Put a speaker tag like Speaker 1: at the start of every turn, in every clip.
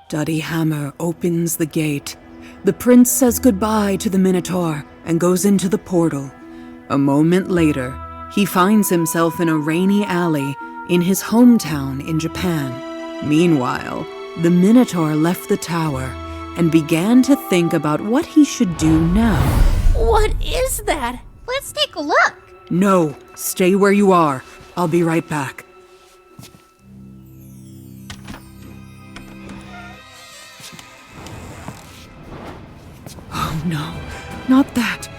Speaker 1: Duddy Hammer opens the gate. The prince says goodbye to the Minotaur and goes into the portal. A moment later, he finds himself in a rainy alley in his hometown in Japan. Meanwhile, the Minotaur left the tower and began to think about what he should do now.
Speaker 2: What is that?
Speaker 3: Let's take a look.
Speaker 1: No, stay where you are. I'll be right back. Oh no, not that.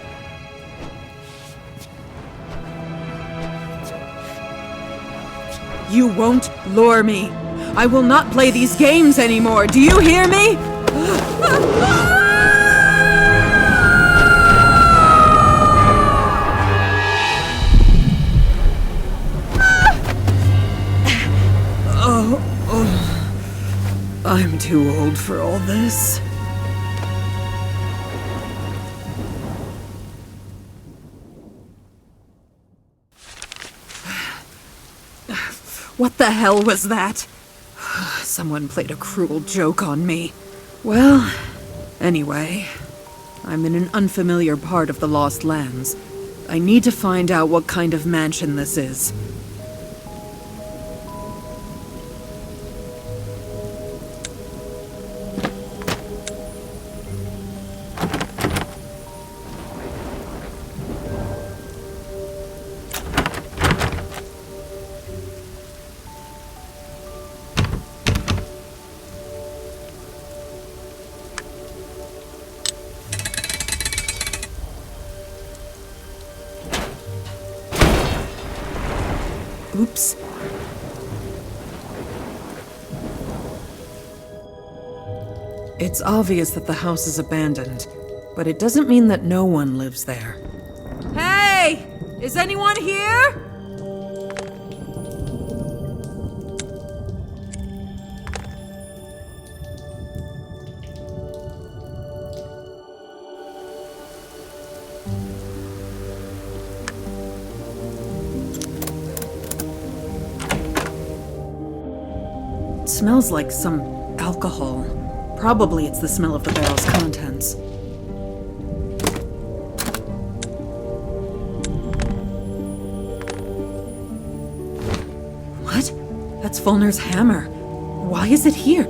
Speaker 1: You won't lure me. I will not play these games anymore. Do you hear me? I'm too old for all this. What the hell was that? Someone played a cruel joke on me. Well, anyway, I'm in an unfamiliar part of the Lost Lands. I need to find out what kind of mansion this is. Oops. It's obvious that the house is abandoned, but it doesn't mean that no one lives there. Hey! Is anyone here? It smells like some alcohol. Probably it's the smell of the barrel's contents. What? That's Folnur's hammer. Why is it here?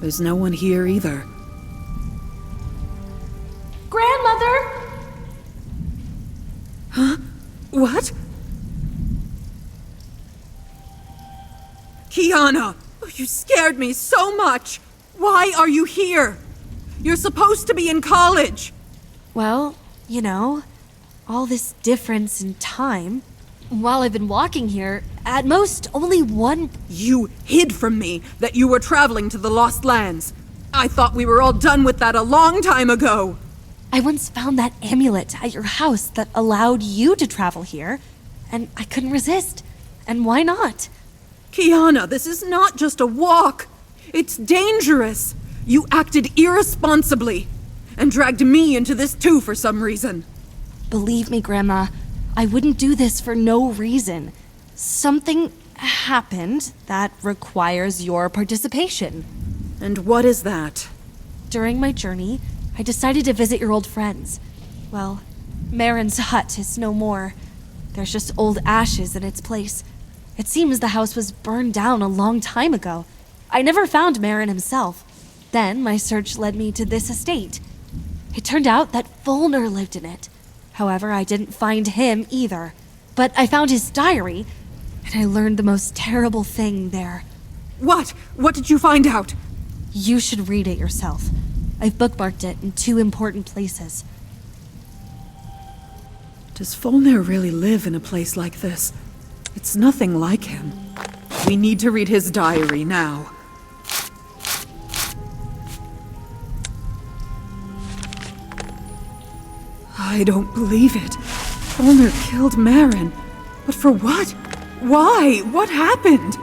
Speaker 1: There's no one here either.
Speaker 2: Grandmother!
Speaker 1: Huh? What? Kiana! You scared me so much! Why are you here? You're supposed to be in college!
Speaker 2: Well, you know, all this difference in time. While I've been walking here, at most only one...
Speaker 1: You hid from me that you were traveling to the Lost Lands. I thought we were all done with that a long time ago.
Speaker 2: I once found that amulet at your house that allowed you to travel here, and I couldn't resist. And why not?
Speaker 1: Kiana, this is not just a walk. It's dangerous. You acted irresponsibly and dragged me into this too for some reason.
Speaker 2: Believe me, Grandma, I wouldn't do this for no reason. Something happened that requires your participation.
Speaker 1: And what is that?
Speaker 2: During my journey, I decided to visit your old friends. Well, Maaron's hut is no more. There's just old ashes in its place. It seems the house was burned down a long time ago. I never found Maaron himself. Then my search led me to this estate. It turned out that Folnur lived in it. However, I didn't find him either. But I found his diary, and I learned the most terrible thing there.
Speaker 1: What? What did you find out?
Speaker 2: You should read it yourself. I've bookmarked it in 2 important places.
Speaker 1: Does Folnur really live in a place like this? It's nothing like him. We need to read his diary now. I don't believe it. Folnur killed Maaron. But for what? Why? What happened?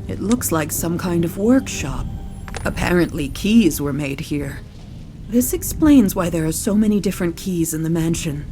Speaker 1: It looks like some kind of workshop. Apparently keys were made here. This explains why there are so many different keys in the mansion.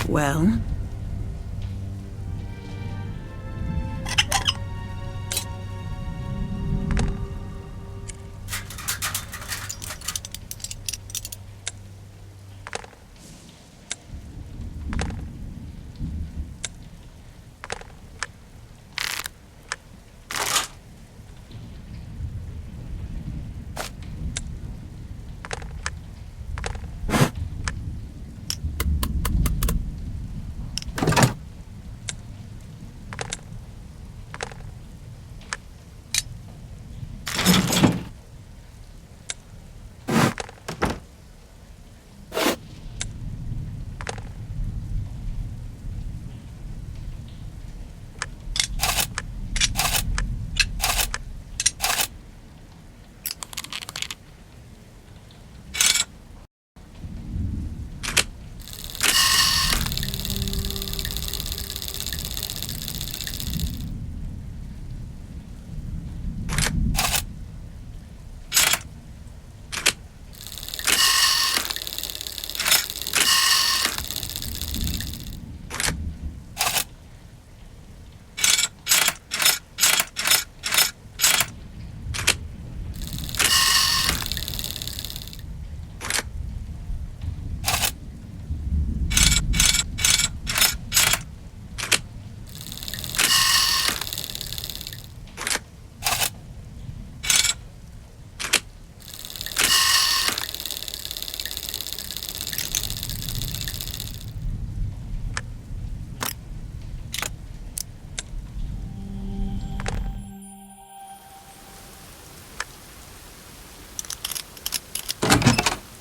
Speaker 1: Well?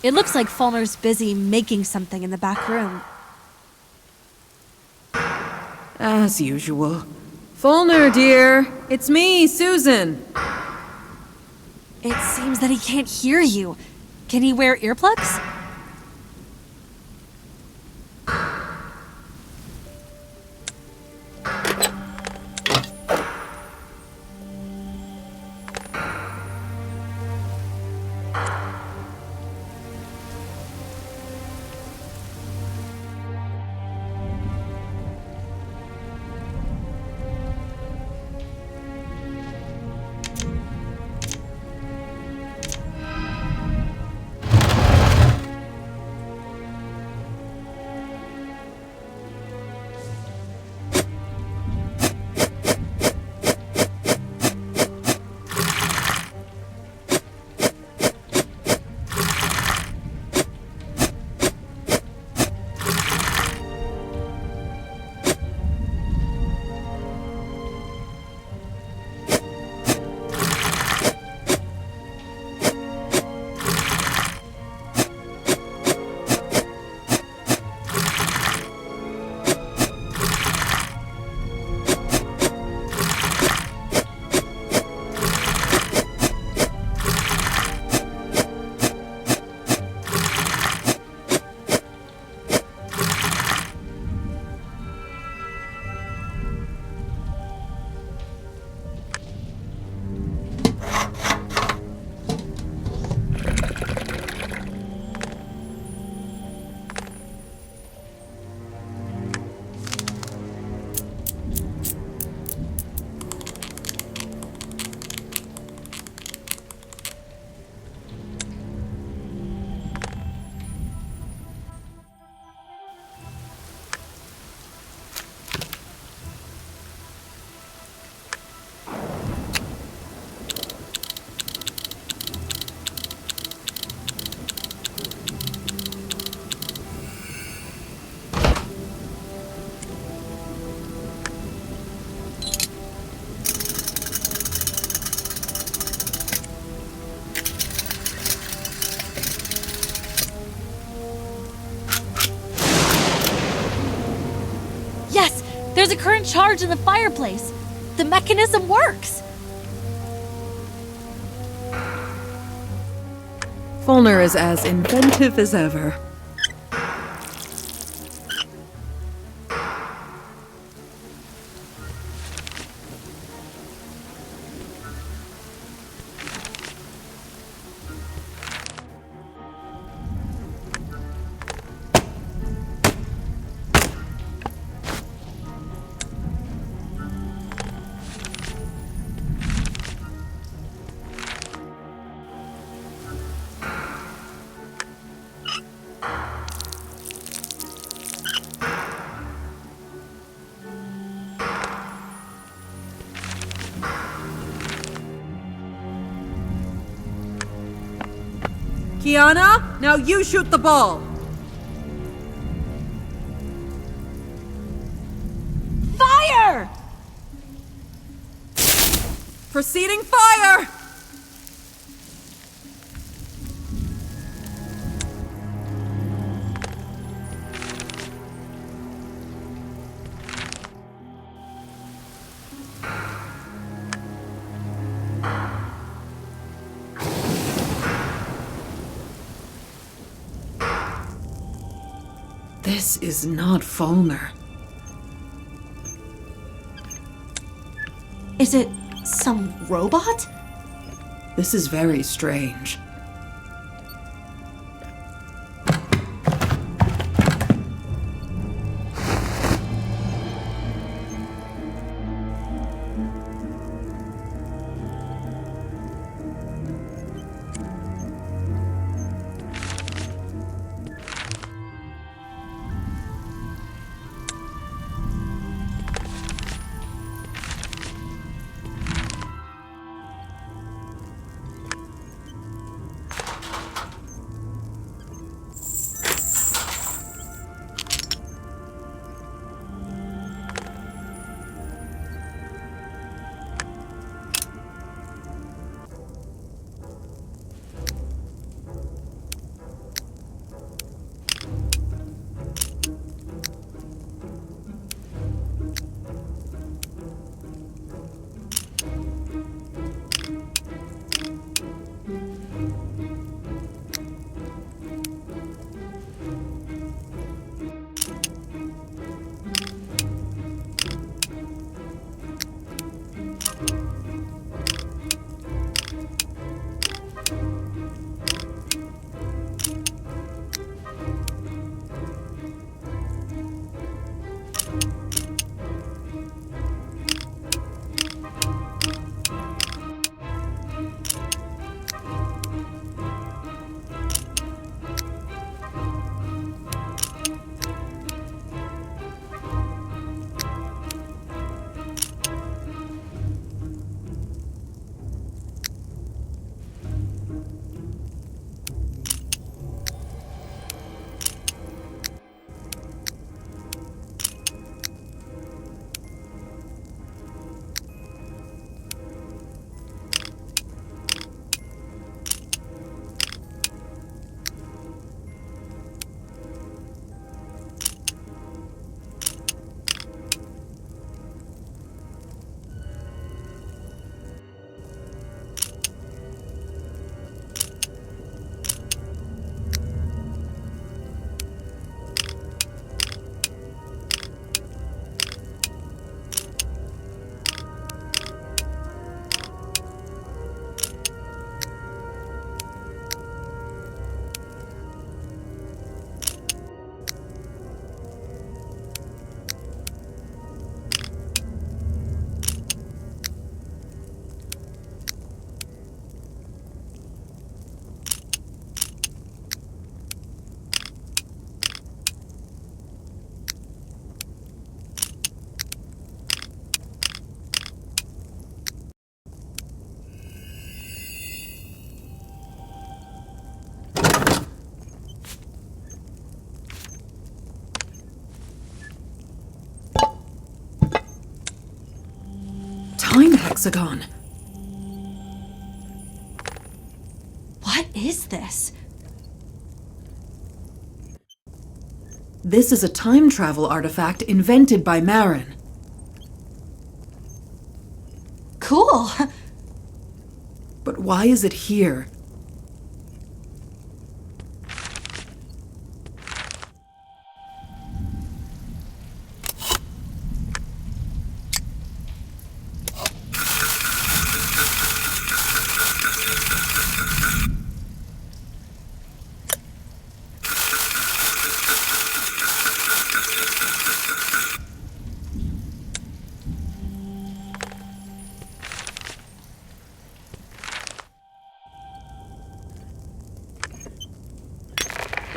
Speaker 2: It looks like Folnur's busy making something in the back room.
Speaker 1: As usual. Folnur, dear. It's me, Susan.
Speaker 2: It seems that he can't hear you. Can he wear earplugs? Yes! There's a current charge in the fireplace! The mechanism works!
Speaker 1: Folnur is as inventive as ever. Kiana, now you shoot the ball.
Speaker 2: Fire!
Speaker 1: Proceeding fire! This is not Folnur.
Speaker 2: Is it some robot?
Speaker 1: This is very strange. hexagon.
Speaker 2: What is this?
Speaker 1: This is a time travel artifact invented by Maaron.
Speaker 2: Cool.
Speaker 1: But why is it here?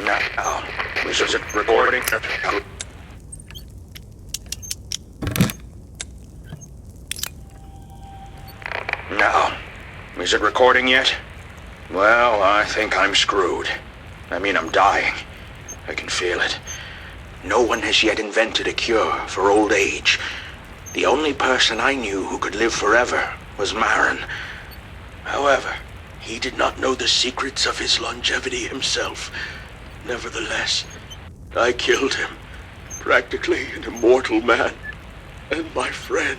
Speaker 3: Now, this is it recording. Now, is it recording yet? Well, I think I'm screwed. I mean, I'm dying. I can feel it. No one has yet invented a cure for old age. The only person I knew who could live forever was Maaron. However, he did not know the secrets of his longevity himself. Nevertheless, I killed him. Practically an immortal man. And my friend.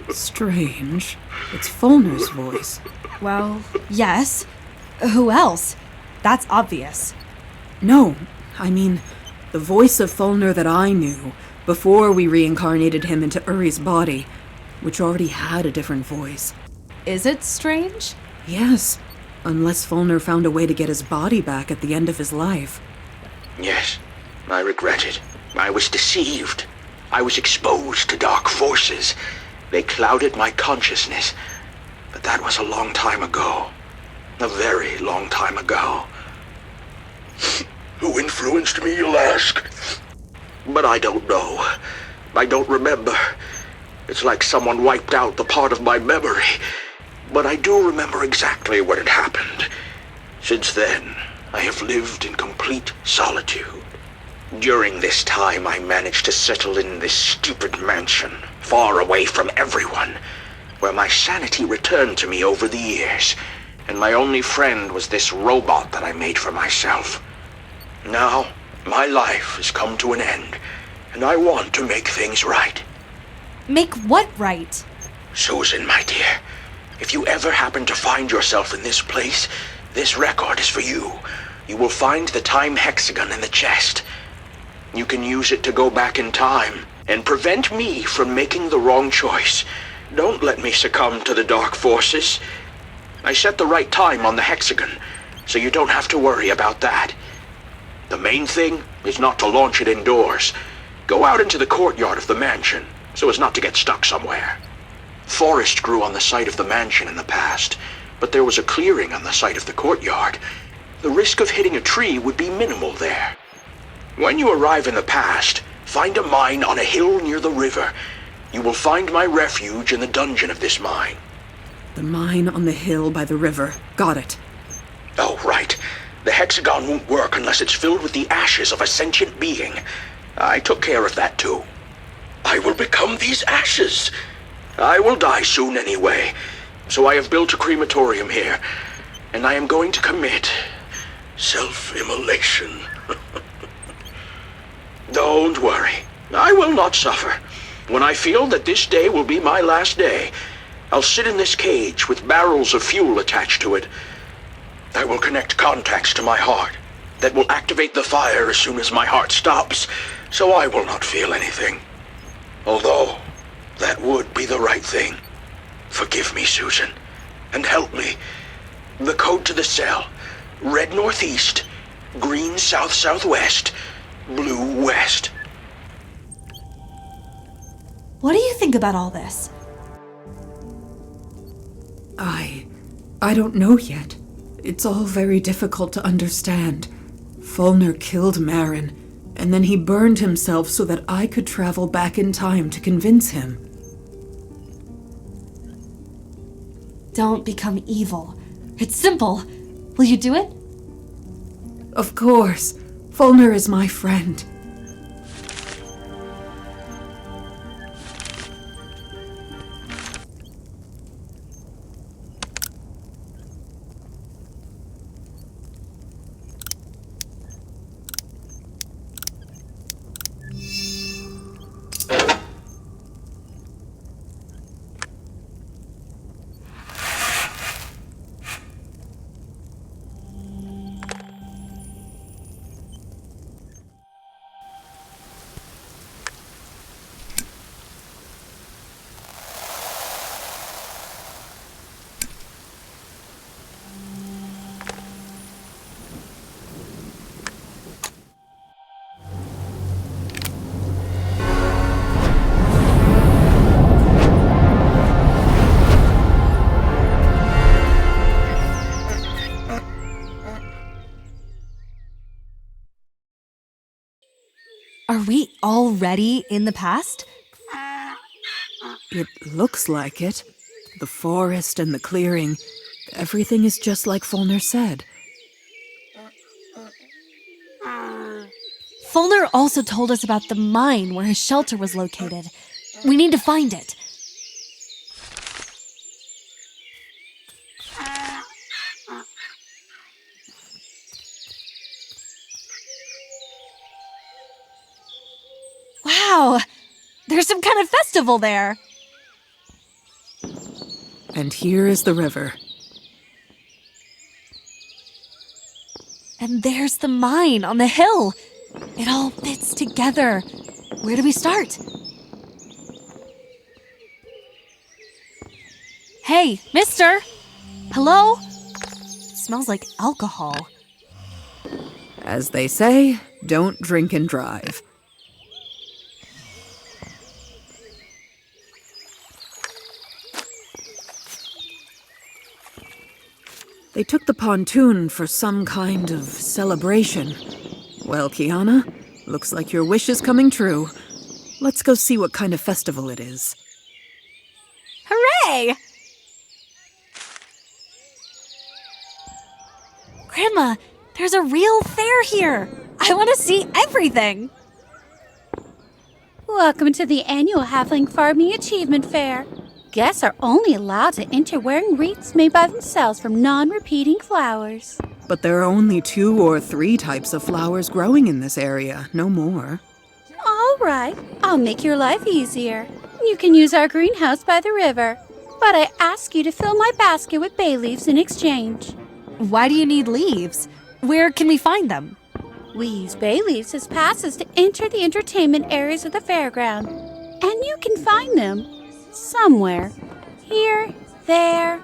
Speaker 1: Strange. It's Folnur's voice.
Speaker 2: Well, yes. Who else? That's obvious.
Speaker 1: No, I mean, the voice of Folnur that I knew before we reincarnated him into Uri's body, which already had a different voice.
Speaker 2: Is it strange?
Speaker 1: Yes, unless Folnur found a way to get his body back at the end of his life.
Speaker 3: Yes, I regret it. I was deceived. I was exposed to dark forces. They clouded my consciousness. But that was a long time ago. A very long time ago. Who influenced me, you'll ask? But I don't know. I don't remember. It's like someone wiped out the part of my memory. But I do remember exactly what had happened. Since then, I have lived in complete solitude. During this time, I managed to settle in this stupid mansion, far away from everyone, where my sanity returned to me over the years, and my only friend was this robot that I made for myself. Now, my life has come to an end, and I want to make things right.
Speaker 2: Make what right?
Speaker 3: Susan, my dear, if you ever happen to find yourself in this place, this record is for you. You will find the time hexagon in the chest. You can use it to go back in time and prevent me from making the wrong choice. Don't let me succumb to the dark forces. I set the right time on the hexagon, so you don't have to worry about that. The main thing is not to launch it indoors. Go out into the courtyard of the mansion, so as not to get stuck somewhere. Forest grew on the site of the mansion in the past, but there was a clearing on the site of the courtyard. The risk of hitting a tree would be minimal there. When you arrive in the past, find a mine on a hill near the river. You will find my refuge in the dungeon of this mine.
Speaker 1: The mine on the hill by the river. Got it.
Speaker 3: Oh, right. The hexagon won't work unless it's filled with the ashes of a sentient being. I took care of that too. I will become these ashes. I will die soon anyway, so I have built a crematorium here, and I am going to commit self-immolation. Don't worry, I will not suffer. When I feel that this day will be my last day, I'll sit in this cage with barrels of fuel attached to it. I will connect contacts to my heart that will activate the fire as soon as my heart stops, so I will not feel anything. Although, that would be the right thing. Forgive me, Susan, and help me. The code to the cell: red northeast, green south-southwest, blue west.
Speaker 2: What do you think about all this?
Speaker 1: I don't know yet. It's all very difficult to understand. Folnur killed Maaron, and then he burned himself so that I could travel back in time to convince him.
Speaker 2: Don't become evil. It's simple. Will you do it?
Speaker 1: Of course. Folnur is my friend.
Speaker 2: Are we already in the past?
Speaker 1: It looks like it. The forest and the clearing. Everything is just like Folnur said.
Speaker 2: Folnur also told us about the mine where his shelter was located. We need to find it. Wow! There's some kind of festival there!
Speaker 1: And here is the river.
Speaker 2: And there's the mine on the hill. It all fits together. Where do we start? Hey, mister! Hello? Smells like alcohol.
Speaker 1: As they say, don't drink and drive. They took the pontoon for some kind of celebration. Well, Kiana, looks like your wish is coming true. Let's go see what kind of festival it is.
Speaker 2: Hooray! Grandma, there's a real fair here. I want to see everything.
Speaker 4: Welcome to the annual Halfling Farming Achievement Fair. Guests are only allowed to enter wearing wreaths made by themselves from non-repeating flowers.
Speaker 1: But there are only 2 or 3 types of flowers growing in this area, no more.
Speaker 4: All right, I'll make your life easier. You can use our greenhouse by the river, but I ask you to fill my basket with bay leaves in exchange.
Speaker 2: Why do you need leaves? Where can we find them?
Speaker 4: We use bay leaves as passes to enter the entertainment areas of the fairground, and you can find them somewhere. Here, there.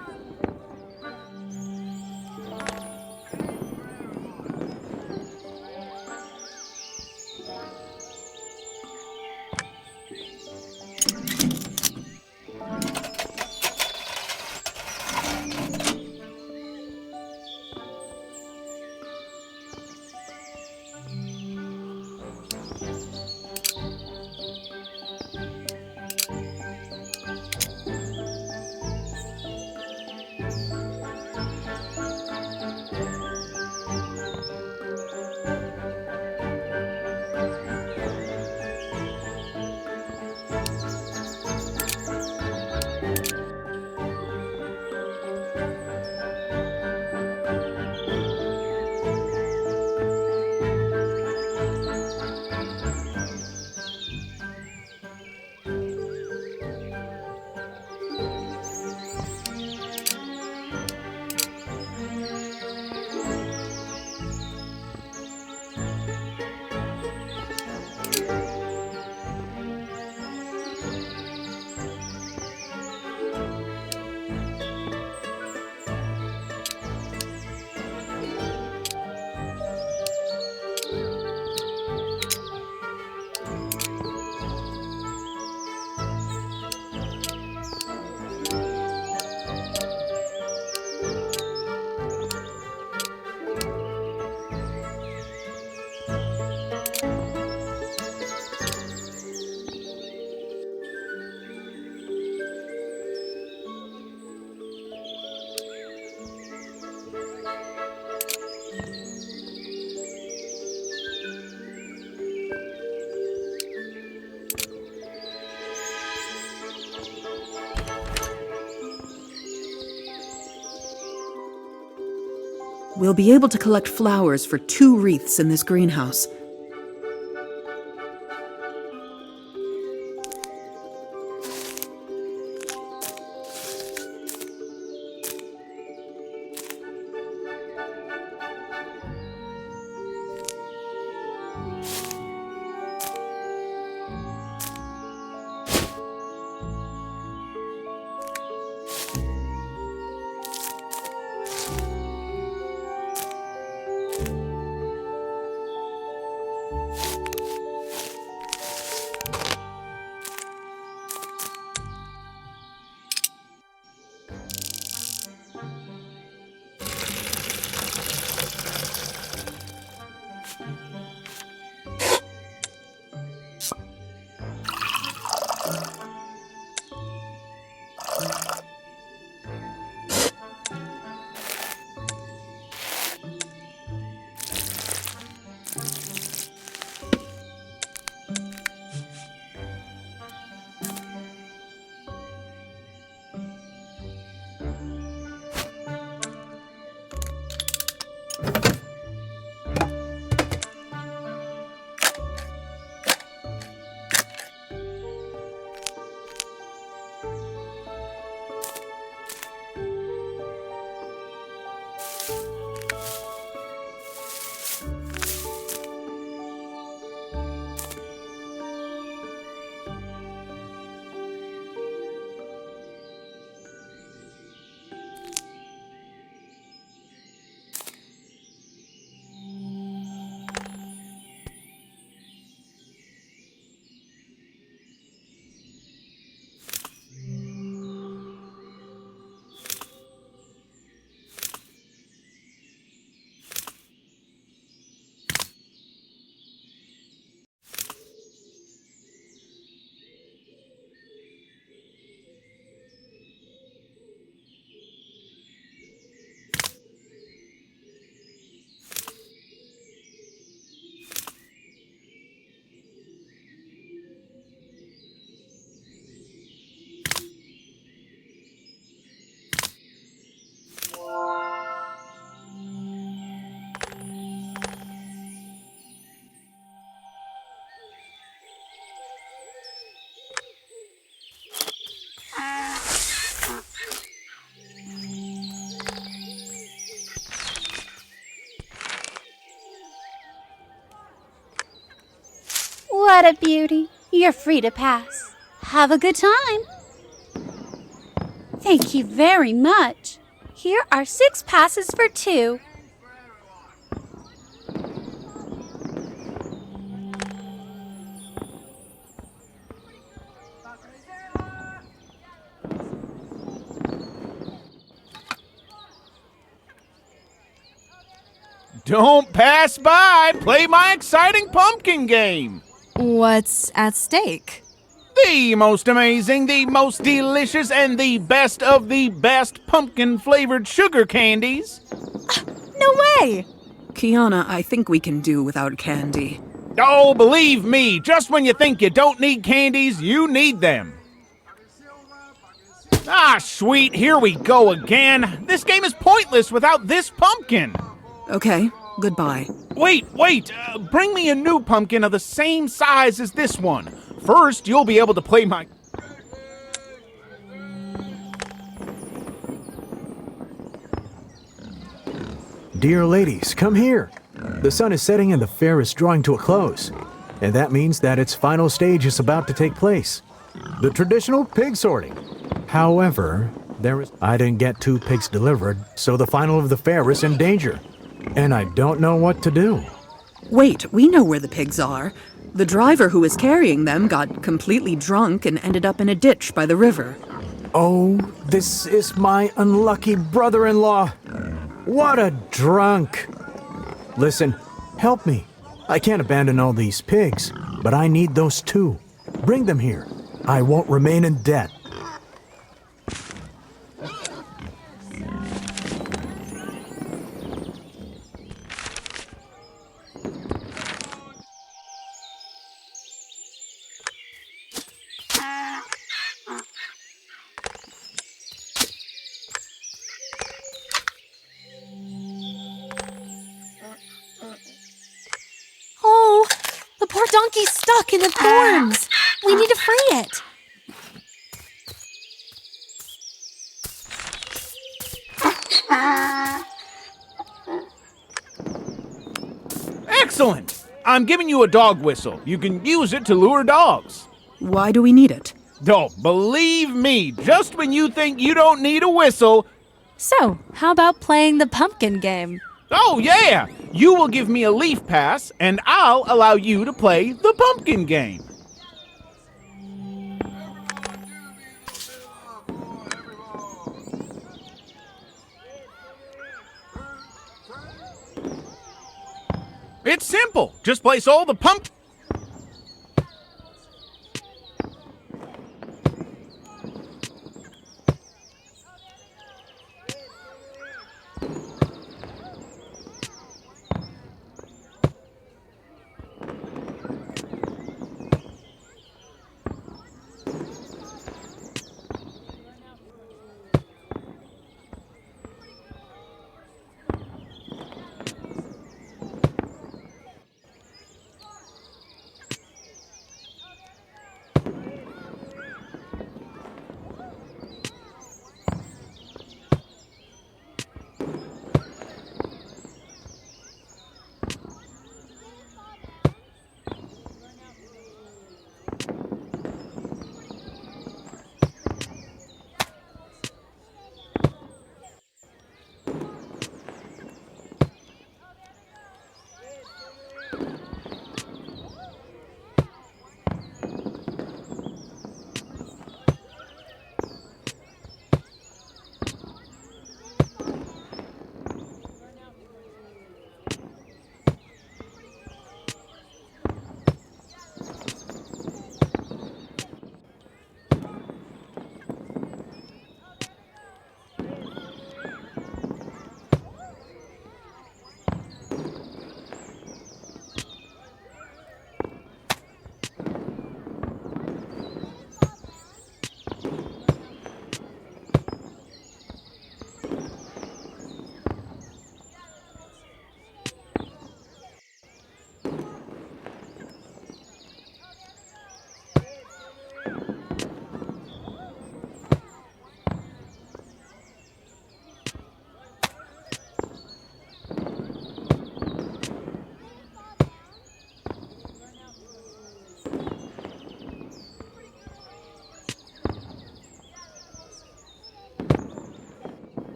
Speaker 1: We'll be able to collect flowers for 2 wreaths in this greenhouse.
Speaker 4: What a beauty. You're free to pass. Have a good time. Thank you very much. Here are 6 passes for 2.
Speaker 5: Don't pass by! Play my exciting pumpkin game!
Speaker 2: What's at stake?
Speaker 5: The most amazing, the most delicious, and the best of the best pumpkin-flavored sugar candies!
Speaker 2: No way!
Speaker 1: Kiana, I think we can do without candy.
Speaker 5: Oh, believe me, just when you think you don't need candies, you need them. Ah, sweet, here we go again. This game is pointless without this pumpkin.
Speaker 1: Okay, goodbye.
Speaker 5: Wait, bring me a new pumpkin of the same size as this one. First, you'll be able to play my...
Speaker 6: Dear ladies, come here. The sun is setting and the fair is drawing to a close. And that means that its final stage is about to take place. The traditional pig sorting. However, I didn't get 2 pigs delivered, so the final of the fair is in danger. And I don't know what to do.
Speaker 1: Wait, we know where the pigs are. The driver who was carrying them got completely drunk and ended up in a ditch by the river.
Speaker 6: Oh, this is my unlucky brother-in-law. What a drunk. Listen, help me. I can't abandon all these pigs, but I need those 2. Bring them here. I won't remain in debt.
Speaker 2: Oh, the poor donkey's stuck in the thorns. We need to free it.
Speaker 5: Excellent! I'm giving you a dog whistle. You can use it to lure dogs.
Speaker 1: Why do we need it?
Speaker 5: Oh, believe me, just when you think you don't need a whistle...
Speaker 2: So, how about playing the pumpkin game?
Speaker 5: Oh, yeah! You will give me a leaf pass, and I'll allow you to play the pumpkin game. It's simple. Just place all the pump...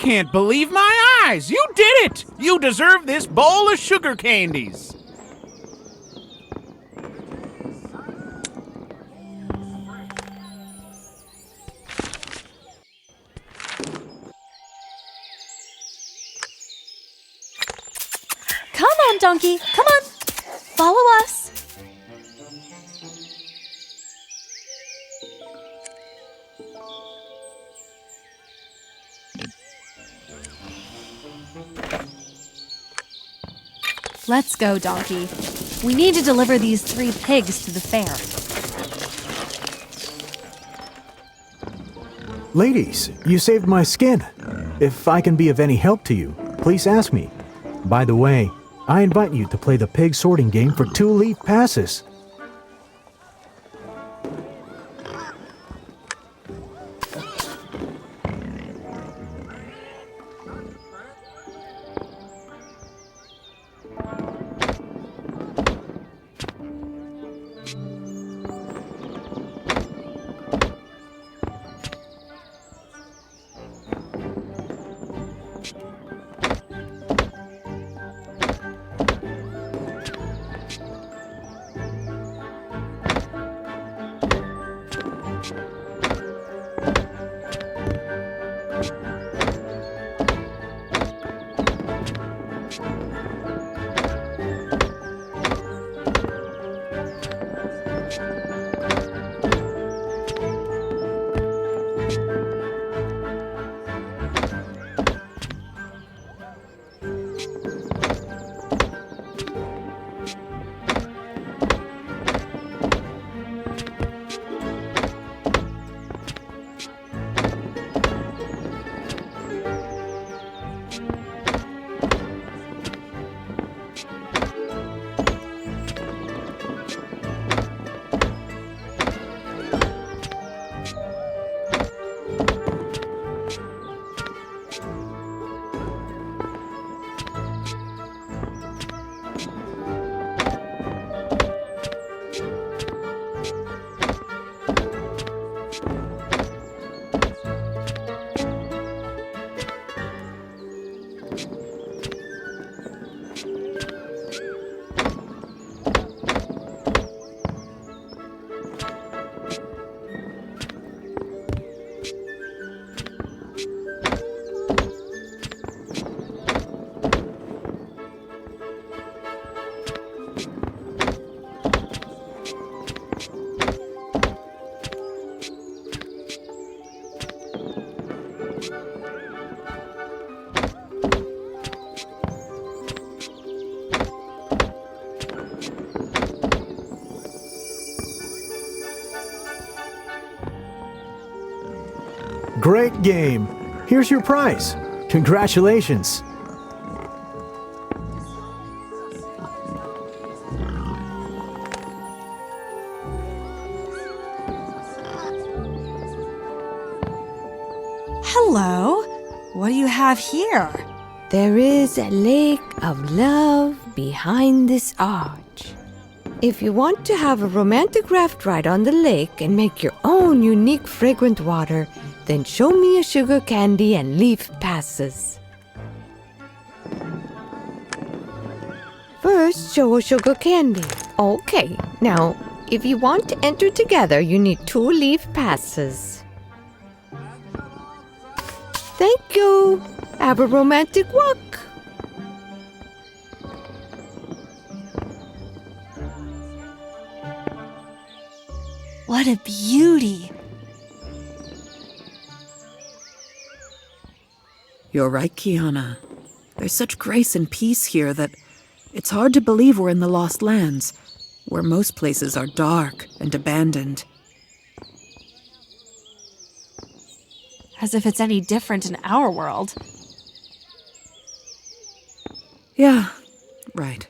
Speaker 5: can't believe my eyes! You did it! You deserve this bowl of sugar candies!
Speaker 2: Come on, Donkey. Come on. Follow us. Let's go, Donkey. We need to deliver these 3 pigs to the fair.
Speaker 6: Ladies, you saved my skin. If I can be of any help to you, please ask me. By the way, I invite you to play the pig sorting game for 2 leaf passes. Great game. Here's your prize. Congratulations.
Speaker 2: Hello. What do you have here?
Speaker 7: There is a lake of love behind this arch. If you want to have a romantic raft ride on the lake and make your own unique fragrant water, then show me a sugar candy and leaf passes. First, show a sugar candy. Okay, now, if you want to enter together, you need 2 leaf passes. Thank you. Have a romantic walk.
Speaker 2: What a beauty.
Speaker 1: You're right, Kiana. There's such grace and peace here that it's hard to believe we're in the Lost Lands, where most places are dark and abandoned.
Speaker 2: As if it's any different in our world.
Speaker 1: Yeah, right.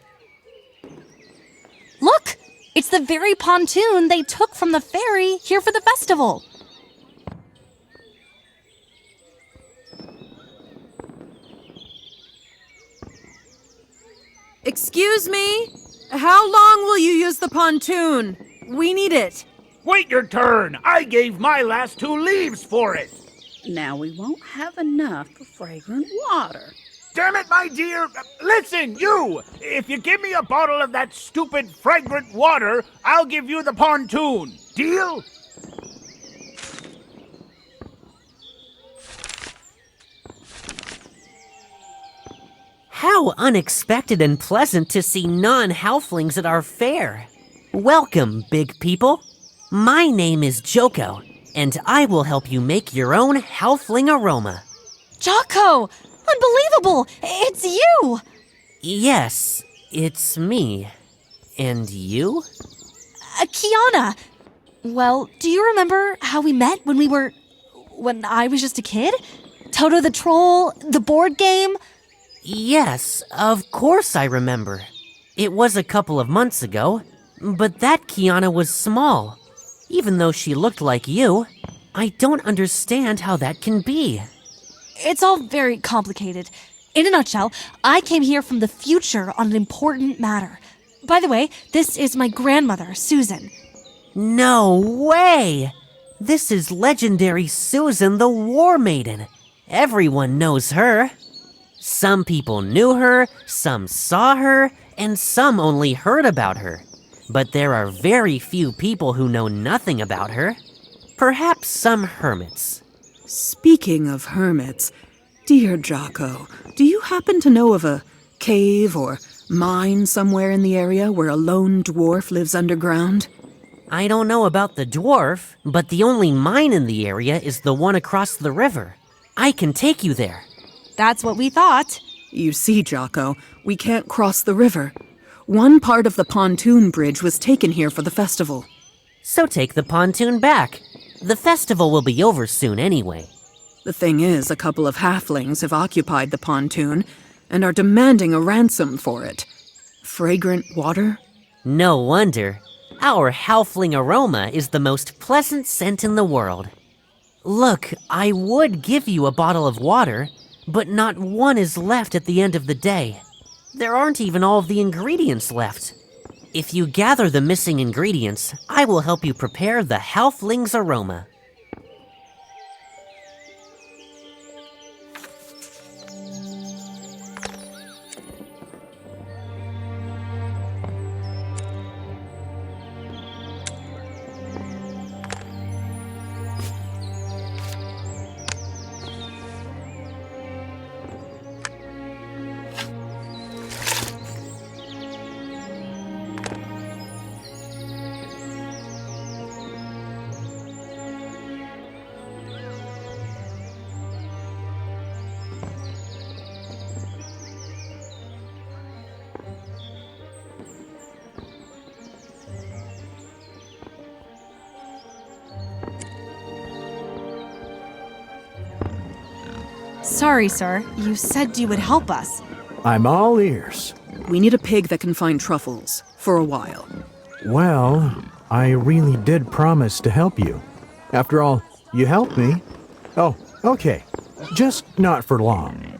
Speaker 2: Look! It's the very pontoon they took from the ferry here for the festival.
Speaker 1: Excuse me? How long will you use the pontoon? We need it.
Speaker 5: Wait your turn! I gave my last 2 leaves for it!
Speaker 4: Now we won't have enough fragrant water.
Speaker 5: Damn it, my dear! Listen, you! If you give me a bottle of that stupid fragrant water, I'll give you the pontoon. Deal?
Speaker 8: How unexpected and pleasant to see non-halflings at our fair. Welcome, big people. My name is Joko, and I will help you make your own halfling aroma.
Speaker 2: Jocko! Unbelievable! It's you!
Speaker 8: Yes, it's me. And you?
Speaker 2: Kiana! Well, do you remember how we met when I was just a kid? Toto the Troll, the board game?
Speaker 8: Yes, of course I remember. It was a couple of months ago, but that Kiana was small. Even though she looked like you, I don't understand how that can be.
Speaker 2: It's all very complicated. In a nutshell, I came here from the future on an important matter. By the way, this is my grandmother, Susan.
Speaker 8: No way! This is legendary Susan the War Maiden. Everyone knows her. Some people knew her, some saw her, and some only heard about her. But there are very few people who know nothing about her. Perhaps some hermits.
Speaker 1: Speaking of hermits, dear Jocko, do you happen to know of a cave or mine somewhere in the area where a lone dwarf lives underground?
Speaker 8: I don't know about the dwarf, but the only mine in the area is the one across the river. I can take you there.
Speaker 2: That's what we thought.
Speaker 1: You see, Jocko, we can't cross the river. One part of the pontoon bridge was taken here for the festival.
Speaker 8: So take the pontoon back. The festival will be over soon anyway.
Speaker 1: The thing is, a couple of halflings have occupied the pontoon and are demanding a ransom for it. Fragrant water?
Speaker 8: No wonder. Our halfling aroma is the most pleasant scent in the world. Look, I would give you a bottle of water, but not one is left at the end of the day. There aren't even all of the ingredients left. If you gather the missing ingredients, I will help you prepare the halfling's aroma.
Speaker 2: Sorry, sir. You said you would help us.
Speaker 6: I'm all ears.
Speaker 1: We need a pig that can find truffles, for a while.
Speaker 6: Well, I really did promise to help you. After all, you helped me. Oh, okay. Just not for long.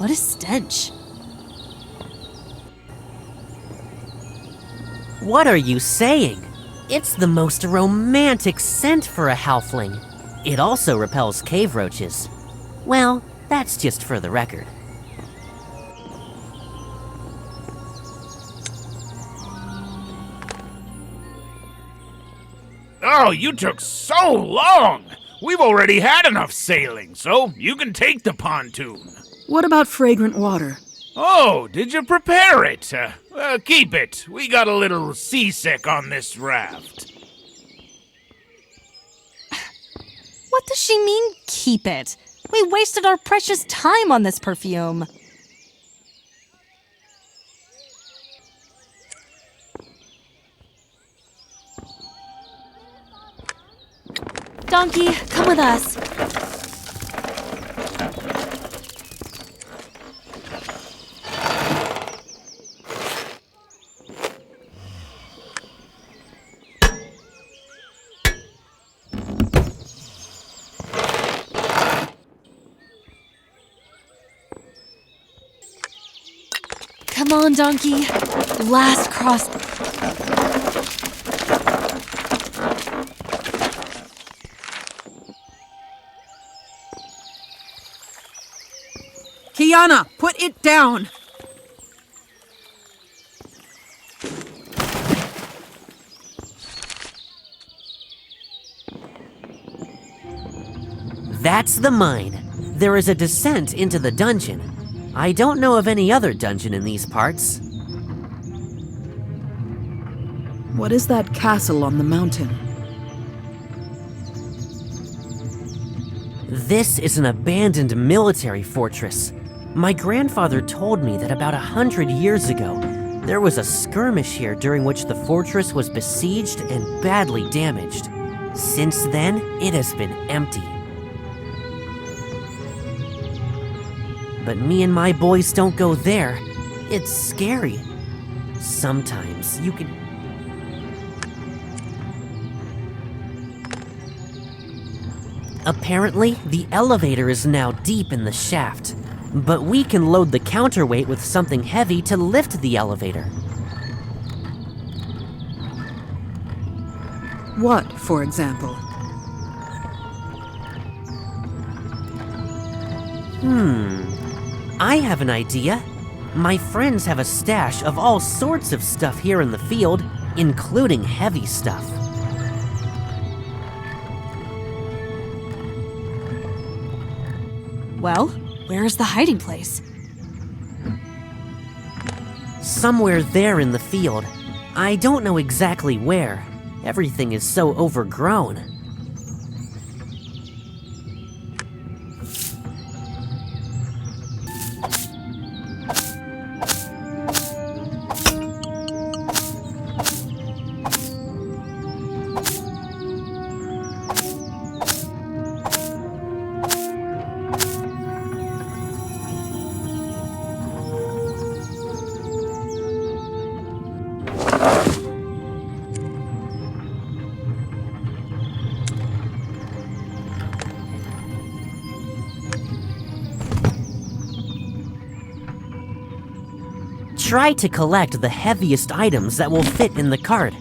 Speaker 2: What a stench.
Speaker 8: What are you saying? It's the most romantic scent for a halfling. It also repels cave roaches. Well, that's just for the record.
Speaker 5: Oh, you took so long! We've already had enough sailing, so you can take the pontoon.
Speaker 1: What about fragrant water?
Speaker 5: Oh, did you prepare it? Keep it. We got a little seasick on this raft.
Speaker 2: What does she mean, keep it? We wasted our precious time on this perfume. Donkey, come with us. Come on, Donkey. Last cross.
Speaker 1: Kiana, put it down!
Speaker 8: That's the mine. There is a descent into the dungeon. I don't know of any other dungeon in these parts.
Speaker 1: What is that castle on the mountain?
Speaker 8: This is an abandoned military fortress. My grandfather told me that about 100 years ago, there was a skirmish here during which the fortress was besieged and badly damaged. Since then, it has been empty. But me and my boys don't go there. It's scary. Sometimes you can... Apparently, the elevator is now deep in the shaft, but we can load the counterweight with something heavy to lift the elevator.
Speaker 1: What, for example?
Speaker 8: I have an idea. My friends have a stash of all sorts of stuff here in the field, including heavy stuff.
Speaker 2: Well, where is the hiding place?
Speaker 8: Somewhere there in the field. I don't know exactly where. Everything is so overgrown. Try to collect the heaviest items that will fit in the cart.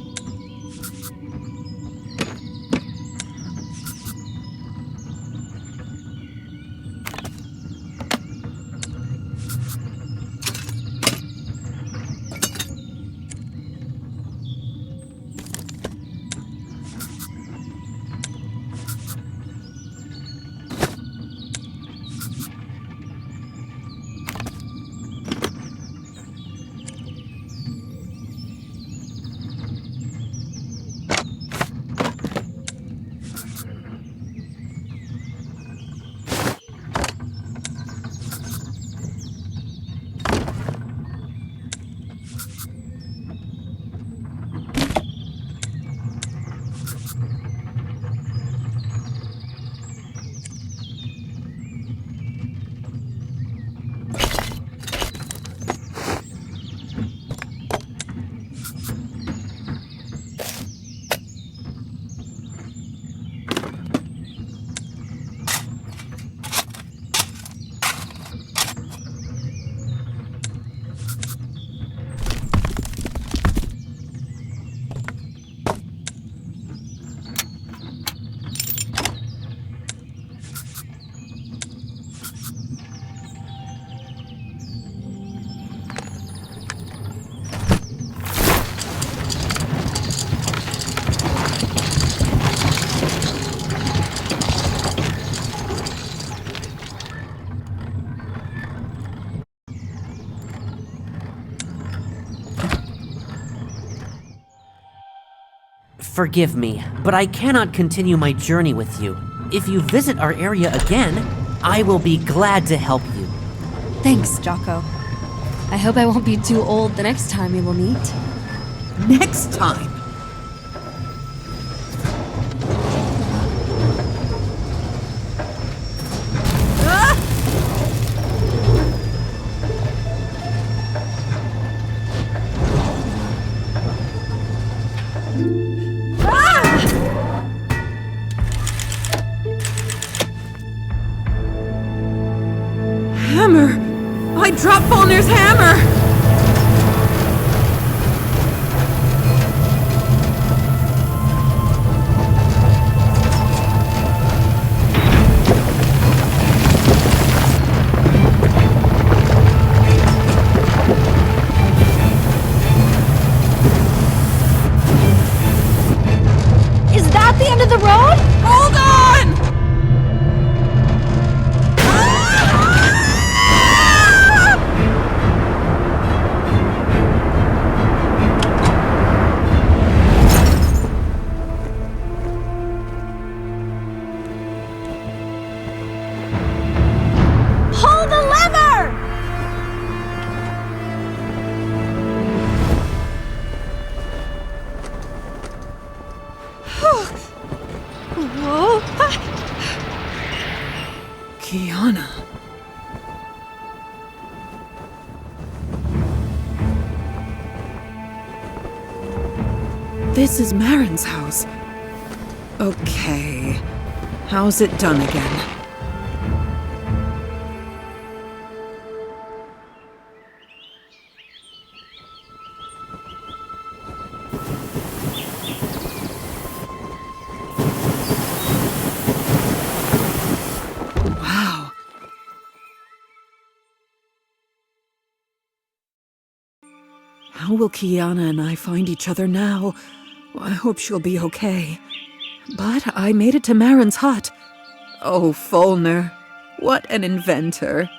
Speaker 8: Forgive me, but I cannot continue my journey with you. If you visit our area again, I will be glad to help you.
Speaker 2: Thanks, Jocko. I hope I won't be too old the next time we will meet.
Speaker 1: Next time. Hammer! I dropped Folnur's hammer!
Speaker 2: Is that the end of the road?
Speaker 1: Hold on!
Speaker 2: Pull the lever! Whoa!
Speaker 1: Kiana. This is Maaron's house. Okay. How's it done again? Wow. How will Kiana and I find each other now? I hope she'll be okay. But I made it to Maaron's hut. Oh, Folnur, what an inventor.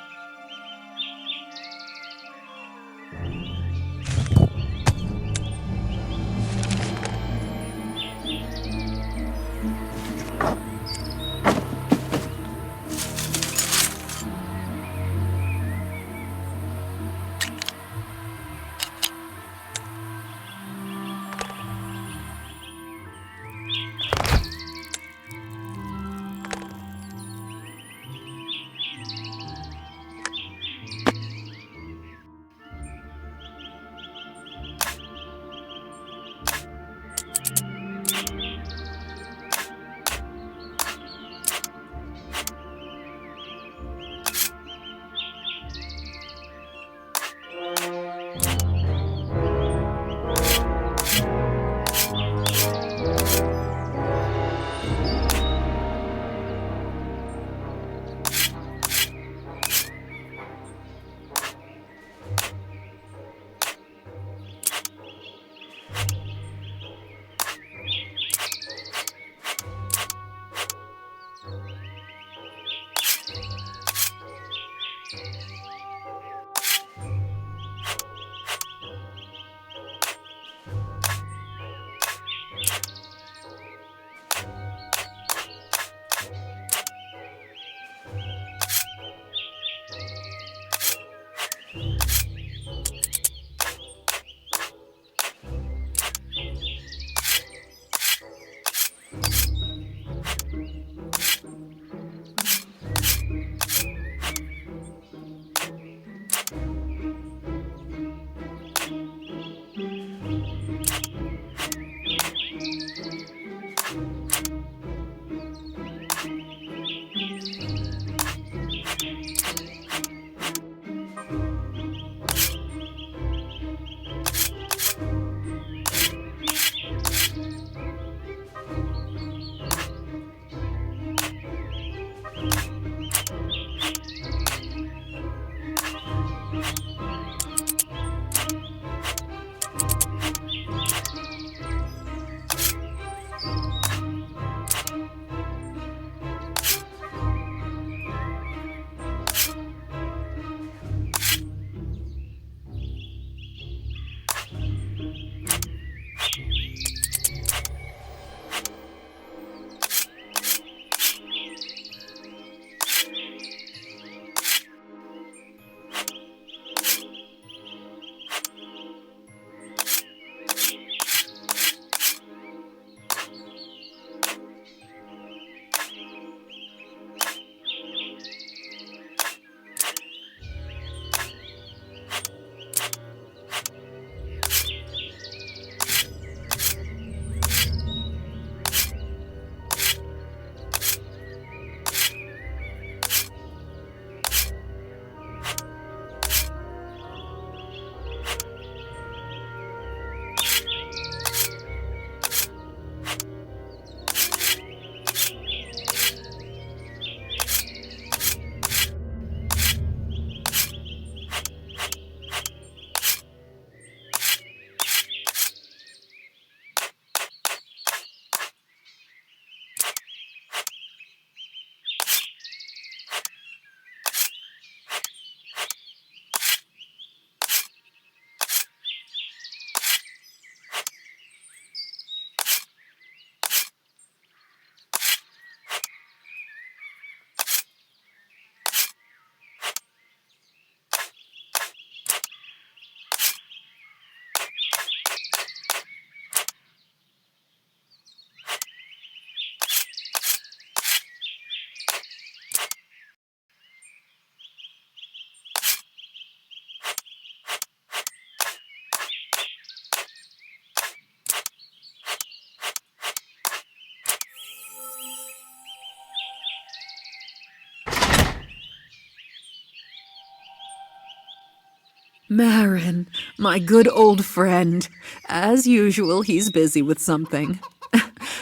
Speaker 1: Maaron, my good old friend. As usual, he's busy with something.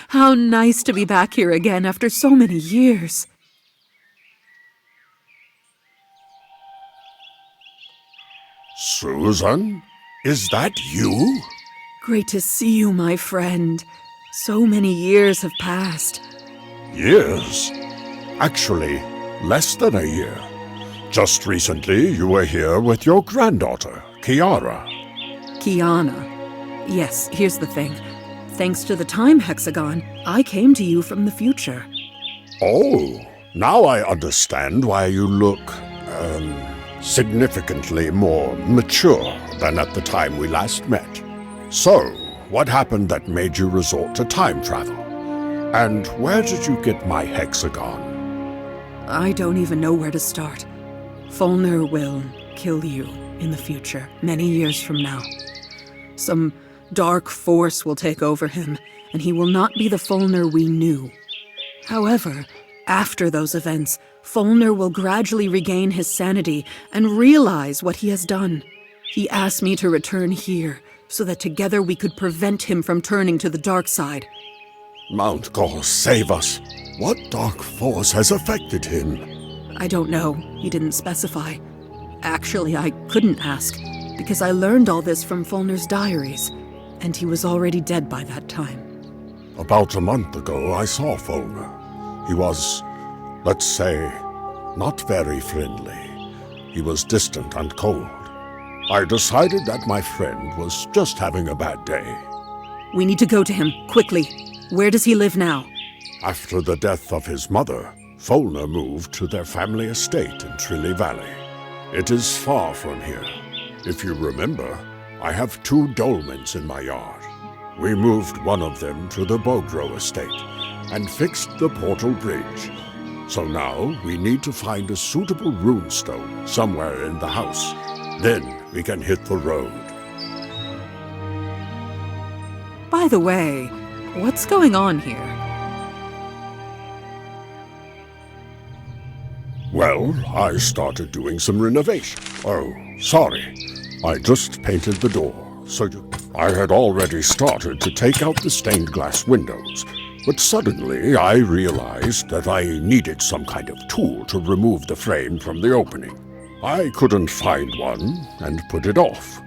Speaker 1: How nice to be back here again after so many years.
Speaker 9: Susan? Is that you?
Speaker 1: Great to see you, my friend. So many years have passed.
Speaker 9: Years? Actually, less than a year. Just recently, you were here with your granddaughter, Kiara.
Speaker 1: Kiana. Yes, here's the thing. Thanks to the time hexagon, I came to you from the future.
Speaker 9: Oh, now I understand why you look, significantly more mature than at the time we last met. So, what happened that made you resort to time travel? And where did you get my hexagon?
Speaker 1: I don't even know where to start. Folnur will kill you in the future, many years from now. Some dark force will take over him, and he will not be the Folnur we knew. However, after those events, Folnur will gradually regain his sanity and realize what he has done. He asked me to return here, so that together we could prevent him from turning to the dark side.
Speaker 9: Mount Gore, save us. What dark force has affected him?
Speaker 1: I don't know. He didn't specify. Actually, I couldn't ask, because I learned all this from Folnur's diaries, and he was already dead by that time.
Speaker 9: About a month ago, I saw Folnur. He was, let's say, not very friendly. He was distant and cold. I decided that my friend was just having a bad day.
Speaker 1: We need to go to him, quickly. Where does he live now?
Speaker 9: After the death of his mother, Folnur moved to their family estate in Trilly Valley. It is far from here. If you remember, I have 2 dolmens in my yard. We moved one of them to the Bogro estate and fixed the portal bridge. So now we need to find a suitable runestone somewhere in the house. Then we can hit the road.
Speaker 1: By the way, what's going on here?
Speaker 9: Well, I started doing some renovation. Oh, sorry. I just painted the door, I had already started to take out the stained glass windows, but suddenly I realized that I needed some kind of tool to remove the frame from the opening. I couldn't find one and put it off.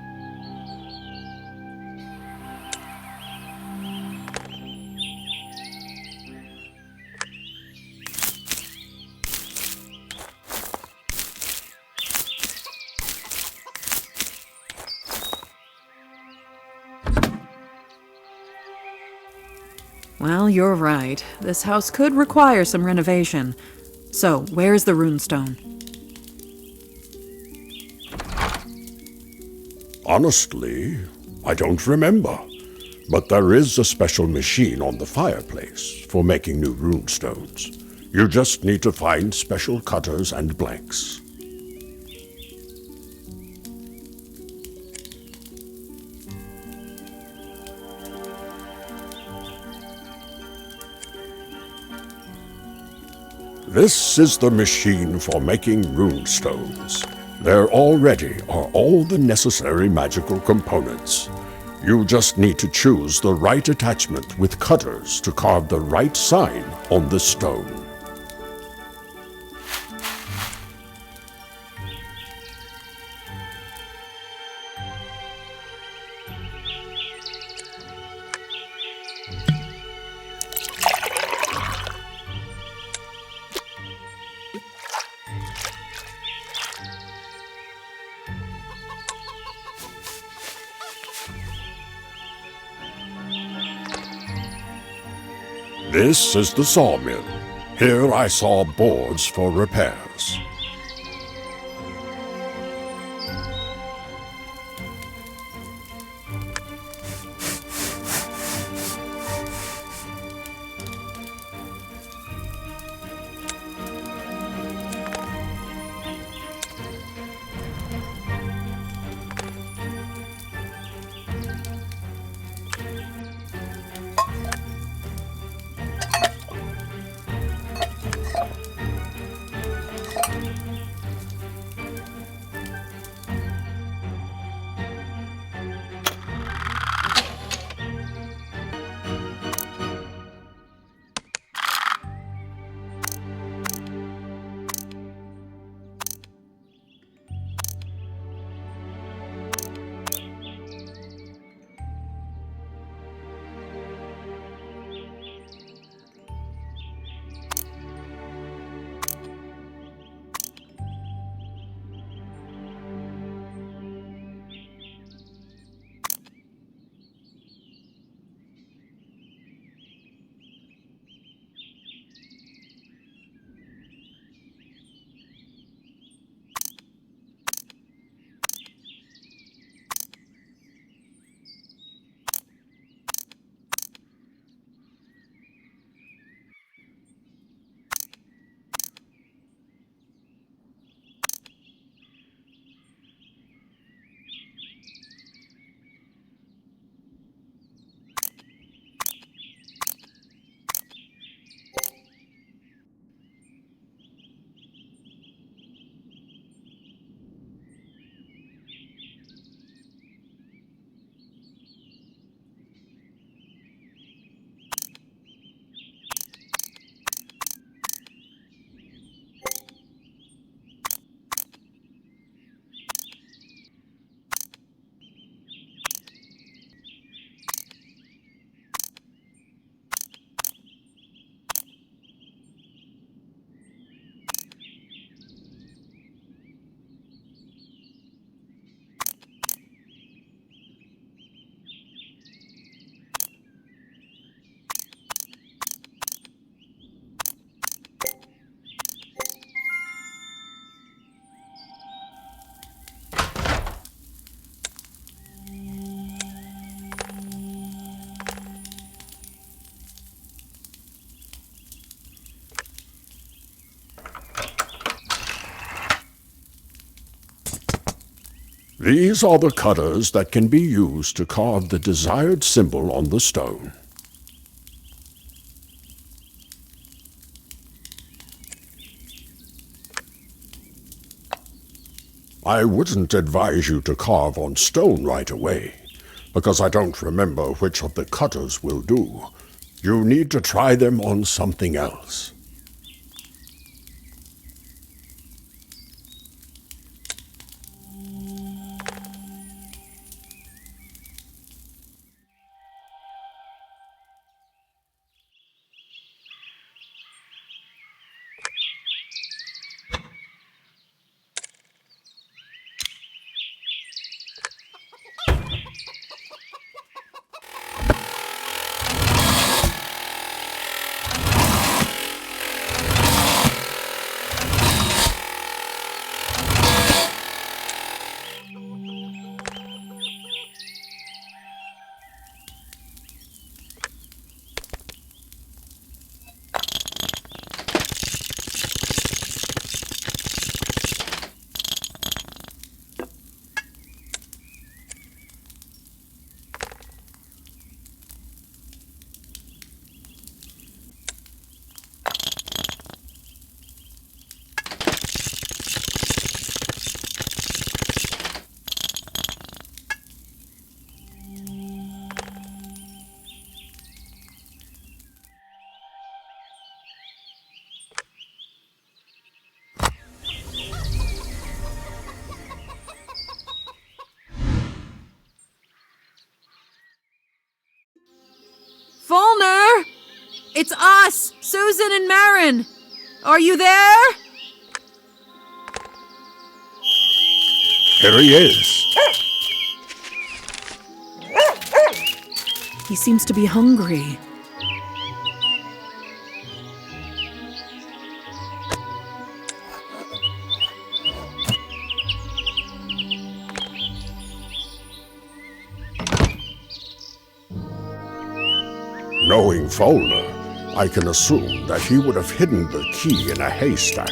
Speaker 1: Well, you're right. This house could require some renovation. So, where's the runestone?
Speaker 9: Honestly, I don't remember. But there is a special machine on the fireplace for making new runestones. You just need to find special cutters and blanks. This is the machine for making runestones. There already are all the necessary magical components. You just need to choose the right attachment with cutters to carve the right sign on the stone. This is the sawmill. Here I saw boards for repairs. These are the cutters that can be used to carve the desired symbol on the stone. I wouldn't advise you to carve on stone right away, because I don't remember which of the cutters will do. You need to try them on something else.
Speaker 1: Folnur! It's us, Susan and Maaron! Are you there?
Speaker 9: Here he is.
Speaker 1: He seems to be hungry.
Speaker 9: Knowing Folnur, I can assume that he would have hidden the key in a haystack.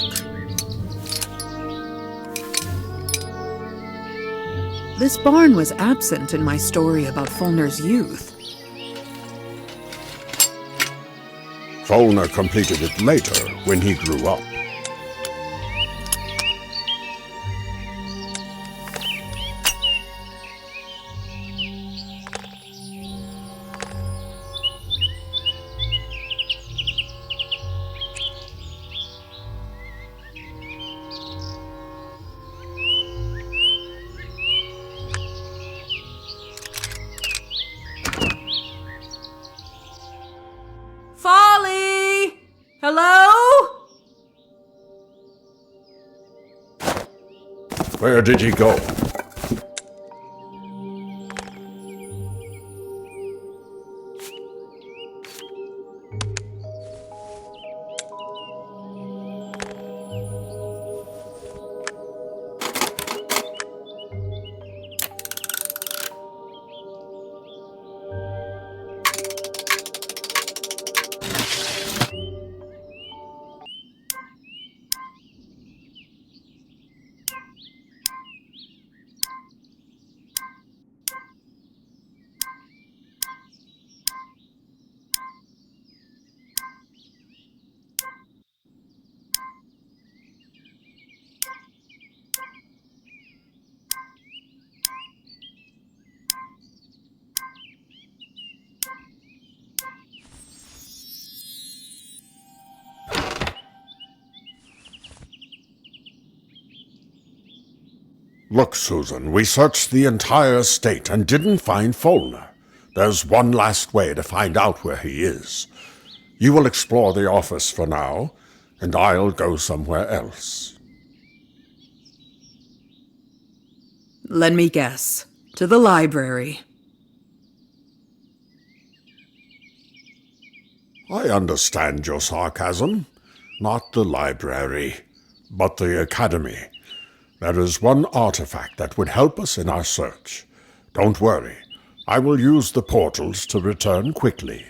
Speaker 1: This barn was absent in my story about Folnur's youth.
Speaker 9: Folnur completed it later when he grew up.
Speaker 1: Folly! Hello?
Speaker 9: Where did he go? Look, Susan, we searched the entire estate and didn't find Folnur. There's one last way to find out where he is. You will explore the office for now, and I'll go somewhere else.
Speaker 1: Let me guess. To the library.
Speaker 9: I understand your sarcasm. Not the library, but the academy. There is one artifact that would help us in our search. Don't worry. I will use the portals to return quickly.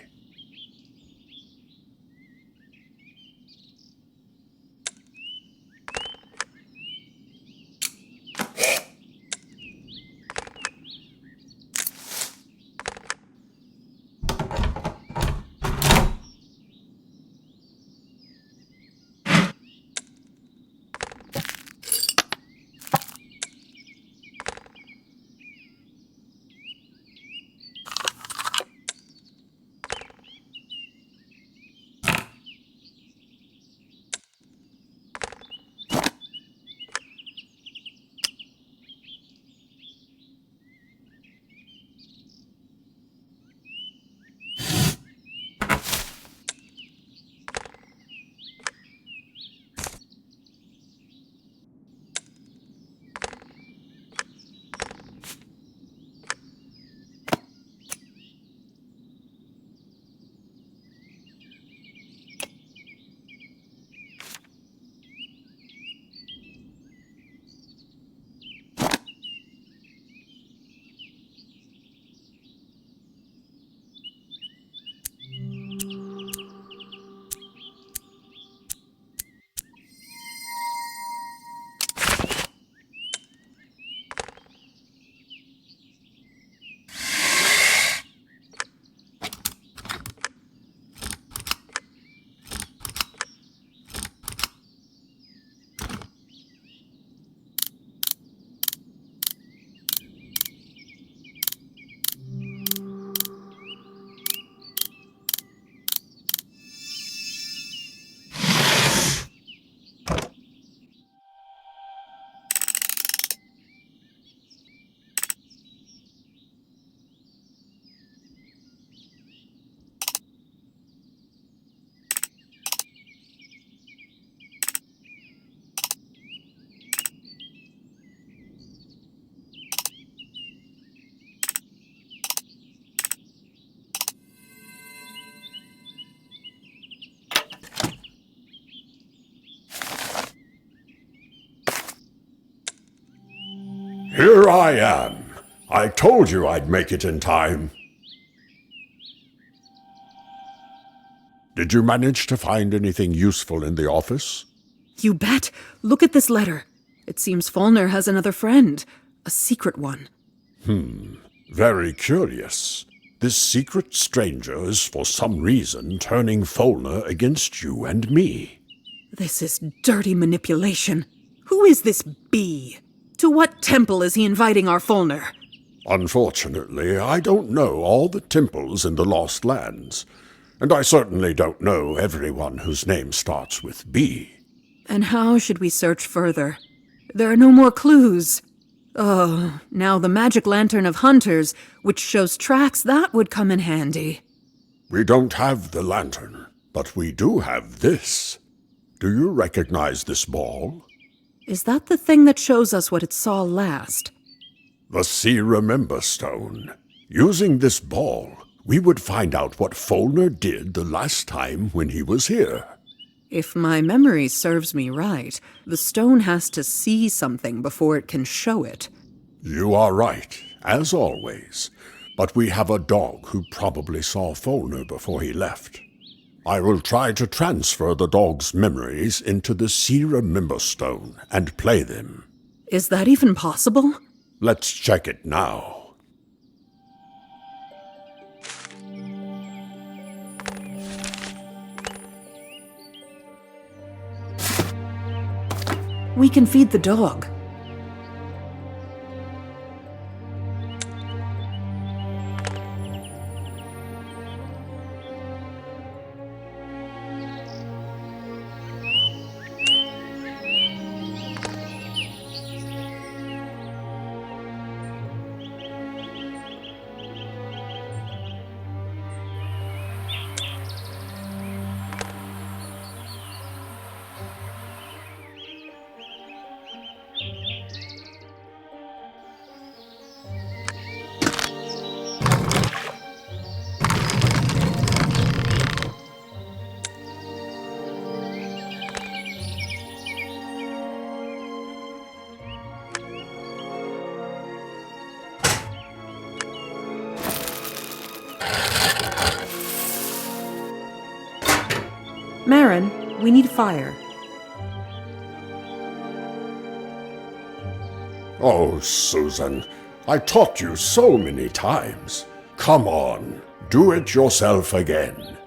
Speaker 9: Here I am. I told you I'd make it in time. Did you manage to find anything useful in the office?
Speaker 1: You bet. Look at this letter. It seems Folnur has another friend. A secret one.
Speaker 9: Very curious. This secret stranger is for some reason turning Folnur against you and me.
Speaker 1: This is dirty manipulation. Who is this bee? To what temple is he inviting our Folnur?
Speaker 9: Unfortunately, I don't know all the temples in the Lost Lands, and I certainly don't know everyone whose name starts with B.
Speaker 1: And how should we search further? There are no more clues. Oh, now the magic lantern of hunters, which shows tracks, that would come in handy.
Speaker 9: We don't have the lantern, but we do have this. Do you recognize this ball?
Speaker 1: Is that the thing that shows us what it saw last?
Speaker 9: The See Remember Stone. Using this ball, we would find out what Folnur did the last time when he was here.
Speaker 1: If my memory serves me right, the stone has to see something before it can show it.
Speaker 9: You are right, as always. But we have a dog who probably saw Folnur before he left. I will try to transfer the dog's memories into the See Remember Stone and play them.
Speaker 1: Is that even possible?
Speaker 9: Let's check it now.
Speaker 1: We can feed the dog. Maaron, we need fire.
Speaker 9: Oh, Susan, I taught you so many times. Come on, do it yourself again.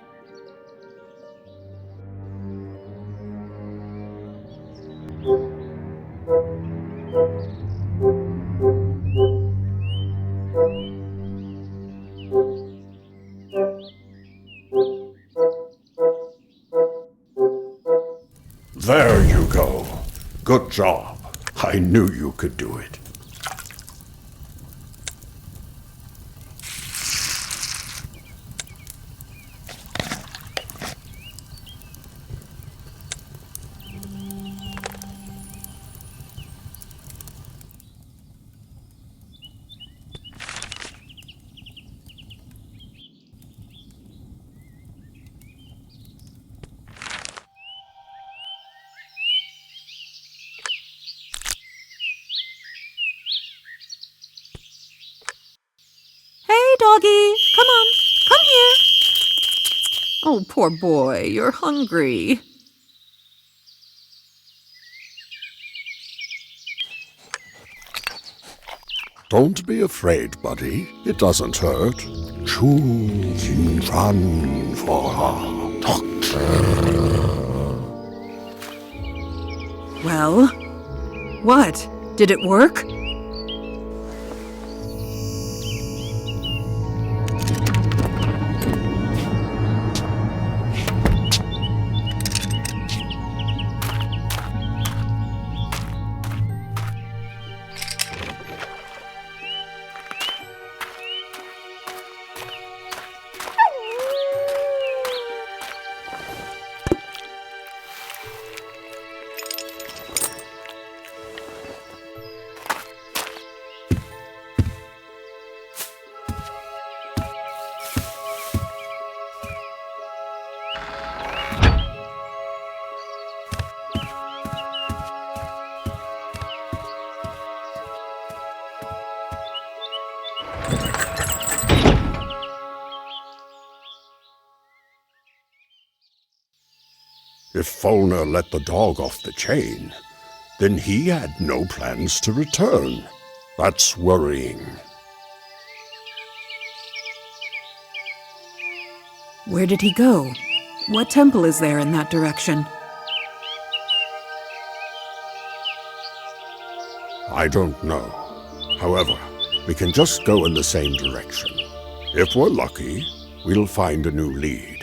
Speaker 9: There you go. Good job. I knew you could do it.
Speaker 1: Hey, doggy, come on, come here. Oh, poor boy, you're hungry.
Speaker 9: Don't be afraid, buddy. It doesn't hurt. Choose in fun for her.
Speaker 1: Well, what? Did it work?
Speaker 9: If Folnur let the dog off the chain, then he had no plans to return. That's worrying.
Speaker 1: Where did he go? What temple is there in that direction?
Speaker 9: I don't know. However, we can just go in the same direction. If we're lucky, we'll find a new lead.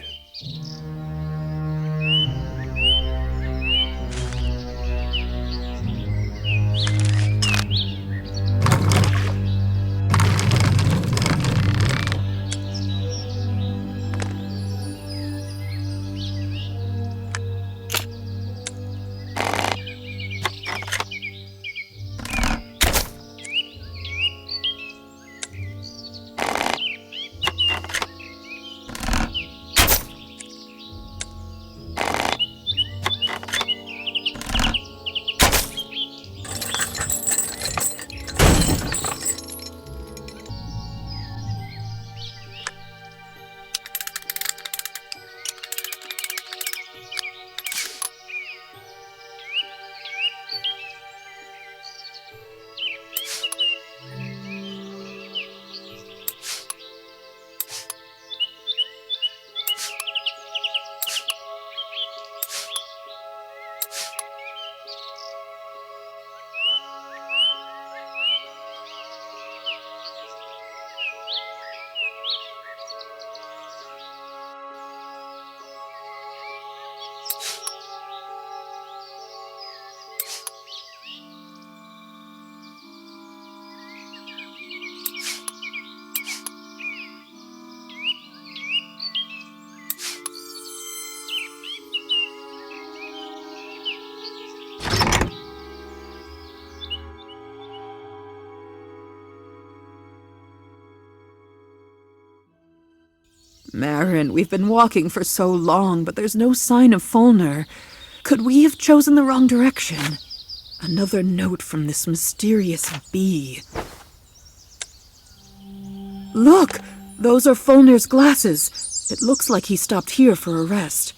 Speaker 1: Maaron, we've been walking for so long, but there's no sign of Folnur. Could we have chosen the wrong direction? Another note from this mysterious bee. Look! Those are Folnur's glasses. It looks like he stopped here for a rest.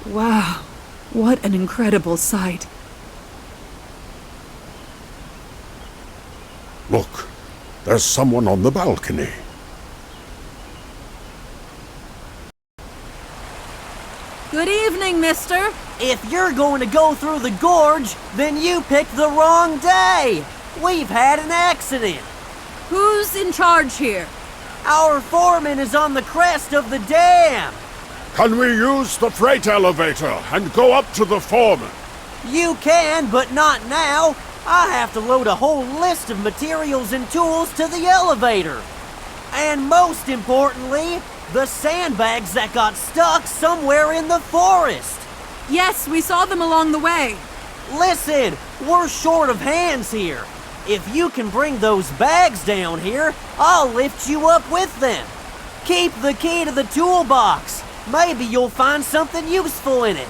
Speaker 1: Wow, what an incredible sight.
Speaker 9: Look, there's someone on the balcony.
Speaker 1: Good evening, mister.
Speaker 8: If you're going to go through the gorge, then you picked the wrong day. We've had an accident.
Speaker 1: Who's in charge here?
Speaker 8: Our foreman is on the crest of the dam.
Speaker 9: Can we use the freight elevator and go up to the foreman?
Speaker 8: You can, but not now. I have to load a whole list of materials and tools to the elevator. And most importantly, the sandbags that got stuck somewhere in the forest.
Speaker 1: Yes, we saw them along the way.
Speaker 8: Listen, we're short of hands here. If you can bring those bags down here, I'll lift you up with them. Keep the key to the toolbox. Maybe you'll find something useful in it.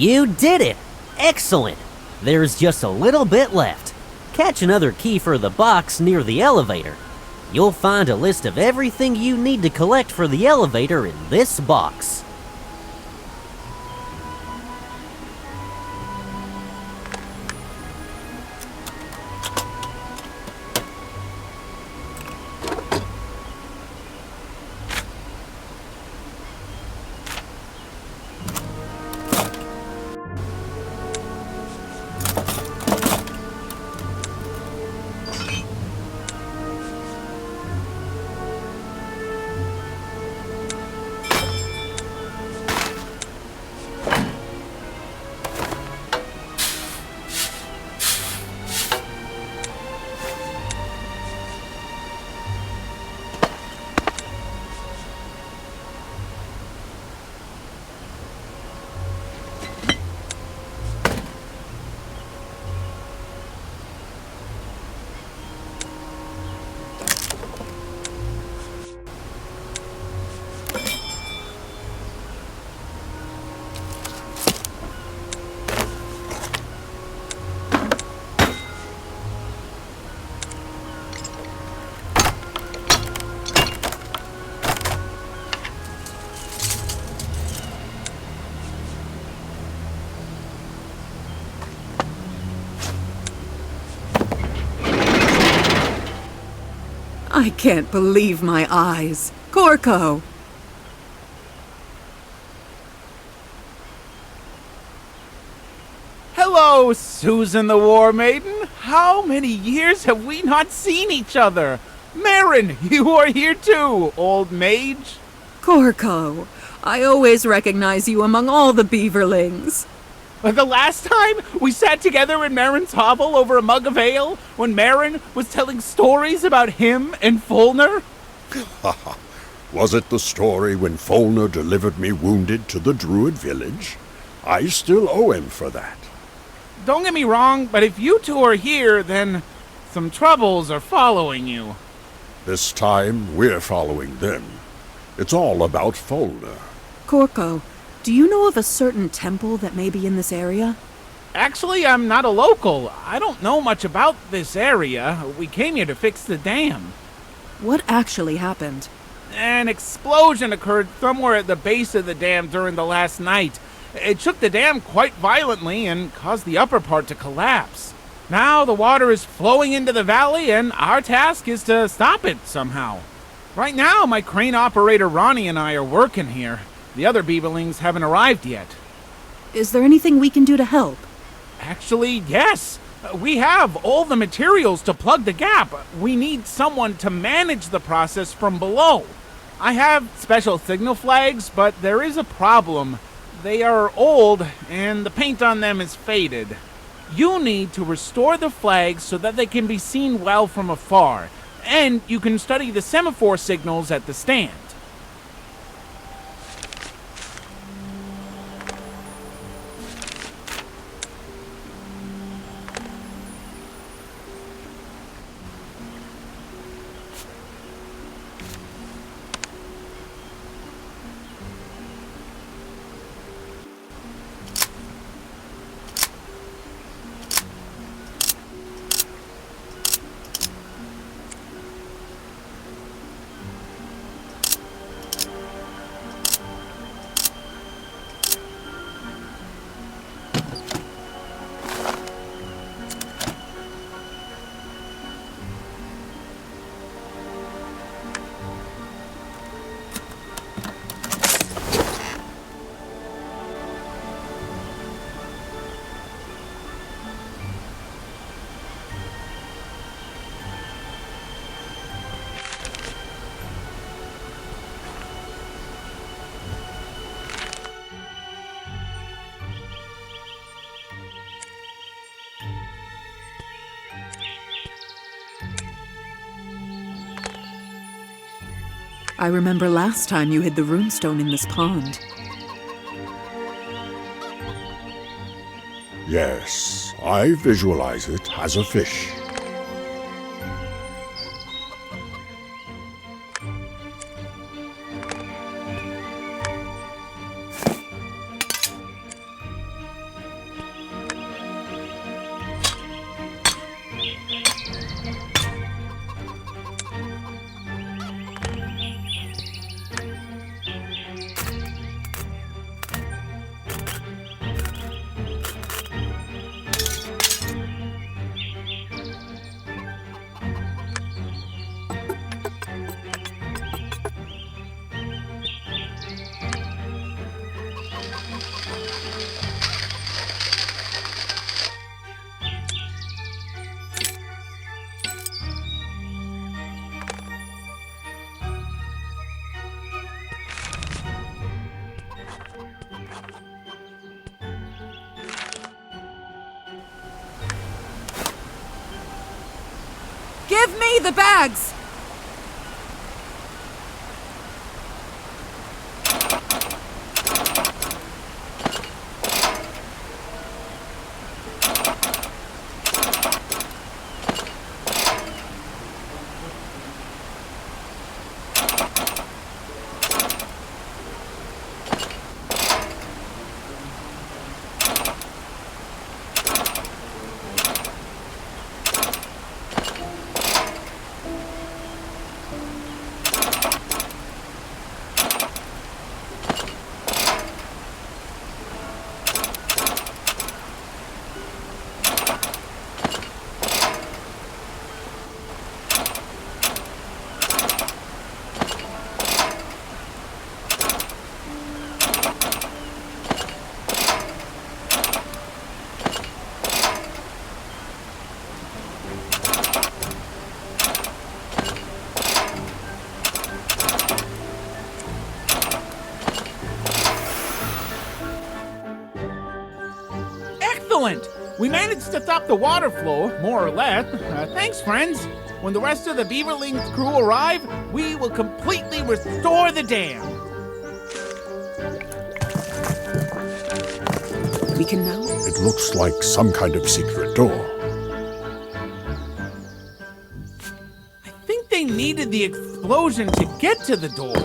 Speaker 8: You did it! Excellent! There's just a little bit left. Catch another key for the box near the elevator. You'll find a list of everything you need to collect for the elevator in this box.
Speaker 1: I can't believe my eyes. Corco!
Speaker 5: Hello, Susan the War Maiden. How many years have we not seen each other? Maaron, you are here too, old mage.
Speaker 1: Corco, I always recognize you among all the beaverlings.
Speaker 5: But the last time we sat together in Maaron's hovel over a mug of ale, when Maaron was telling stories about him and Folnur?
Speaker 9: Was it the story when Folnur delivered me wounded to the Druid village? I still owe him for that.
Speaker 5: Don't get me wrong, but if you two are here, then some troubles are following you.
Speaker 9: This time, we're following them. It's all about Folnur.
Speaker 1: Corco, do you know of a certain temple that may be in this area?
Speaker 5: Actually, I'm not a local. I don't know much about this area. We came here to fix the dam.
Speaker 1: What actually happened?
Speaker 5: An explosion occurred somewhere at the base of the dam during the last night. It shook the dam quite violently and caused the upper part to collapse. Now the water is flowing into the valley, and our task is to stop it somehow. Right now, my crane operator Ronnie and I are working here. The other beaverlings haven't arrived yet.
Speaker 1: Is there anything we can do to help?
Speaker 5: Actually, yes. We have all the materials to plug the gap. We need someone to manage the process from below. I have special signal flags, but there is a problem. They are old, and the paint on them is faded. You need to restore the flags so that they can be seen well from afar, and you can study the semaphore signals at the stand.
Speaker 1: I remember last time you hid the runestone in this pond.
Speaker 9: Yes, I visualize it as a fish.
Speaker 1: the bags!
Speaker 5: Excellent! We managed to stop the water flow, more or less. Thanks, friends. When the rest of the Beaverling's crew arrive, we will completely restore the dam.
Speaker 1: We can now...
Speaker 9: It looks like some kind of secret door.
Speaker 5: I think they needed the explosion to get to the door.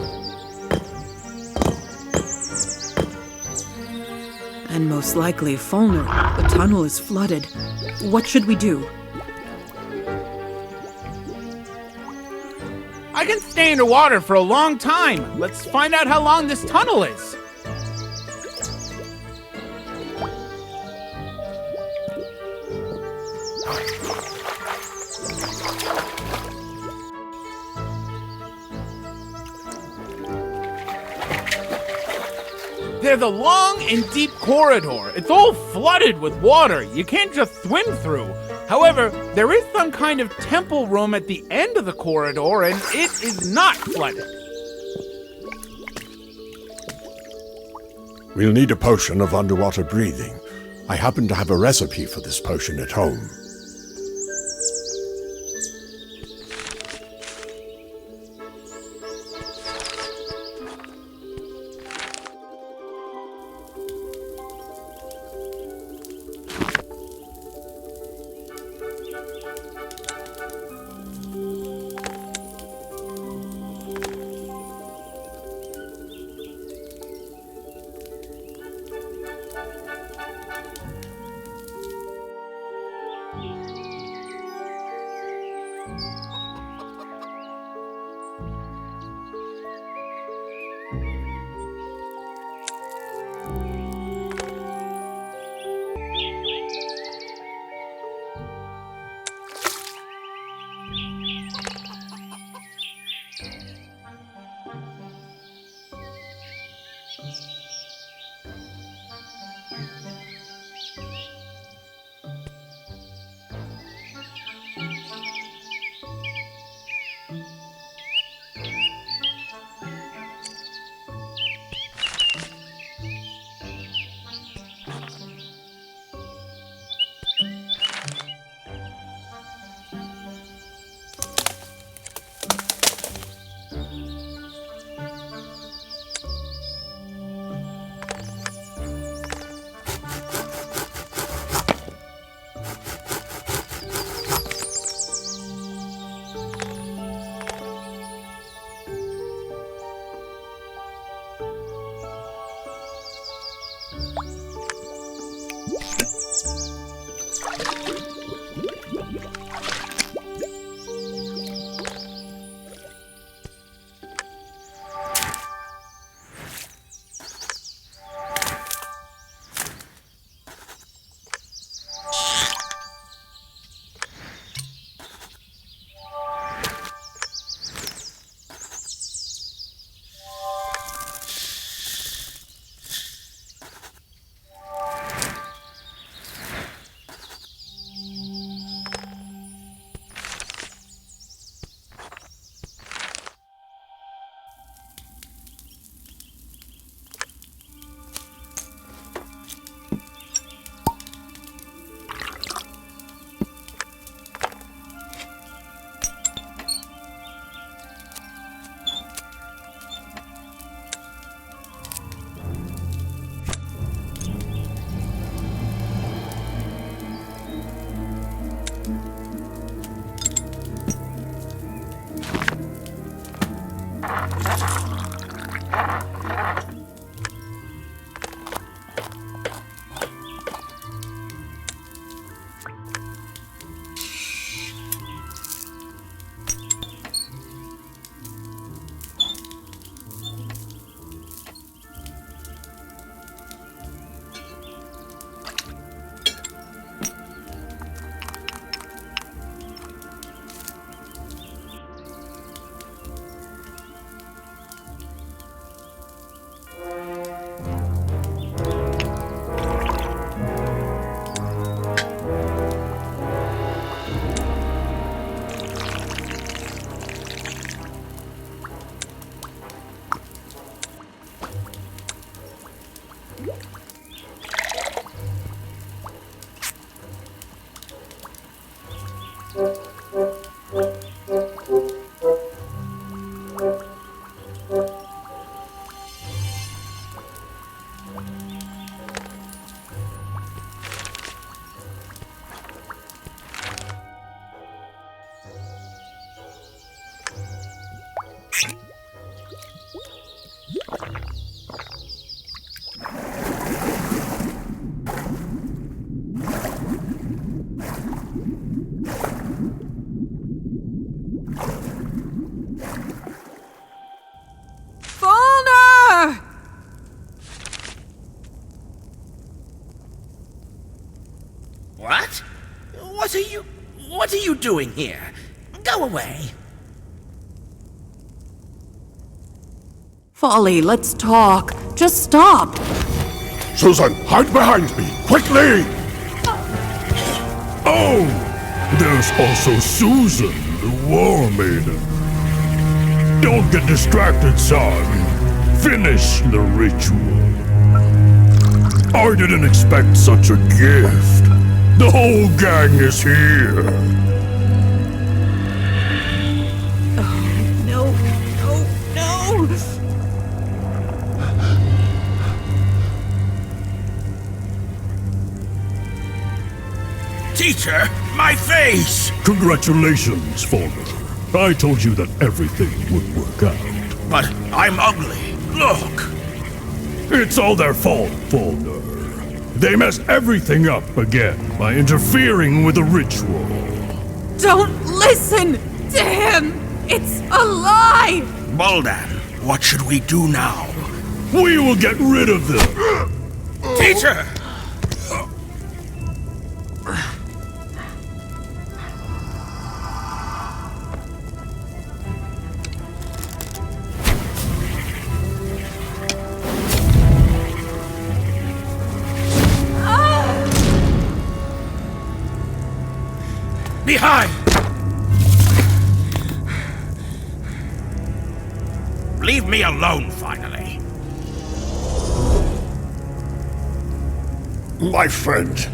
Speaker 1: And most likely, Folnur. The tunnel is flooded. What should we do?
Speaker 5: I can stay underwater for a long time. Let's find out how long this tunnel is. There's a long and deep corridor. It's all flooded with water. You can't just swim through. However, there is some kind of temple room at the end of the corridor, and it is not flooded.
Speaker 9: We'll need a potion of underwater breathing. I happen to have a recipe for this potion at home.
Speaker 10: What? What are you doing here? Go away.
Speaker 1: Folly, let's talk. Just stop.
Speaker 9: Susan, hide behind me, quickly! Oh! There's also Susan, the War Maiden. Don't get distracted, son. Finish the ritual. I didn't expect such a gift. The whole gang is here.
Speaker 1: No.
Speaker 10: Teacher, my face!
Speaker 9: Congratulations, Folnur. I told you that everything would work out.
Speaker 10: But I'm ugly. Look!
Speaker 9: It's all their fault, Folnur. They messed everything up again by interfering with the ritual.
Speaker 1: Don't listen to him! It's a lie!
Speaker 10: Buldan, what should we do now?
Speaker 9: We will get rid of them!
Speaker 10: Teacher! Behind! Leave me alone, finally.
Speaker 9: My friend,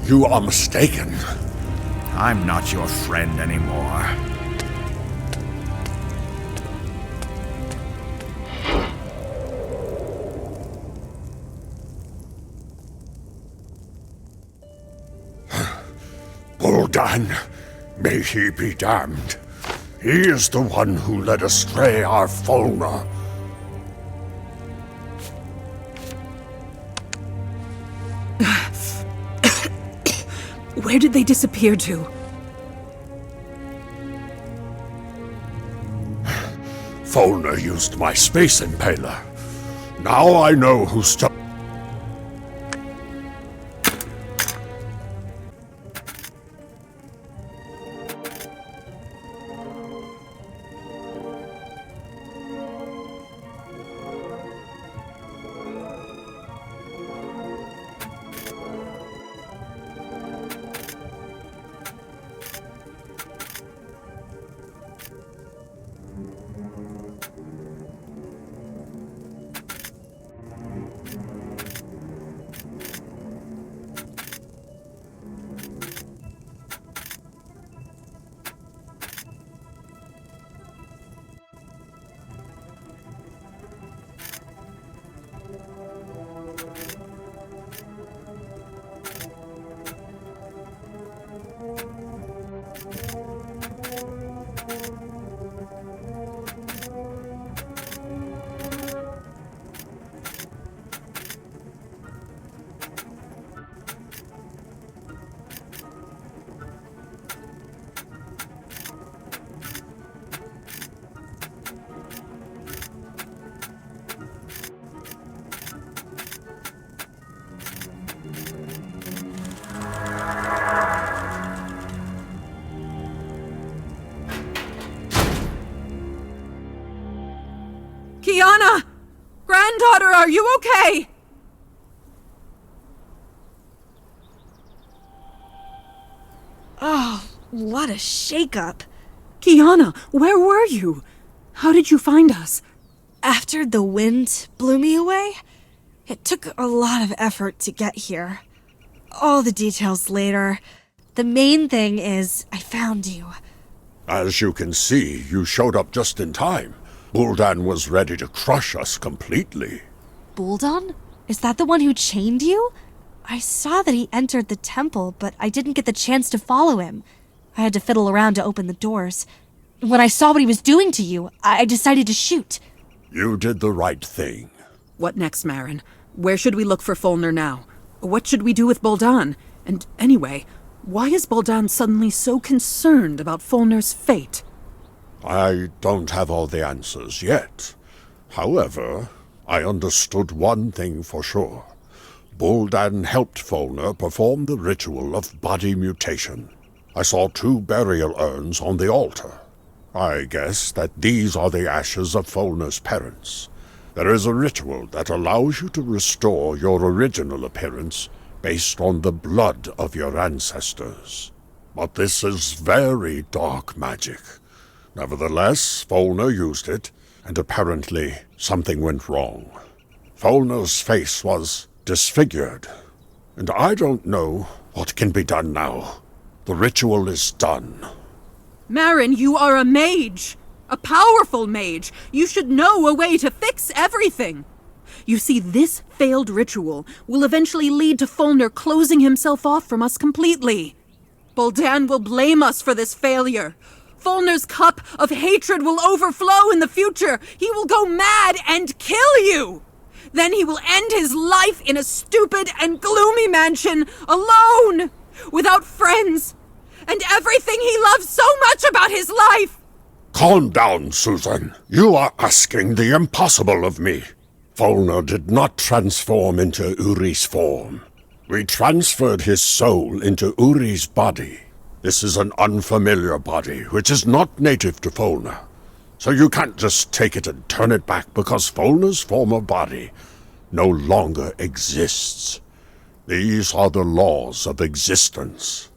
Speaker 9: you are mistaken.
Speaker 10: I'm not your friend anymore.
Speaker 9: Buldan, may he be damned. He is the one who led astray our Folnur.
Speaker 1: Where did they disappear to?
Speaker 9: Folnur used my space impaler. Now I know who stole.
Speaker 1: Kiana! Granddaughter, are you okay?
Speaker 2: Oh, what a shakeup.
Speaker 1: Kiana, where were you? How did you find us?
Speaker 2: After the wind blew me away, it took a lot of effort to get here. All the details later. The main thing is I found you.
Speaker 9: As you can see, you showed up just in time. Buldan was ready to crush us completely.
Speaker 2: Buldan? Is that the one who chained you? I saw that he entered the temple, but I didn't get the chance to follow him. I had to fiddle around to open the doors. When I saw what he was doing to you, I decided to shoot.
Speaker 9: You did the right thing.
Speaker 1: What next, Maaron? Where should we look for Folnur now? What should we do with Buldan? And anyway, why is Buldan suddenly so concerned about Folnur's fate?
Speaker 9: I don't have all the answers yet. However, I understood one thing for sure. Buldan helped Folnur perform the ritual of body mutation. I saw 2 burial urns on the altar. I guess that these are the ashes of Folnur's parents. There is a ritual that allows you to restore your original appearance based on the blood of your ancestors. But this is very dark magic. Nevertheless, Folnur used it, and apparently something went wrong. Folnur's face was disfigured, and I don't know what can be done now. The ritual is done.
Speaker 1: Maaron, you are a mage! A powerful mage! You should know a way to fix everything! You see, this failed ritual will eventually lead to Folnur closing himself off from us completely. Buldan will blame us for this failure. Folnur's cup of hatred will overflow in the future. He will go mad and kill you! Then he will end his life in a stupid and gloomy mansion, alone, without friends, and everything he loves so much about his life!
Speaker 9: Calm down, Susan. You are asking the impossible of me. Folnur did not transform into Uri's form. We transferred his soul into Uri's body. This is an unfamiliar body, which is not native to Folnur. So you can't just take it and turn it back because Folnur's former body no longer exists. These are the laws of existence.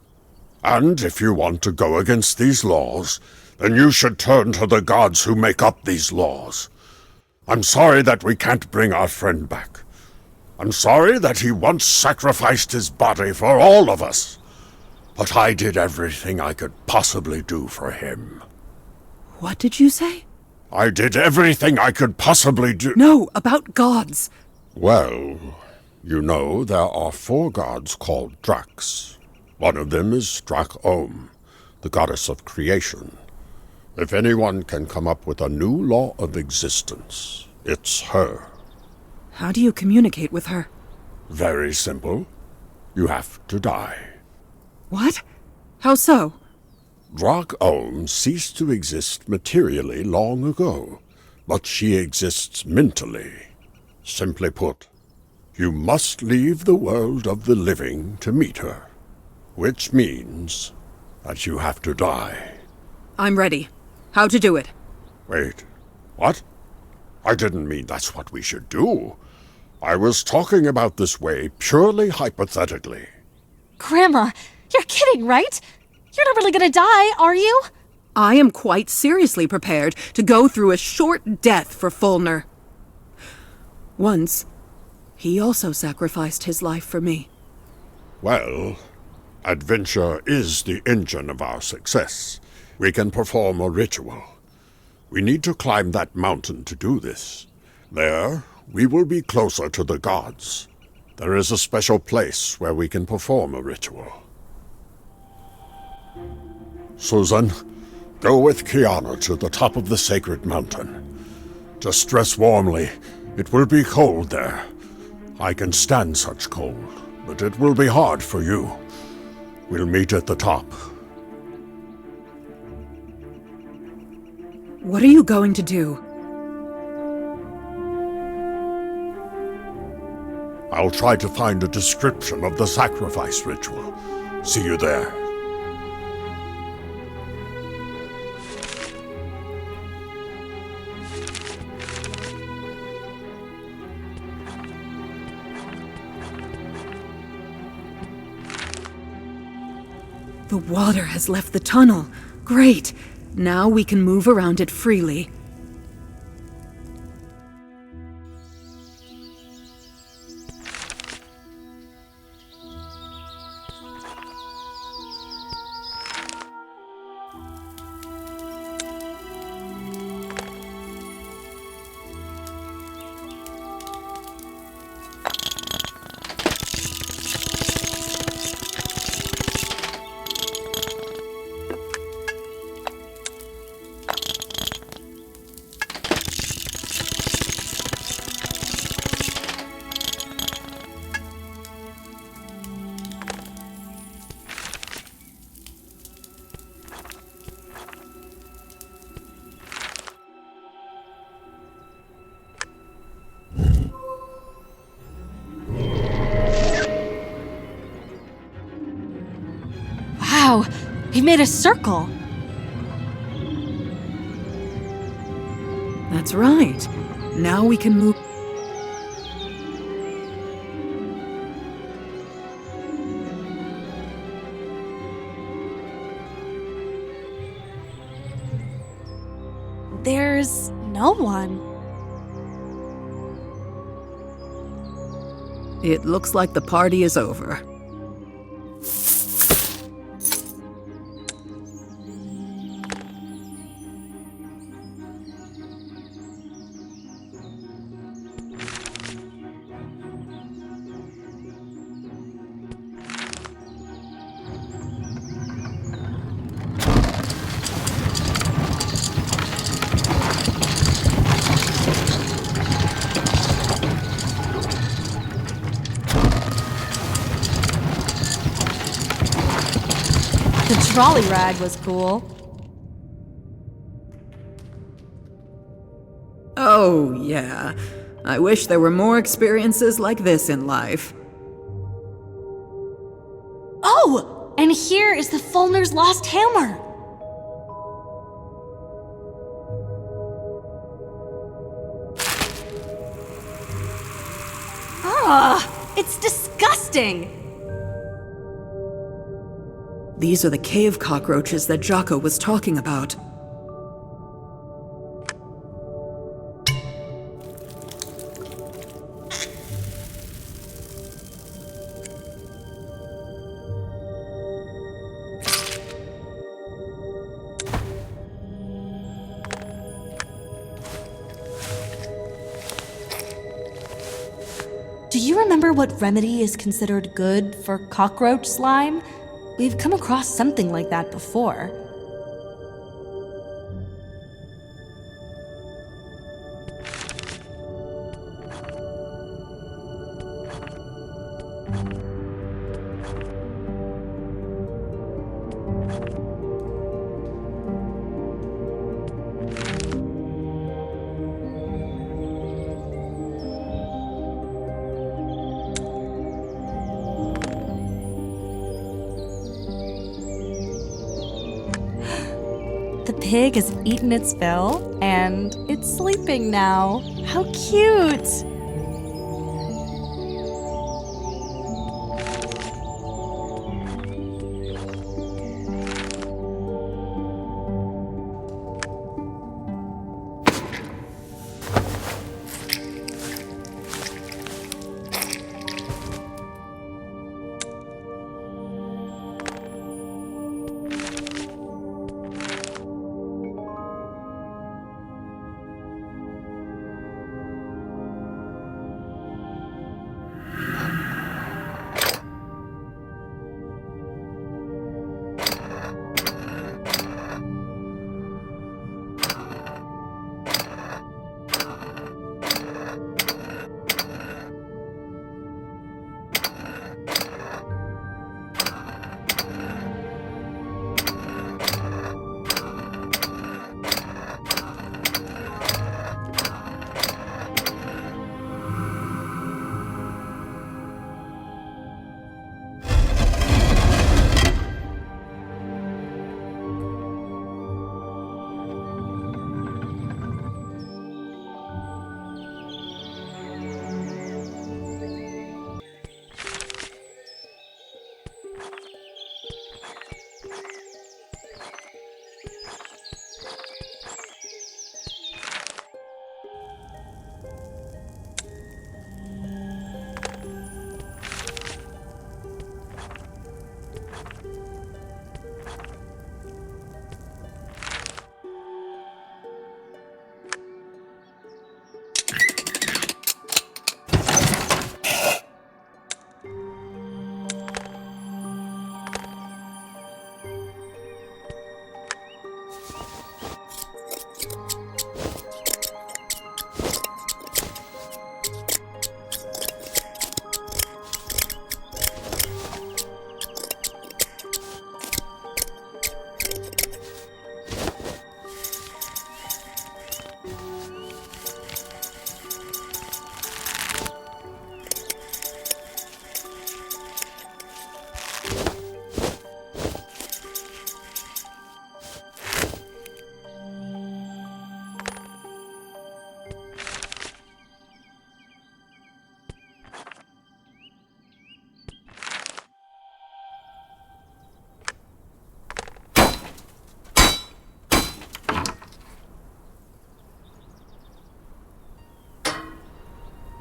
Speaker 9: And if you want to go against these laws, then you should turn to the gods who make up these laws. I'm sorry that we can't bring our friend back. I'm sorry that he once sacrificed his body for all of us. But I did everything I could possibly do for him.
Speaker 1: What did you say?
Speaker 9: I did everything I could possibly do.
Speaker 1: No, about gods.
Speaker 9: Well, you know there are 4 gods called Dracs. One of them is Drac-Ohm, the goddess of creation. If anyone can come up with a new law of existence, it's her.
Speaker 1: How do you communicate with her?
Speaker 9: Very simple. You have to die.
Speaker 1: What? How so?
Speaker 9: Drac-Ohm ceased to exist materially long ago, but she exists mentally. Simply put, you must leave the world of the living to meet her, which means that you have to die.
Speaker 1: I'm ready. How to do it?
Speaker 9: Wait, what? I didn't mean that's what we should do. I was talking about this way purely hypothetically.
Speaker 2: Grandma, you're kidding, right? You're not really gonna die, are you?
Speaker 1: I am quite seriously prepared to go through a short death for Folnur. Once, he also sacrificed his life for me.
Speaker 9: Well, adventure is the engine of our success. We can perform a ritual. We need to climb that mountain to do this. There, we will be closer to the gods. There is a special place where we can perform a ritual. Susan, go with Kiana to the top of the sacred mountain. Just dress warmly. It will be cold there. I can stand such cold, but it will be hard for you. We'll meet at the top.
Speaker 1: What are you going to do?
Speaker 9: I'll try to find a description of the sacrifice ritual. See you there.
Speaker 1: The water has left the tunnel. Great. Now we can move around it freely.
Speaker 2: Wow, we made a circle.
Speaker 1: That's right. Now we can move.
Speaker 2: There's no one.
Speaker 1: It looks like the party is over.
Speaker 2: The trolley ride was cool.
Speaker 1: Oh, yeah. I wish there were more experiences like this in life.
Speaker 2: Oh! And here is the Folnur's lost hammer. Ugh! It's disgusting!
Speaker 1: These are the cave cockroaches that Jocko was talking about.
Speaker 2: Do you remember what remedy is considered good for cockroach slime? We've come across something like that before. The pig has eaten its fill, and it's sleeping now. How cute!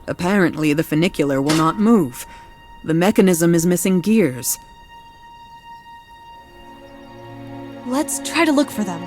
Speaker 1: Apparently, the funicular will not move. The mechanism is missing gears.
Speaker 2: Let's try to look for them.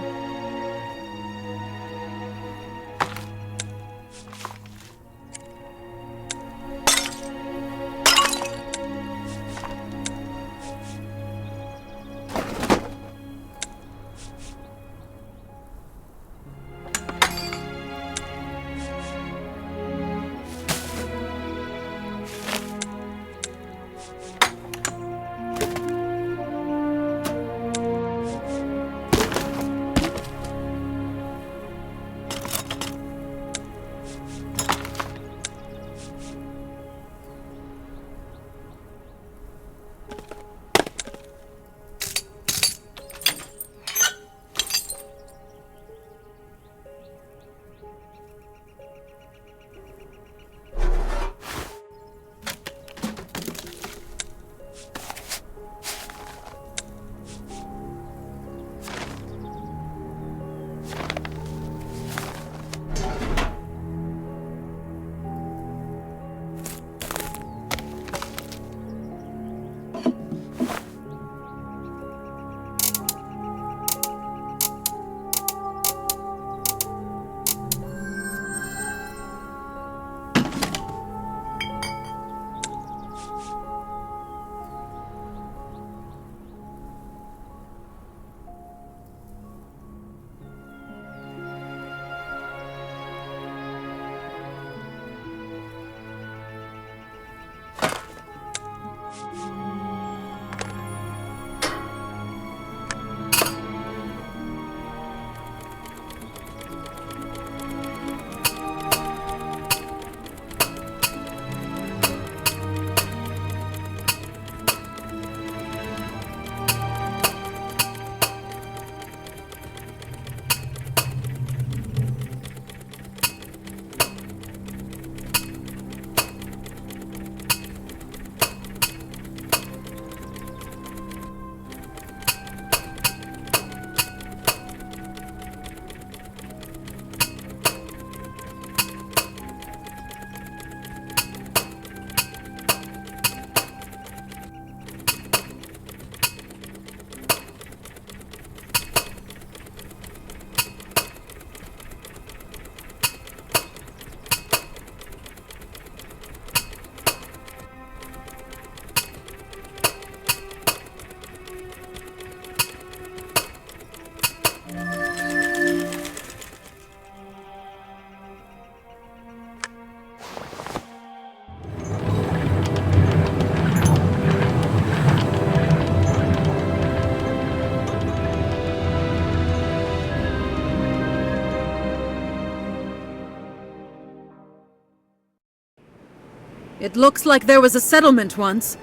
Speaker 1: It looks like there was a settlement once.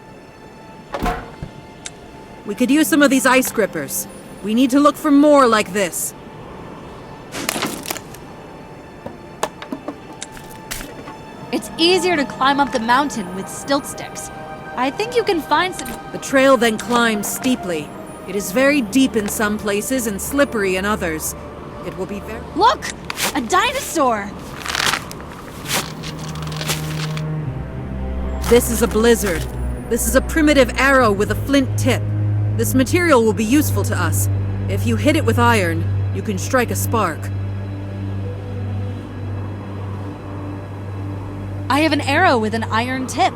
Speaker 1: We could use some of these ice grippers. We need to look for more like this.
Speaker 2: It's easier to climb up the mountain with stilt sticks. I think you can find some...
Speaker 1: The trail then climbs steeply. It is very deep in some places and slippery in others. It will be very...
Speaker 2: Look! A dinosaur!
Speaker 1: This is a blizzard. This is a primitive arrow with a flint tip. This material will be useful to us. If you hit it with iron, you can strike a spark.
Speaker 2: I have an arrow with an iron tip.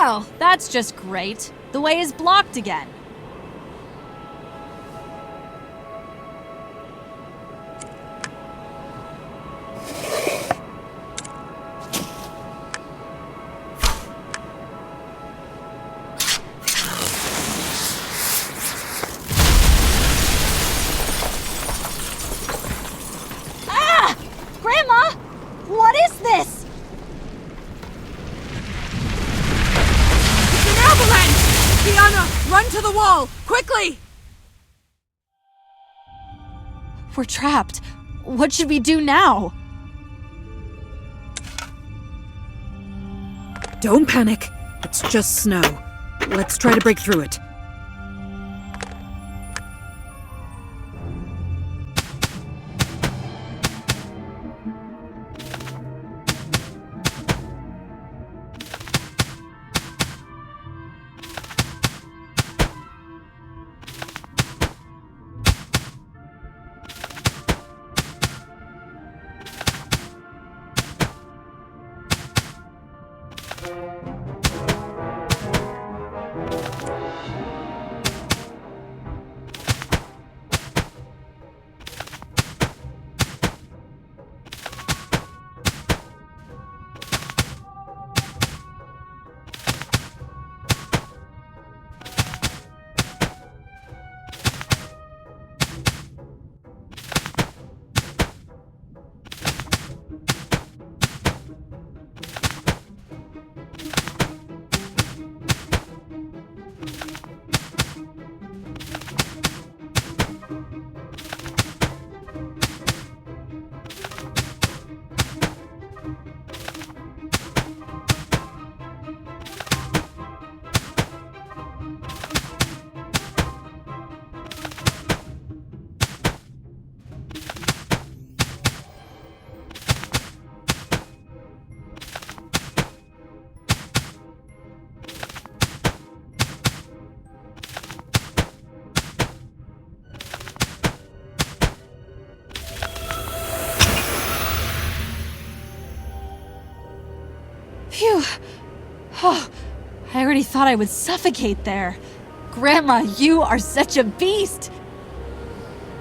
Speaker 2: Well, that's just great. The way is blocked again. Ah! Grandma! What is this?
Speaker 1: Avalanche! Tiana, run to the wall! Quickly!
Speaker 2: We're trapped. What should we do now?
Speaker 1: Don't panic. It's just snow. Let's try to break through it.
Speaker 2: Phew. Oh, I already thought I would suffocate there. Grandma, you are such a beast.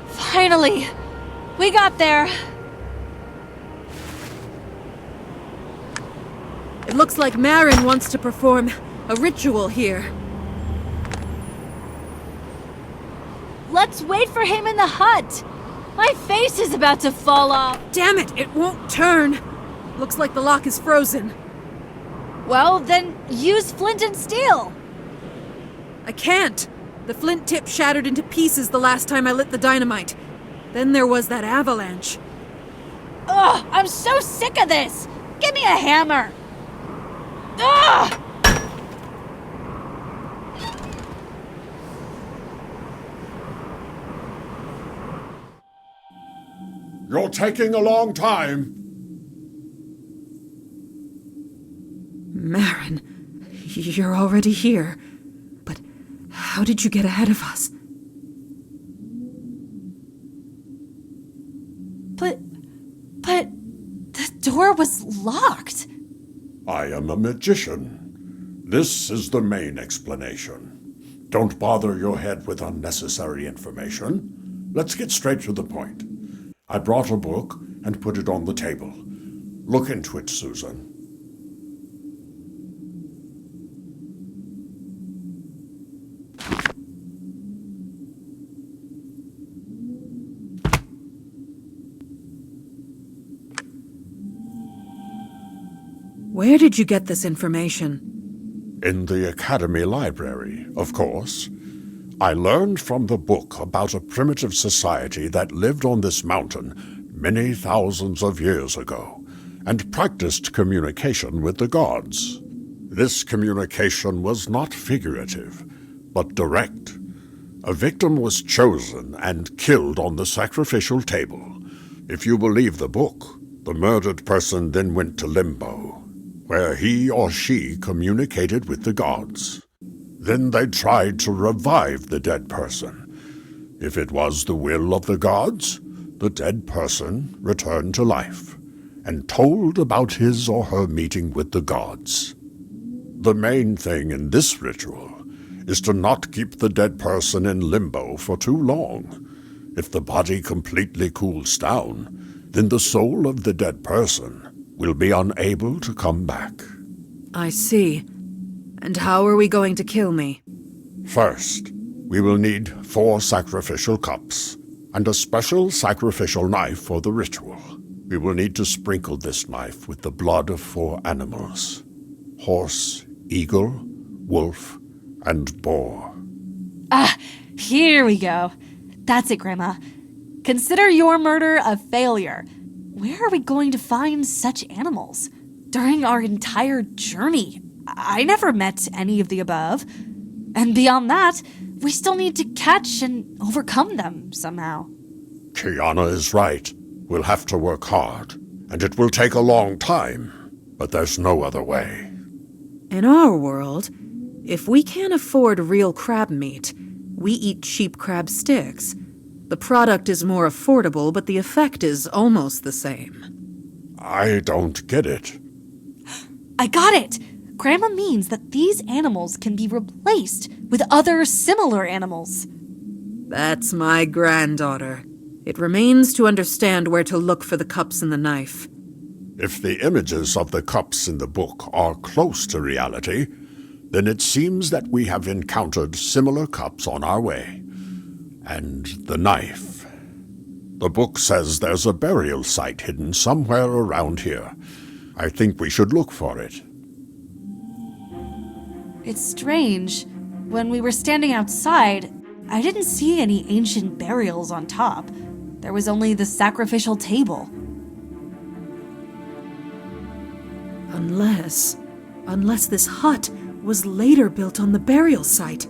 Speaker 2: Finally, we got there.
Speaker 1: It looks like Maaron wants to perform a ritual here.
Speaker 2: Let's wait for him in the hut. My face is about to fall off.
Speaker 1: Damn it, it won't turn. Looks like the lock is frozen.
Speaker 2: Well, then use flint and steel.
Speaker 1: I can't. The flint tip shattered into pieces the last time I lit the dynamite. Then there was that avalanche.
Speaker 2: Ugh, I'm so sick of this. Give me a hammer. Ugh!
Speaker 9: You're taking a long time.
Speaker 1: Maaron, you're already here. But how did you get ahead of us?
Speaker 2: But the door was locked.
Speaker 9: I am a magician. This is the main explanation. Don't bother your head with unnecessary information. Let's get straight to the point. I brought a book and put it on the table. Look into it, Susan.
Speaker 1: Where did you get this information?
Speaker 9: In the Academy Library, of course. I learned from the book about a primitive society that lived on this mountain many thousands of years ago, and practiced communication with the gods. This communication was not figurative, but direct. A victim was chosen and killed on the sacrificial table. If you believe the book, the murdered person then went to limbo, where he or she communicated with the gods. Then they tried to revive the dead person. If it was the will of the gods, the dead person returned to life and told about his or her meeting with the gods. The main thing in this ritual is to not keep the dead person in limbo for too long. If the body completely cools down, then the soul of the dead person will be unable to come back.
Speaker 1: I see. And how are we going to kill me?
Speaker 9: First, we will need 4 sacrificial cups and a special sacrificial knife for the ritual. We will need to sprinkle this knife with the blood of 4 animals: horse, eagle, wolf, and boar.
Speaker 2: Ah, here we go. That's it, Grandma. Consider your murder a failure. Where are we going to find such animals? During our entire journey, I never met any of the above. And beyond that, we still need to catch and overcome them somehow.
Speaker 9: Kiana is right. We'll have to work hard, and it will take a long time, but there's no other way.
Speaker 1: In our world, if we can't afford real crab meat, we eat cheap crab sticks. The product is more affordable, but the effect is almost the same.
Speaker 9: I don't get it.
Speaker 2: I got it! Grandma means that these animals can be replaced with other similar animals.
Speaker 1: That's my granddaughter. It remains to understand where to look for the cups and the knife.
Speaker 9: If the images of the cups in the book are close to reality, then it seems that we have encountered similar cups on our way. And the knife. The book says there's a burial site hidden somewhere around here. I think we should look for it.
Speaker 2: It's strange. When we were standing outside, I didn't see any ancient burials on top. There was only the sacrificial table.
Speaker 1: Unless this hut was later built on the burial site.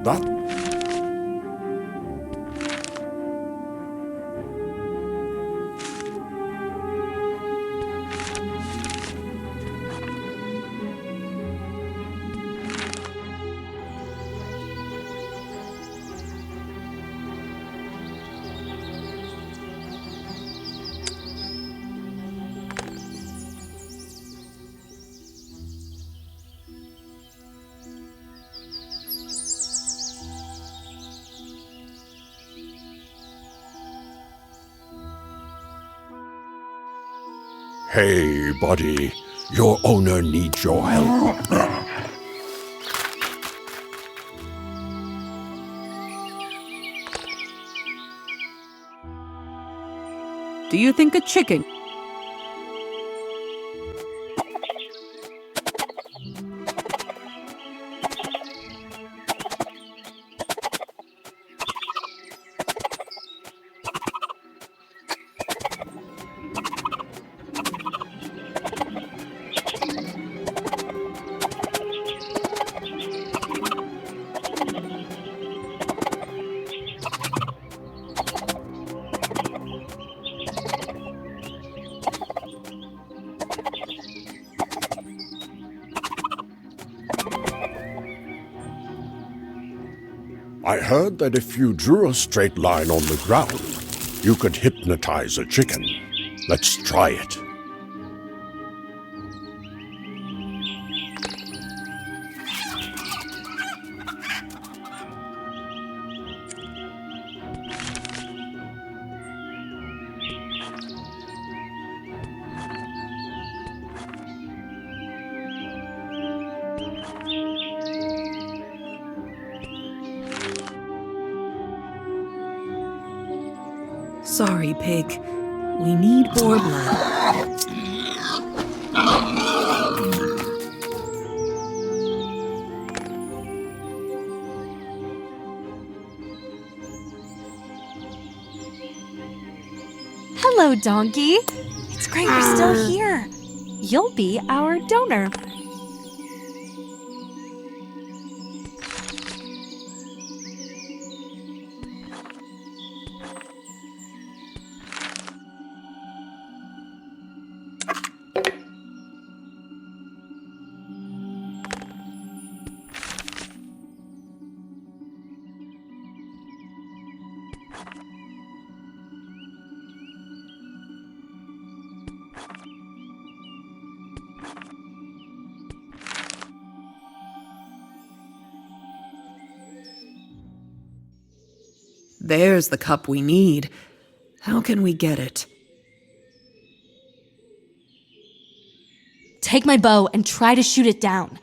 Speaker 9: That... Hey, buddy. Your owner needs your help.
Speaker 1: Do you think a chicken...
Speaker 9: I heard that if you drew a straight line on the ground, you could hypnotize a chicken. Let's try it.
Speaker 1: Sorry, pig. We need boar blood.
Speaker 2: Hello, Donkey. It's great you're still here. You'll be our donor.
Speaker 1: There's the cup we need. How can we get it?
Speaker 2: Take my bow and try to shoot it down.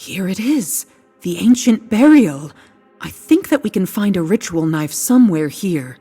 Speaker 1: Here it is, the ancient burial. I think that we can find a ritual knife somewhere here.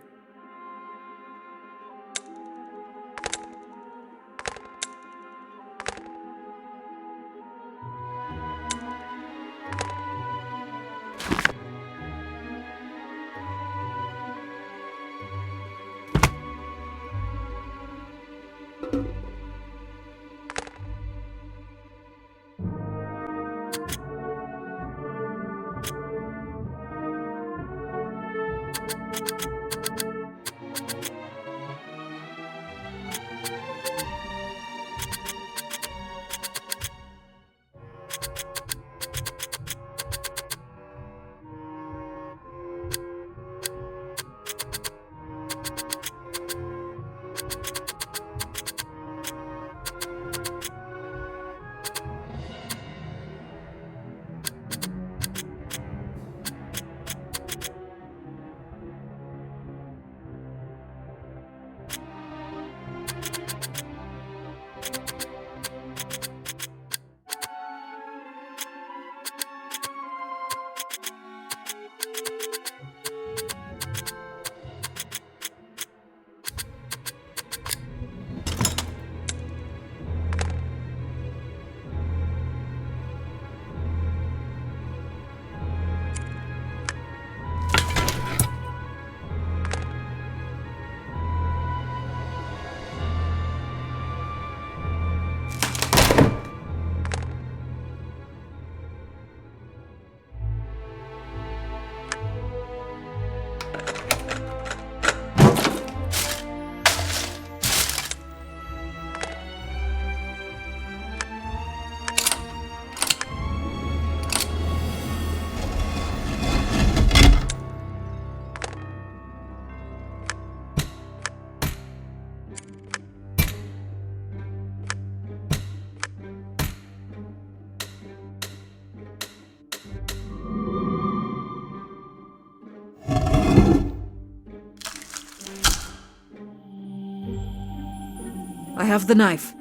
Speaker 1: I have the knife.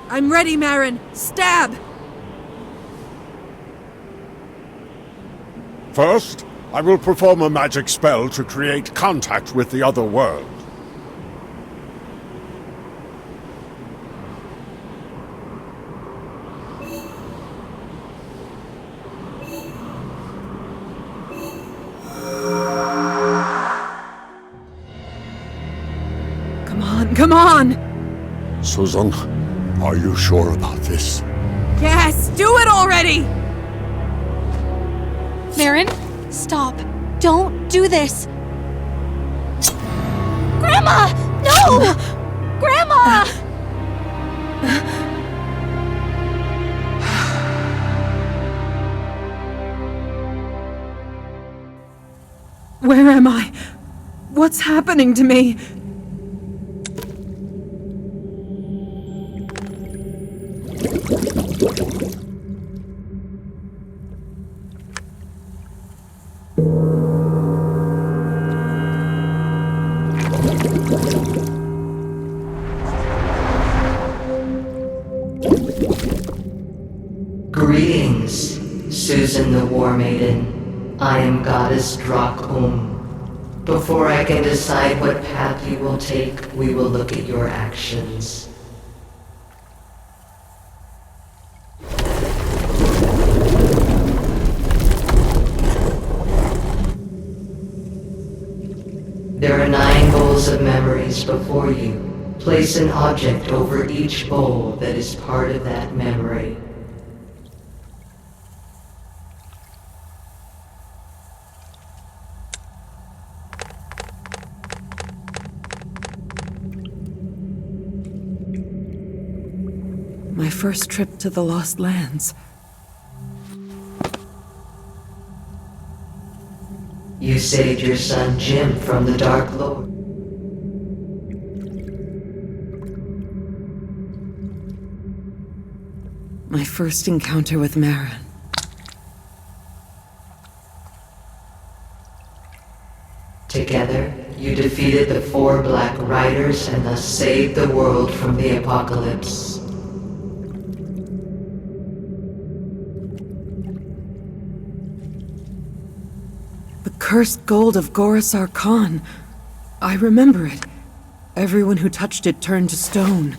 Speaker 1: I'm ready, Maaron. Stab!
Speaker 9: First, I will perform a magic spell to create contact with the other world.
Speaker 1: Come on!
Speaker 9: Susan, are you sure about this?
Speaker 1: Yes, do it already!
Speaker 2: Maaron, stop. Don't do this. Grandma! No! Grandma!
Speaker 1: Where am I? What's happening to me?
Speaker 11: Greetings, Susan the War Maiden. I am Goddess Drak. Before I can decide what path you will take, we will look at your actions. There are 9 bowls of memories before you. Place an object over each bowl that is part of that memory.
Speaker 1: My first trip to the Lost Lands.
Speaker 11: You saved your son Jim from the Dark Lord.
Speaker 1: My first encounter with Maaron.
Speaker 11: Together, you defeated the 4 Black Riders and thus saved the world from the apocalypse.
Speaker 1: The cursed gold of Gorasar Khan. I remember it. Everyone who touched it turned to stone.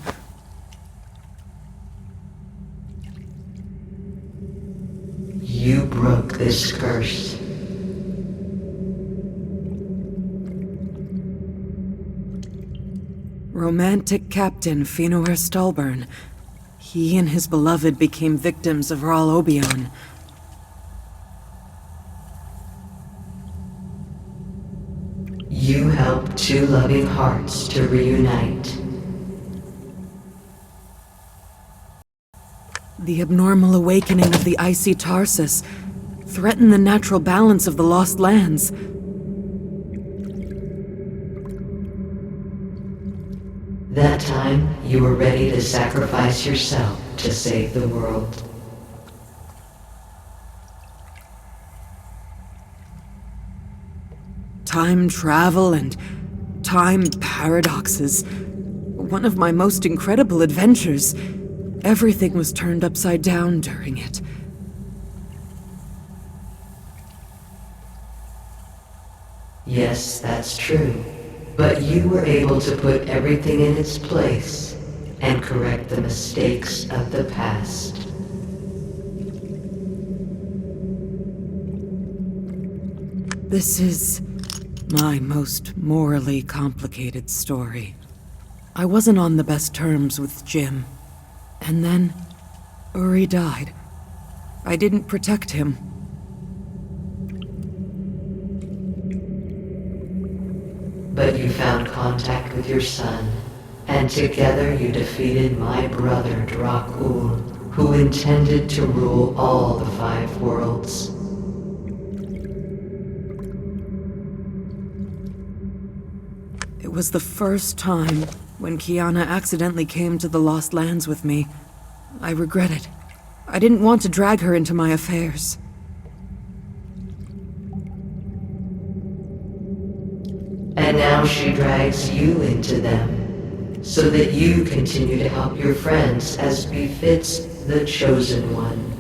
Speaker 11: You broke this curse.
Speaker 1: Romantic Captain Folnur Stallburn. He and his beloved became victims of Ral Obion.
Speaker 11: You helped 2 loving hearts to reunite.
Speaker 1: The abnormal awakening of the icy Tarsus threatened the natural balance of the Lost Lands.
Speaker 11: That time, you were ready to sacrifice yourself to save the world.
Speaker 1: Time travel and time paradoxes. One of my most incredible adventures. Everything was turned upside down during it.
Speaker 11: Yes, that's true. But you were able to put everything in its place and correct the mistakes of the past.
Speaker 1: This is my most morally complicated story. I wasn't on the best terms with Jim. And then, Uri died. I didn't protect him.
Speaker 11: But you found contact with your son, and together you defeated my brother Drak, who intended to rule all the 5 worlds.
Speaker 1: It was the first time when Kiana accidentally came to the Lost Lands with me. I regret it. I didn't want to drag her into my affairs.
Speaker 11: And now she drags you into them, so that you continue to help your friends as befits the Chosen One.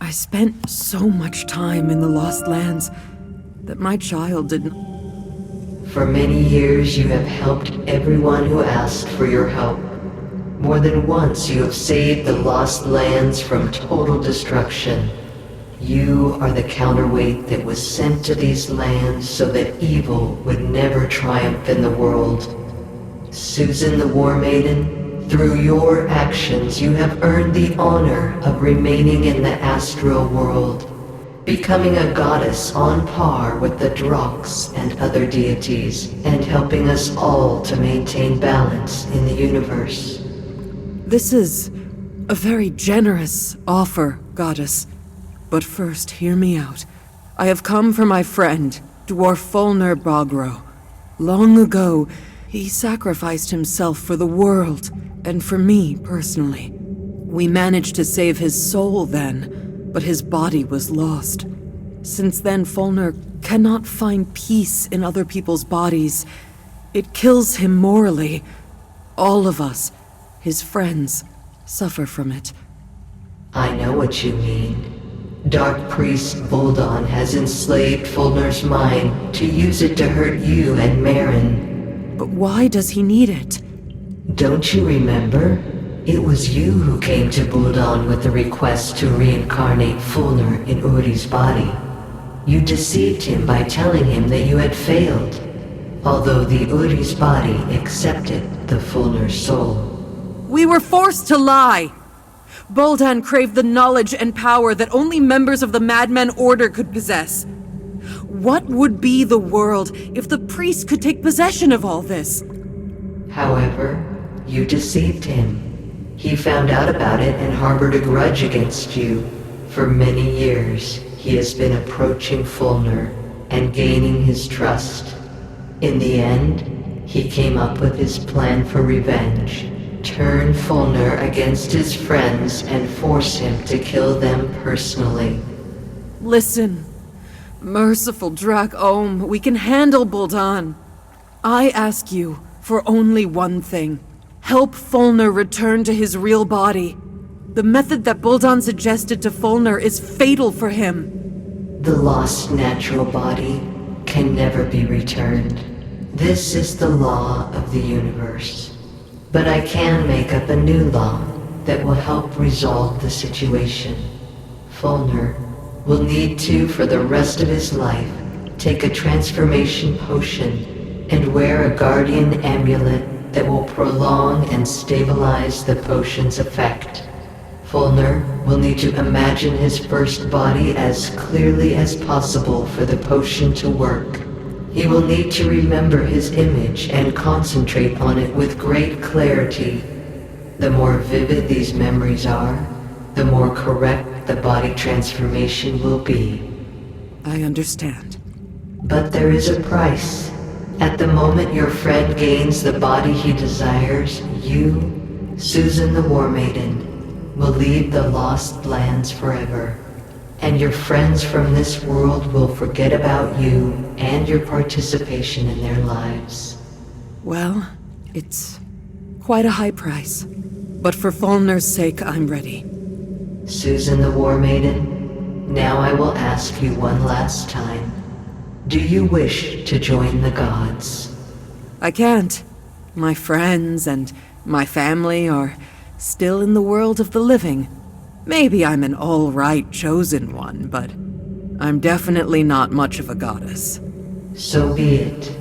Speaker 1: I spent so much time in the Lost Lands that my child didn't.
Speaker 11: For many years you have helped everyone who asked for your help. More than once you have saved the Lost Lands from total destruction. You are the counterweight that was sent to these lands so that evil would never triumph in the world. Susan the War Maiden, through your actions you have earned the honor of remaining in the astral world, becoming a goddess on par with the Droks and other deities, and helping us all to maintain balance in the universe.
Speaker 1: This is a very generous offer, Goddess. But first, hear me out. I have come for my friend, Dwarf Folnur Bogro. Long ago, he sacrificed himself for the world, and for me personally. We managed to save his soul then, but his body was lost. Since then, Folnur cannot find peace in other people's bodies. It kills him morally. All of us, his friends, suffer from it.
Speaker 11: I know what you mean. Dark Priest Voldon has enslaved Folnur's mind to use it to hurt you and Maaron.
Speaker 1: But why does he need it?
Speaker 11: Don't you remember? It was you who came to Voldon with the request to reincarnate Folnur in Uri's body. You deceived him by telling him that you had failed, although the Uri's body accepted the Folnur soul.
Speaker 1: We were forced to lie! Boldan craved the knowledge and power that only members of the Madmen Order could possess. What would be the world if the priest could take possession of all this?
Speaker 11: However, you deceived him. He found out about it and harbored a grudge against you. For many years, he has been approaching Folnur and gaining his trust. In the end, he came up with his plan for revenge. Turn Folnur against his friends and force him to kill them personally.
Speaker 1: Listen, merciful Drak Ohm, we can handle Boldan. I ask you for only one thing. Help Folnur return to his real body. The method that Boldan suggested to Folnur is fatal for him.
Speaker 11: The lost natural body can never be returned. This is the law of the universe. But I can make up a new law that will help resolve the situation. Folnur will need to, for the rest of his life, take a transformation potion and wear a guardian amulet that will prolong and stabilize the potion's effect. Folnur will need to imagine his first body as clearly as possible for the potion to work. He will need to remember his image and concentrate on it with great clarity. The more vivid these memories are, the more correct the body transformation will be.
Speaker 1: I understand.
Speaker 11: But there is a price. At the moment your friend gains the body he desires, you, Susan the War Maiden, will leave the Lost Lands forever. And your friends from this world will forget about you and your participation in their lives.
Speaker 1: Well, it's quite a high price. But for Folnur's sake, I'm ready.
Speaker 11: Susan the War Maiden, now I will ask you one last time. Do you wish to join the gods?
Speaker 1: I can't. My friends and my family are still in the world of the living. Maybe I'm an all-right chosen one, but I'm definitely not much of a goddess.
Speaker 11: So be it.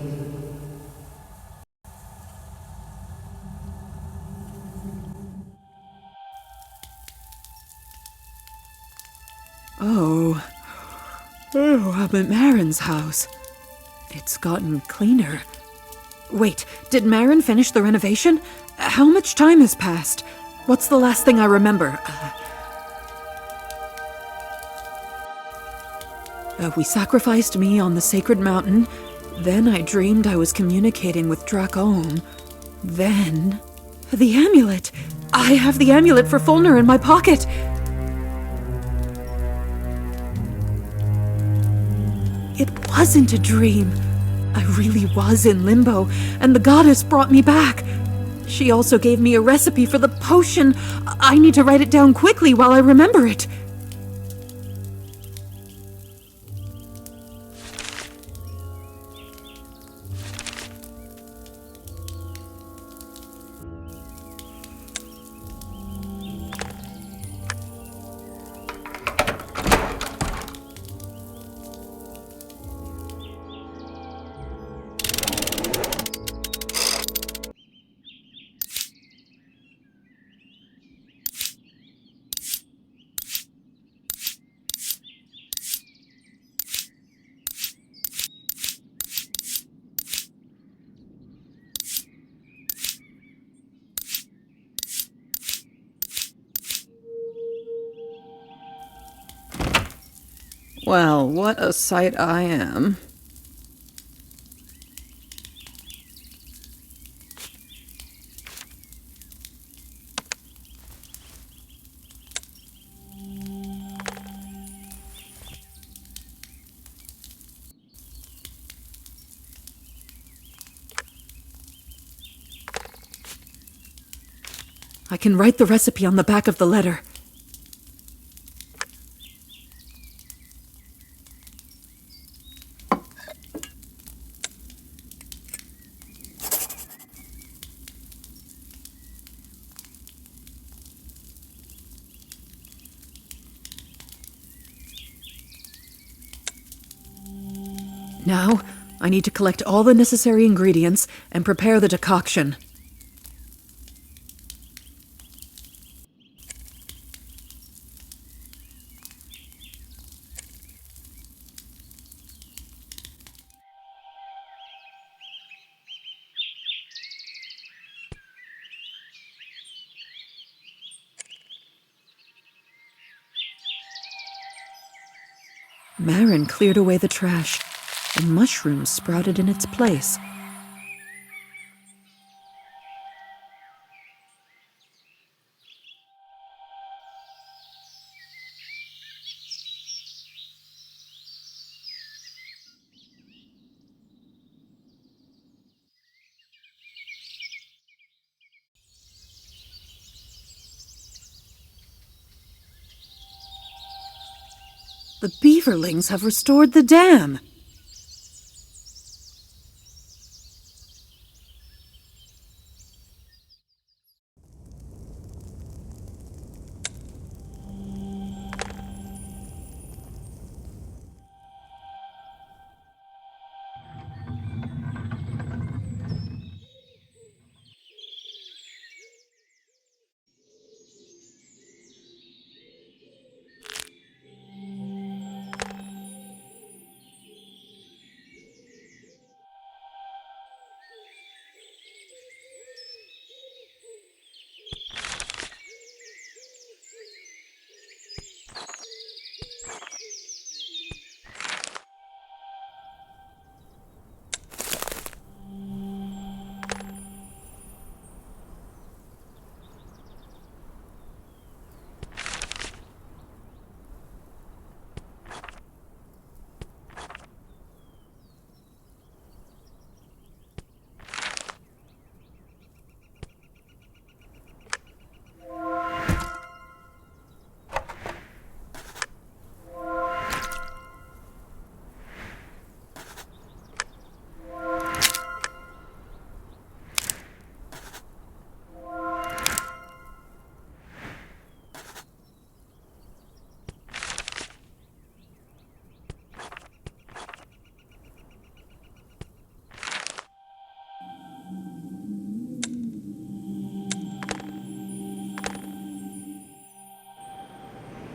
Speaker 1: Oh, I'm at Maaron's house. It's gotten cleaner. Wait, did Maaron finish the renovation? How much time has passed? What's the last thing I remember? We sacrificed me on the sacred mountain. Then I dreamed I was communicating with Drak Ohm. Then... the amulet! I have the amulet for Folnur in my pocket! wasn't a dream. I really was in limbo, and the goddess brought me back. She also gave me a recipe for the potion. I need to write it down quickly while I remember it. Well, what a sight I am. I can write the recipe on the back of the letter. Now, I need to collect all the necessary ingredients and prepare the decoction. Maaron cleared away the trash, and mushrooms sprouted in its place. The beaverlings have restored the dam.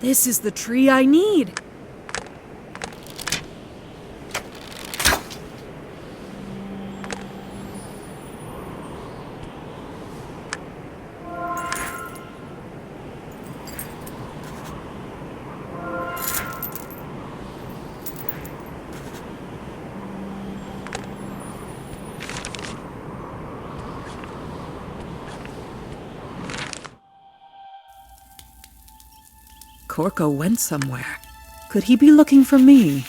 Speaker 1: This is the tree I need. Corco went somewhere. Could he be looking for me?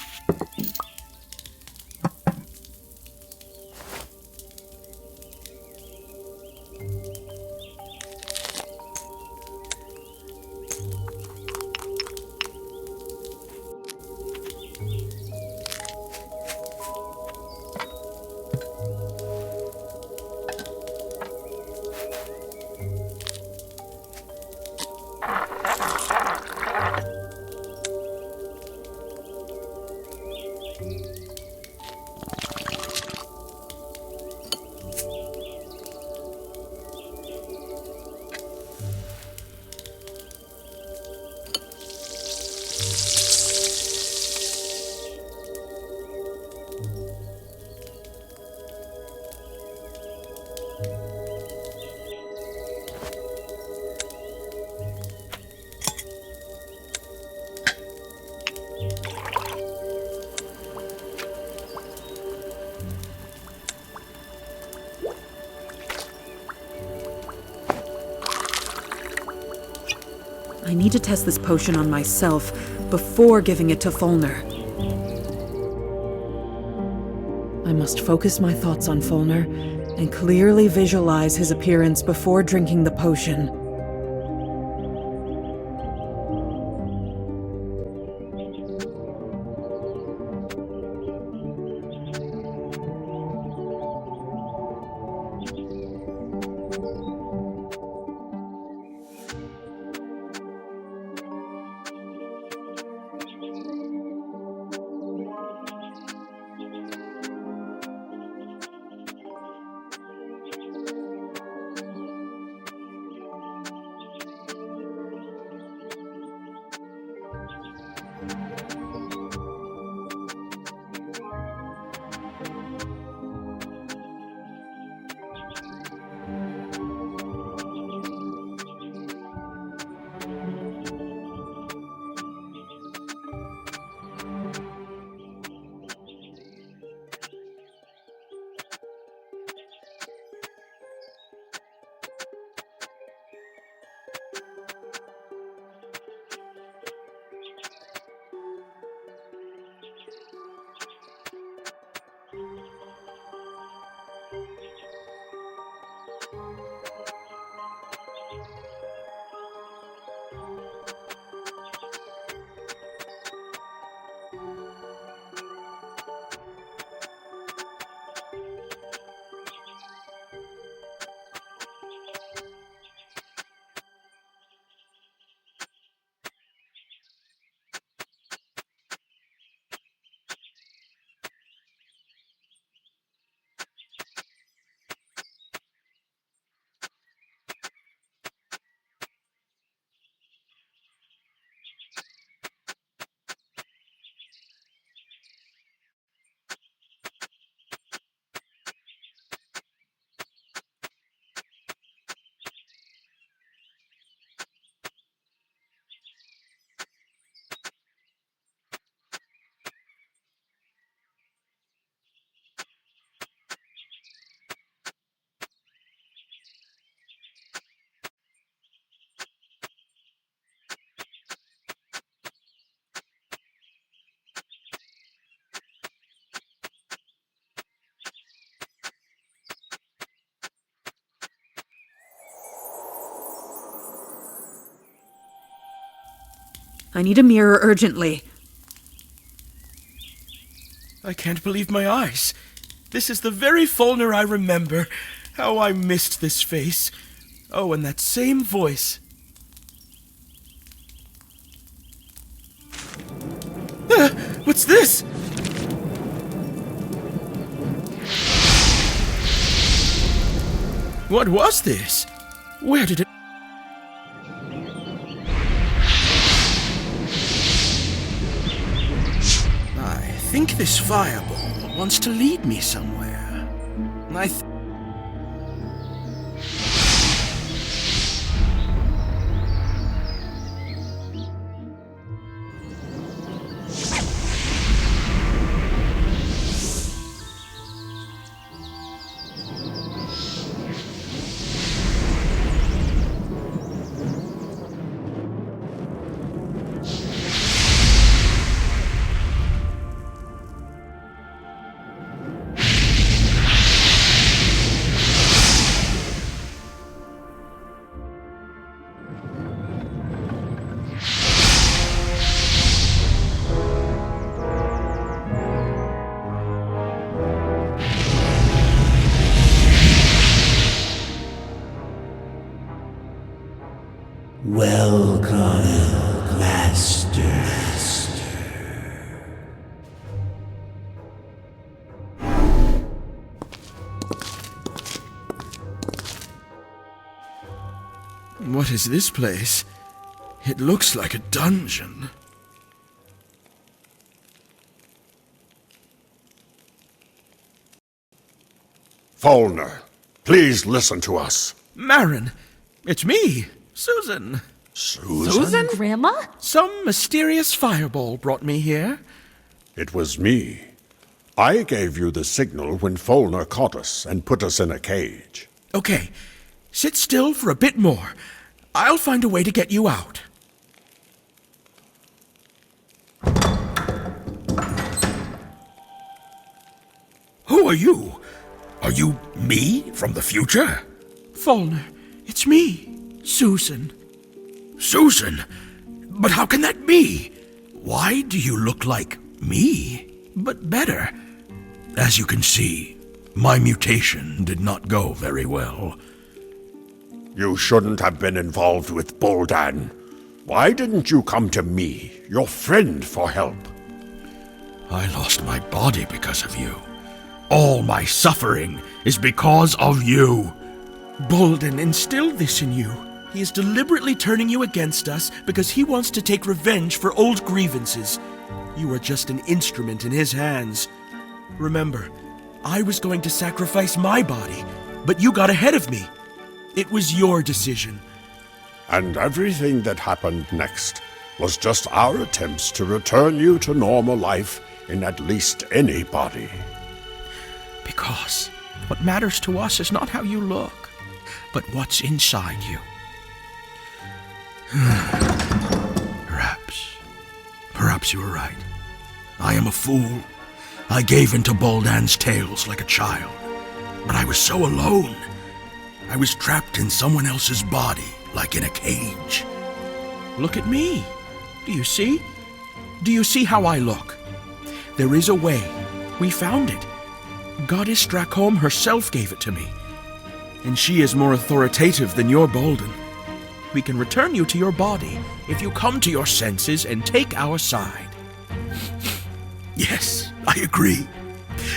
Speaker 1: I need to test this potion on myself before giving it to Folnur. I must focus my thoughts on Folnur and clearly visualize his appearance before drinking the potion. I need a mirror urgently.
Speaker 10: I can't believe my eyes. This is the very Folnur I remember. How I missed this face. Oh, and that same voice. What's this? What was this? Where did it... I think this fireball wants to lead me somewhere.
Speaker 12: Welcome, Master.
Speaker 10: What is this place? It looks like a dungeon.
Speaker 9: Folnur, please listen to us.
Speaker 10: Maaron, it's me, Susan.
Speaker 9: Susan?
Speaker 2: Grandma?
Speaker 10: Some mysterious fireball brought me here.
Speaker 9: It was me. I gave you the signal when Folnur caught us and put us in a cage.
Speaker 10: Okay, sit still for a bit more. I'll find a way to get you out. Who are you? Are you me from the future?
Speaker 13: Folnur, it's me, Susan.
Speaker 10: Susan? But how can that be? Why do you look like me, but better? As you can see, my mutation did not go very well.
Speaker 9: You shouldn't have been involved with Boldan. Why didn't you come to me, your friend, for help?
Speaker 10: I lost my body because of you. All my suffering is because of you.
Speaker 13: Boldan instilled this in you. He is deliberately turning you against us because he wants to take revenge for old grievances. You are just an instrument in his hands. Remember, I was going to sacrifice my body, but you got ahead of me. It was your decision.
Speaker 9: And everything that happened next was just our attempts to return you to normal life in at least any body.
Speaker 13: Because what matters to us is not how you look, but what's inside you.
Speaker 10: Perhaps you were right. I am a fool. I gave into Boldan's tales like a child, but I was so alone. I was trapped in someone else's body, like in a cage.
Speaker 13: Look at me. Do you see? Do you see how I look? There is a way. We found it. Goddess Dracholm herself gave it to me. And she is more authoritative than your Boldan. We can return you to your body if you come to your senses and take our side.
Speaker 10: Yes, I agree.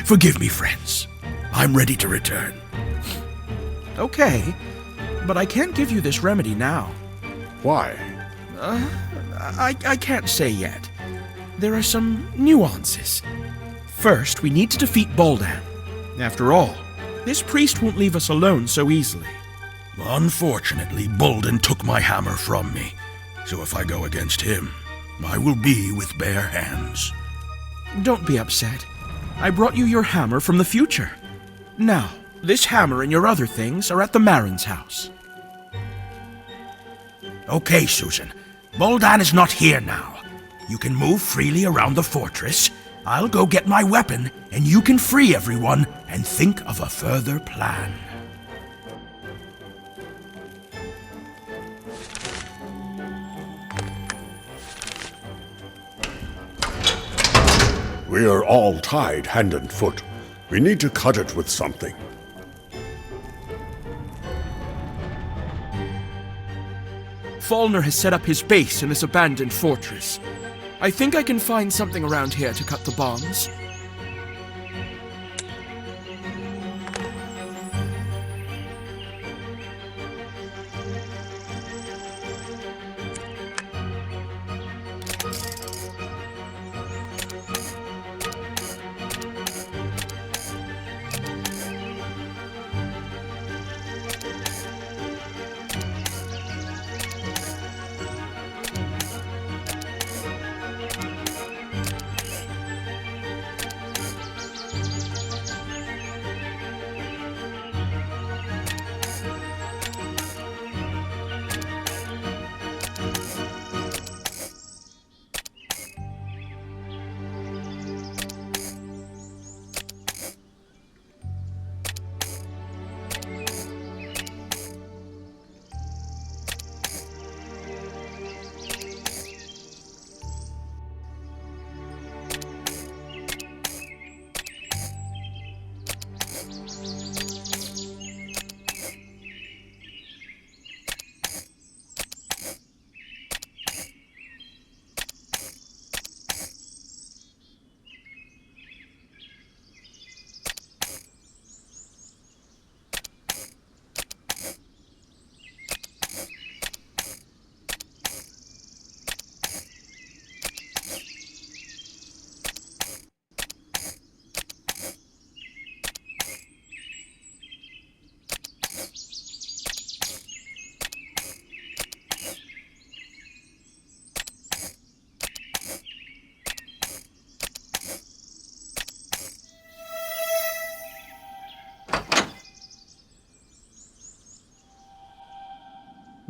Speaker 10: Forgive me, friends. I'm ready to return.
Speaker 13: Okay, but I can't give you this remedy now.
Speaker 9: Why?
Speaker 13: I can't say yet. There are some nuances. First, we need to defeat Boldan. After all, this priest won't leave us alone so easily.
Speaker 10: Unfortunately, Boldan took my hammer from me, so if I go against him, I will be with bare hands.
Speaker 13: Don't be upset. I brought you your hammer from the future. Now, this hammer and your other things are at the Maaron's house.
Speaker 10: Okay, Susan. Boldan is not here now. You can move freely around the fortress. I'll go get my weapon, and you can free everyone and think of a further plan.
Speaker 9: We are all tied hand and foot. We need to cut it with something.
Speaker 13: Folnur has set up his base in this abandoned fortress. I think I can find something around here to cut the bonds.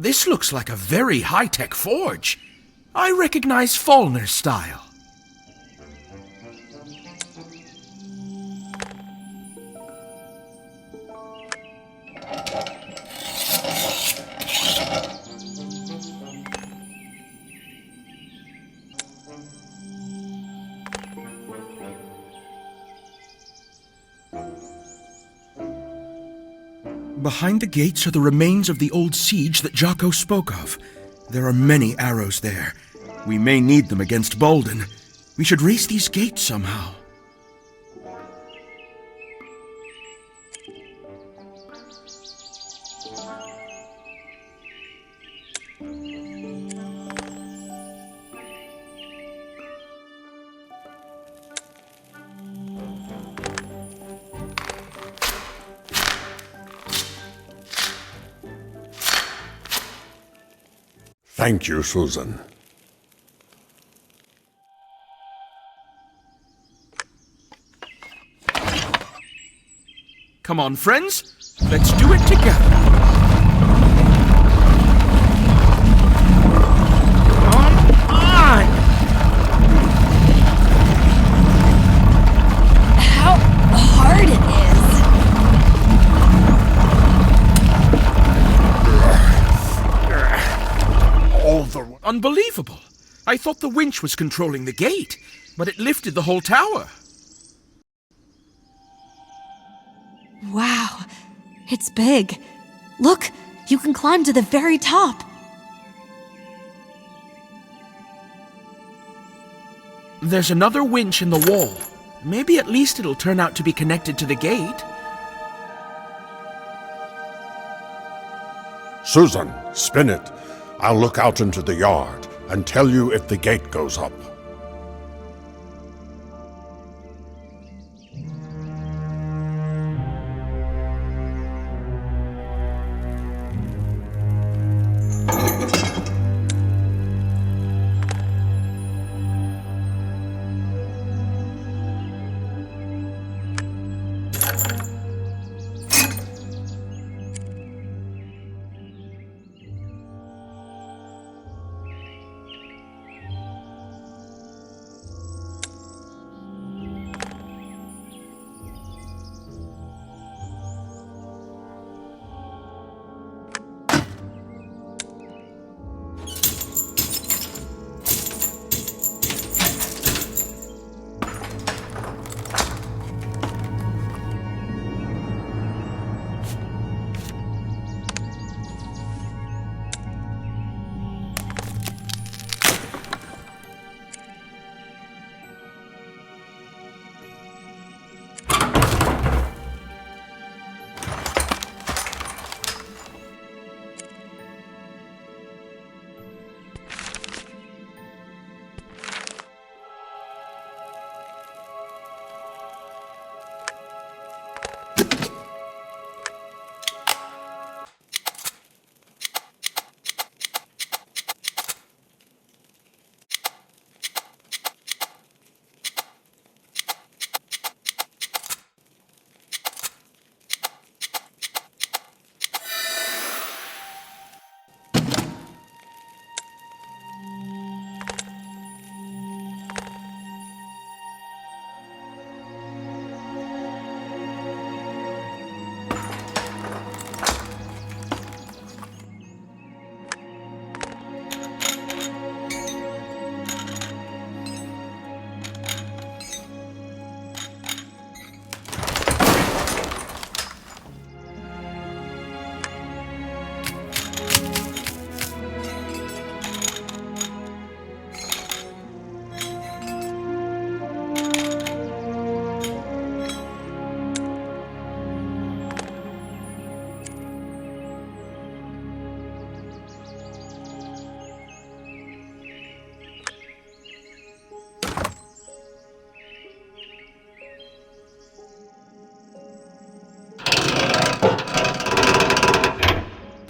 Speaker 13: This looks like a very high-tech forge. I recognize Folnur's style. Behind the gates are the remains of the old siege that Jocko spoke of. There are many arrows there. We may need them against Bolden. We should race these gates somehow.
Speaker 9: Thank you, Susan.
Speaker 13: Come on, friends. Let's do it together.
Speaker 5: Come on!
Speaker 2: How hard it is.
Speaker 13: Unbelievable. I thought the winch was controlling the gate, but it lifted the whole tower.
Speaker 2: Wow, it's big. Look, you can climb to the very top.
Speaker 13: There's another winch in the wall. Maybe at least it'll turn out to be connected to the gate.
Speaker 9: Susan, spin it. I'll look out into the yard and tell you if the gate goes up.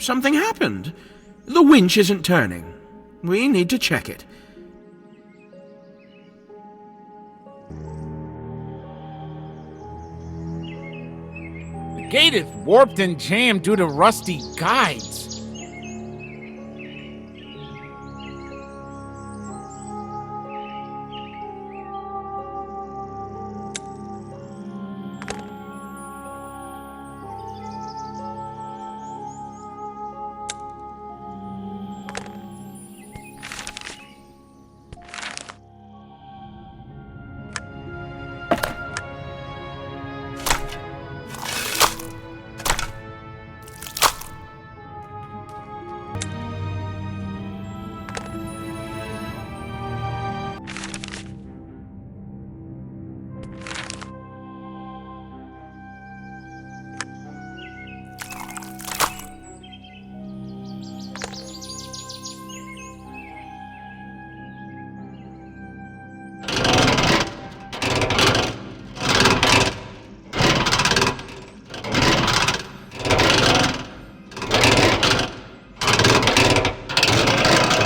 Speaker 13: Something happened. The winch isn't turning. We need to check it.
Speaker 5: The gate is warped and jammed due to rusty guides.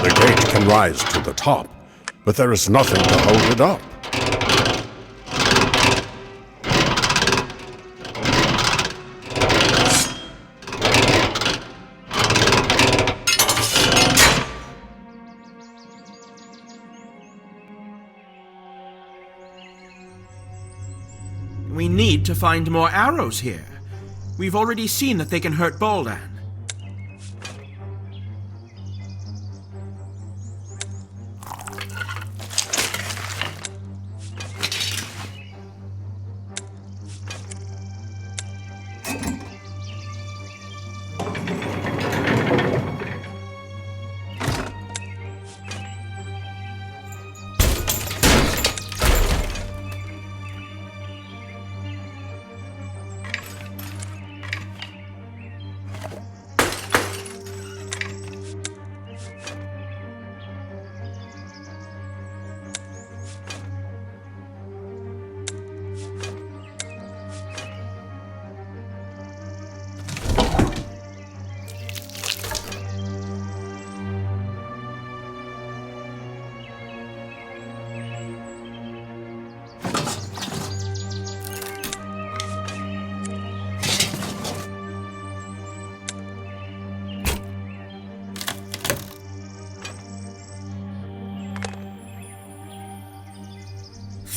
Speaker 9: The gate can rise to the top, but there is nothing to hold it up.
Speaker 13: We need to find more arrows here. We've already seen that they can hurt Boldan.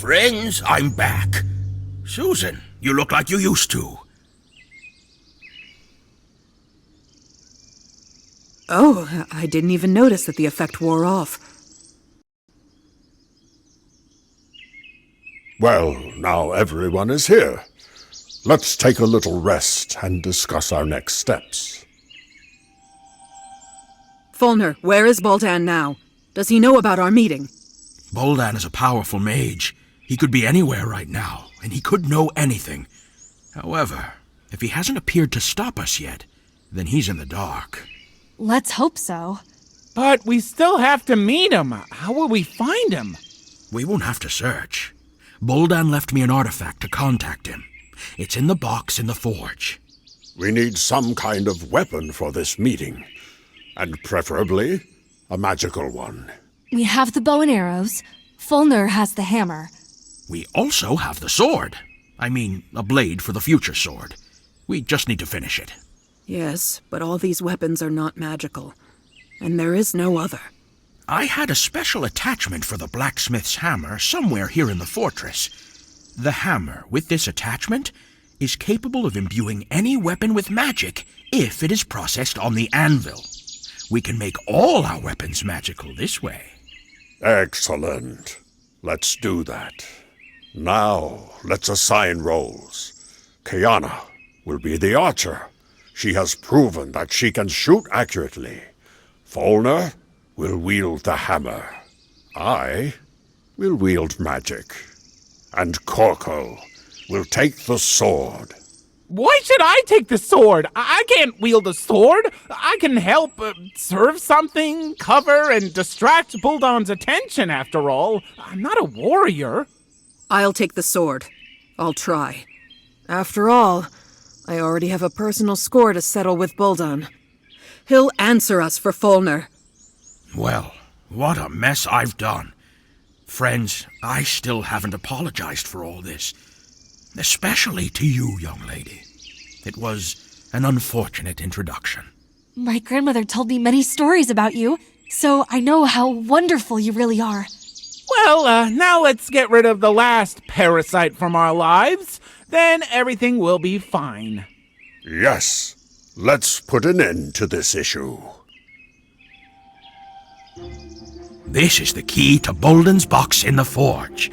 Speaker 10: Friends, I'm back. Susan, you look like you used to.
Speaker 1: Oh, I didn't even notice that the effect wore off.
Speaker 9: Well, now everyone is here. Let's take a little rest and discuss our next steps.
Speaker 1: Folnur, where is Boldan now? Does he know about our meeting?
Speaker 13: Boldan is a powerful mage. He could be anywhere right now, and he could know anything. However, if he hasn't appeared to stop us yet, then he's in the dark.
Speaker 2: Let's hope so.
Speaker 5: But we still have to meet him. How will we find him?
Speaker 13: We won't have to search. Boldan left me an artifact to contact him. It's in the box in the forge.
Speaker 9: We need some kind of weapon for this meeting, and preferably a magical one.
Speaker 2: We have the bow and arrows. Folnur has the hammer.
Speaker 13: We also have the sword. I mean, a blade for the future sword. We just need to finish it.
Speaker 1: Yes, but all these weapons are not magical. And there is no other.
Speaker 13: I had a special attachment for the blacksmith's hammer somewhere here in the fortress. The hammer, with this attachment, is capable of imbuing any weapon with magic if it is processed on the anvil. We can make all our weapons magical this way.
Speaker 9: Excellent. Let's do that. Now, let's assign roles. Kiana will be the archer. She has proven that she can shoot accurately. Folnur will wield the hammer. I will wield magic. And Corco will take the sword.
Speaker 5: Why should I take the sword? I can't wield a sword. I can help serve something, cover, and distract Boldan's attention, after all. I'm not a warrior.
Speaker 1: I'll take the sword. I'll try. After all, I already have a personal score to settle with Boldan. He'll answer us for Folnur.
Speaker 13: Well, what a mess I've done. Friends, I still haven't apologized for all this. Especially to you, young lady. It was an unfortunate introduction.
Speaker 2: My grandmother told me many stories about you, so I know how wonderful you really are.
Speaker 5: Well, now let's get rid of the last parasite from our lives. Then everything will be fine.
Speaker 9: Yes. Let's put an end to this issue.
Speaker 13: This is the key to Boldan's box in the forge.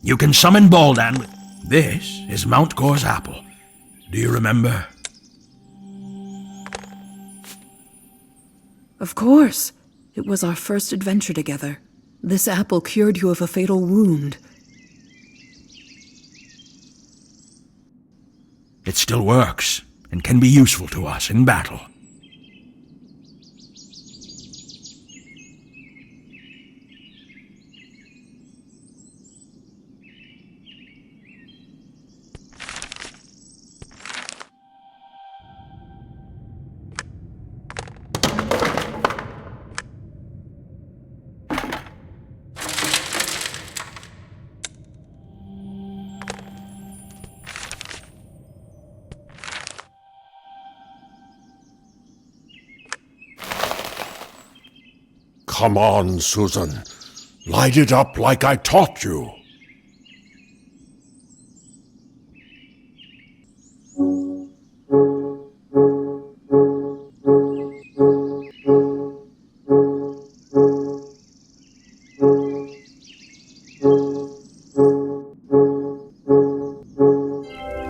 Speaker 10: You can summon Boldan with... This is Mount Gor's apple. Do you remember?
Speaker 1: Of course. It was our first adventure together. This apple cured you of a fatal wound.
Speaker 10: It still works, and can be useful to us in battle.
Speaker 9: Come on, Susan. Light it up like I taught you.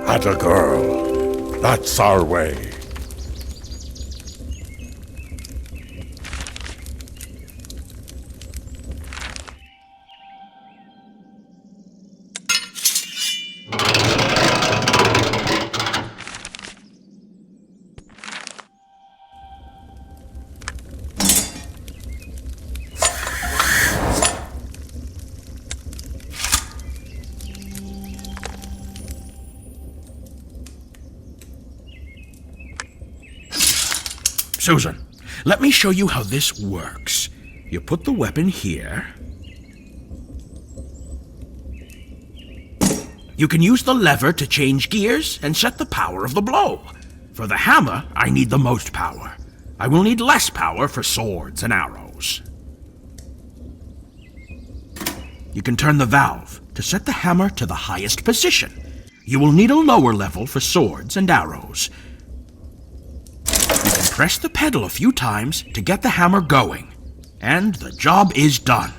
Speaker 9: Atta girl. That's our way.
Speaker 10: Susan, let me show you how this works. You put the weapon here. You can use the lever to change gears and set the power of the blow. For the hammer, I need the most power. I will need less power for swords and arrows. You can turn the valve to set the hammer to the highest position. You will need a lower level for swords and arrows. You can press the pedal a few times to get the hammer going, and the job is done.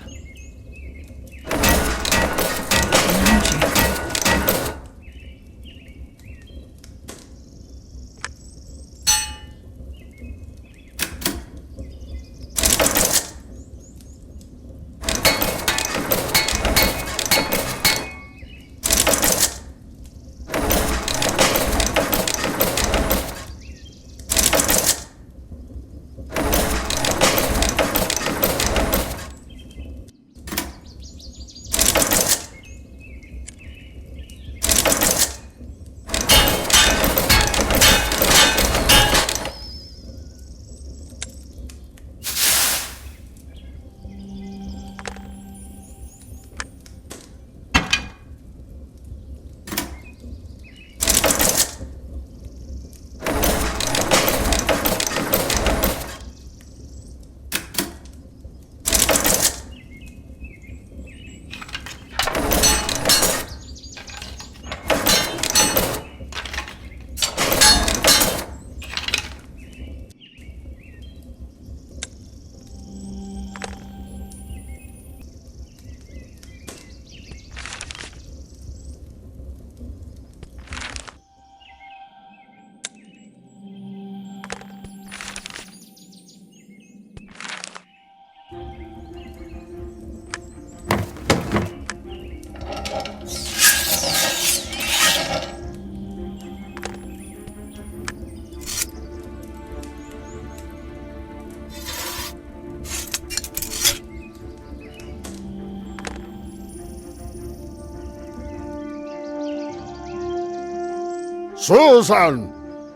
Speaker 9: Susan,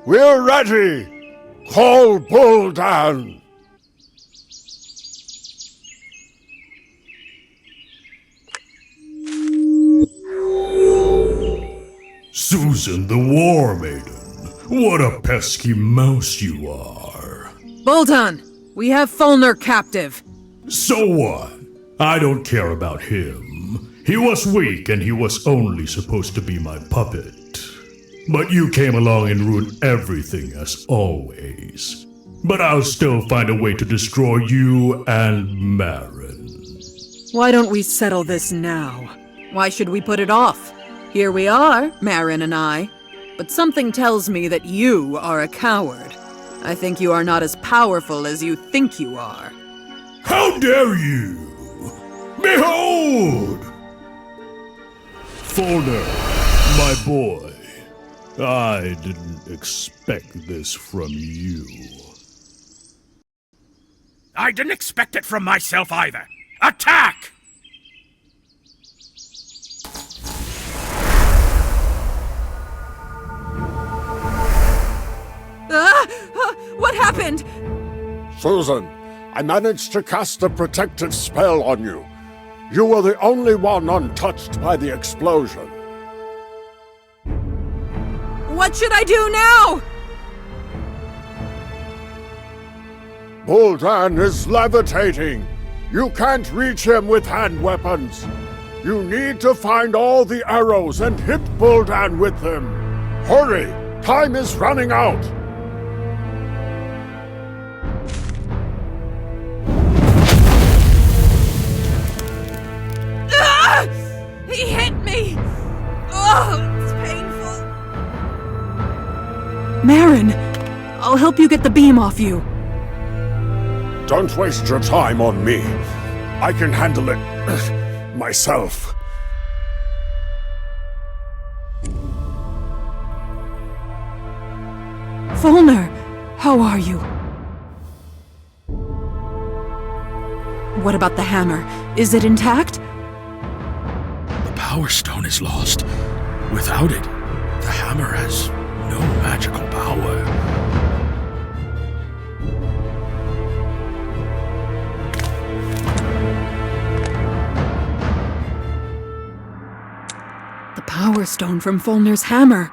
Speaker 9: we're ready. Call Boldan.
Speaker 14: Susan the War Maiden, what a pesky mouse you are.
Speaker 1: Boldan, we have Folnur captive.
Speaker 14: So what? I don't care about him. He was weak and he was only supposed to be my puppet. But you came along and ruined everything as always. But I'll still find a way to destroy you and Maaron.
Speaker 1: Why don't we settle this now? Why should we put it off? Here we are, Maaron and I. But something tells me that you are a coward. I think you are not as powerful as you think you are.
Speaker 14: How dare you! Behold! Folnur, my boy, I didn't expect this from you.
Speaker 10: I didn't expect it from myself either. Attack!
Speaker 1: What happened?
Speaker 9: Susan, I managed to cast a protective spell on you. You were the only one untouched by the explosion.
Speaker 1: What should I do now?
Speaker 9: Buldan is levitating. You can't reach him with hand weapons. You need to find all the arrows and hit Buldan with them. Hurry! Time is running out!
Speaker 1: He hit me! Oh, it's painful. Maaron, I'll help you get the beam off you.
Speaker 9: Don't waste your time on me. I can handle it myself.
Speaker 1: Folnur, how are you? What about the hammer? Is it intact?
Speaker 10: The Power Stone is lost. Without it, the hammer has no magical power.
Speaker 1: The Power Stone from Folnur's hammer.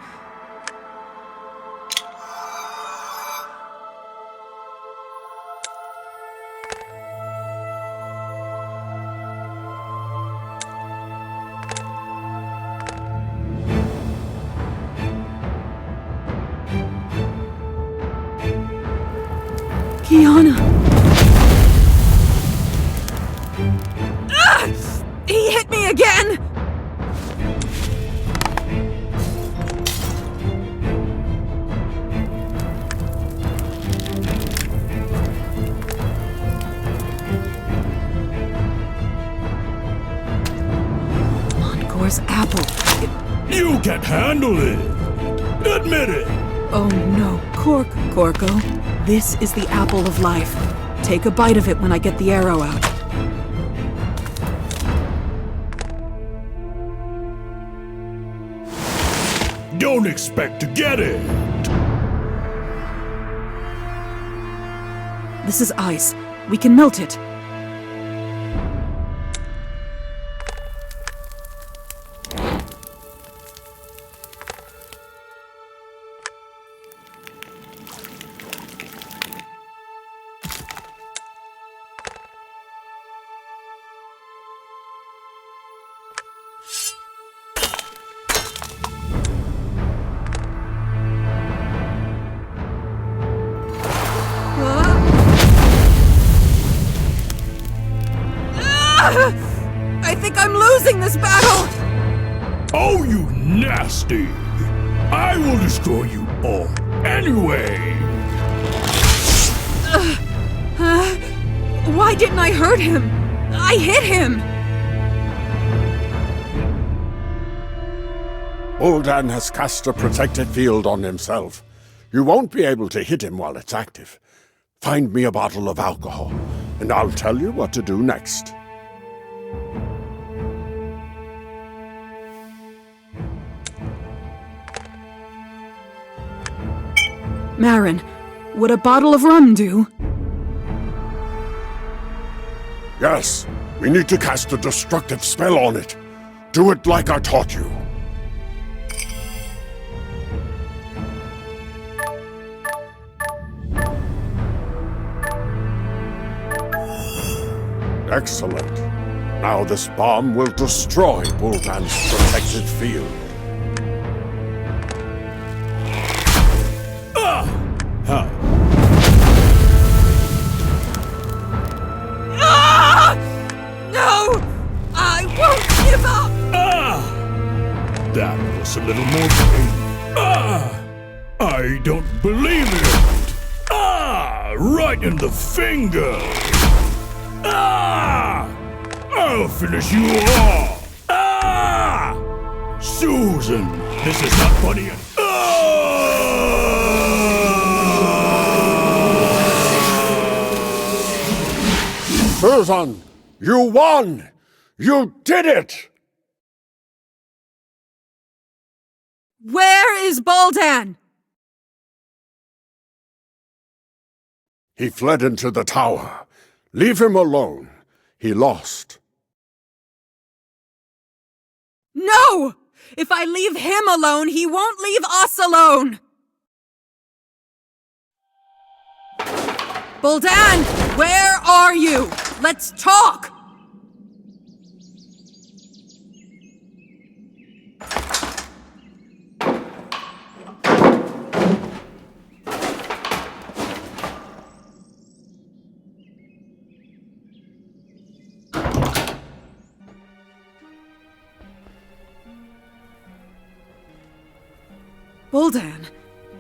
Speaker 1: Kiana! He hit me again! Encore's apple.
Speaker 14: You can handle it! Admit it!
Speaker 1: Oh no, Corco. This is the apple of life. Take a bite of it when I get the arrow out.
Speaker 14: Don't expect to get it!
Speaker 1: This is ice. We can melt it. I think I'm losing this battle!
Speaker 14: Oh, you nasty! I will destroy you all anyway!
Speaker 1: Why didn't I hurt him? I hit him!
Speaker 9: Buldan has cast a protected field on himself. You won't be able to hit him while it's active. Find me a bottle of alcohol, and I'll tell you what to do next.
Speaker 1: Maaron, would a bottle of rum do?
Speaker 9: Yes, we need to cast a destructive spell on it. Do it like I taught you. Excellent. Now this bomb will destroy Buldan's protected field.
Speaker 1: No! I won't give up!
Speaker 14: Just a little more pain. Ah! I don't believe it! Ah! Right in the finger! Ah! I'll finish you off! Ah! Susan, this is not funny.
Speaker 9: Susan, you won! You did it!
Speaker 1: Where is Boldan?
Speaker 9: He fled into the tower. Leave him alone. He lost.
Speaker 1: No! If I leave him alone, he won't leave us alone! Boldan, where are you? Let's talk! Boldan,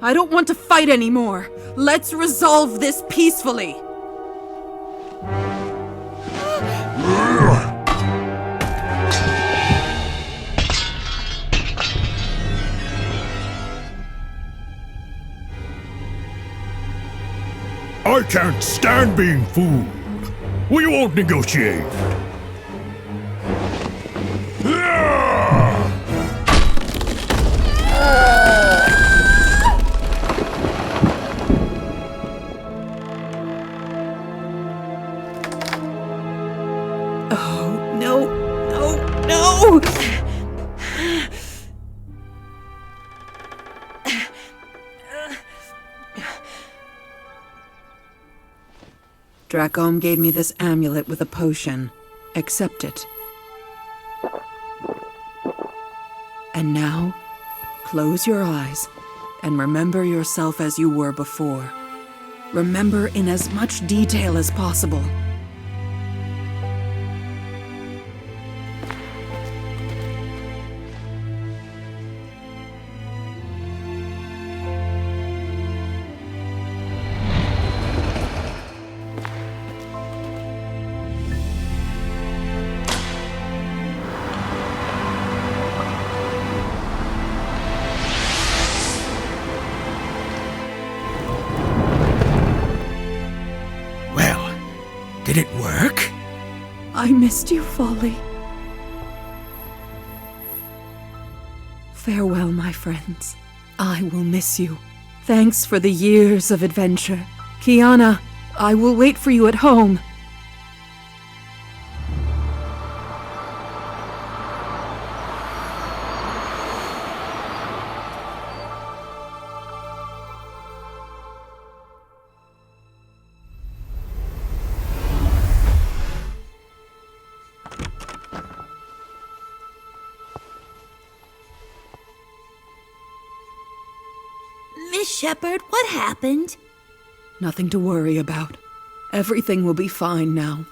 Speaker 1: I don't want to fight anymore. Let's resolve this peacefully.
Speaker 14: I can't stand being fooled. We won't negotiate.
Speaker 1: Oh, no, no, no! Dracom gave me this amulet with a potion. Accept it. And now, close your eyes and remember yourself as you were before. Remember in as much detail as possible.
Speaker 13: Did it work?
Speaker 1: I missed you, Folly. Farewell, my friends. I will miss you. Thanks for the years of adventure. Kiana, I will wait for you at home.
Speaker 4: Miss Shepard, what happened?
Speaker 1: Nothing to worry about. Everything will be fine now.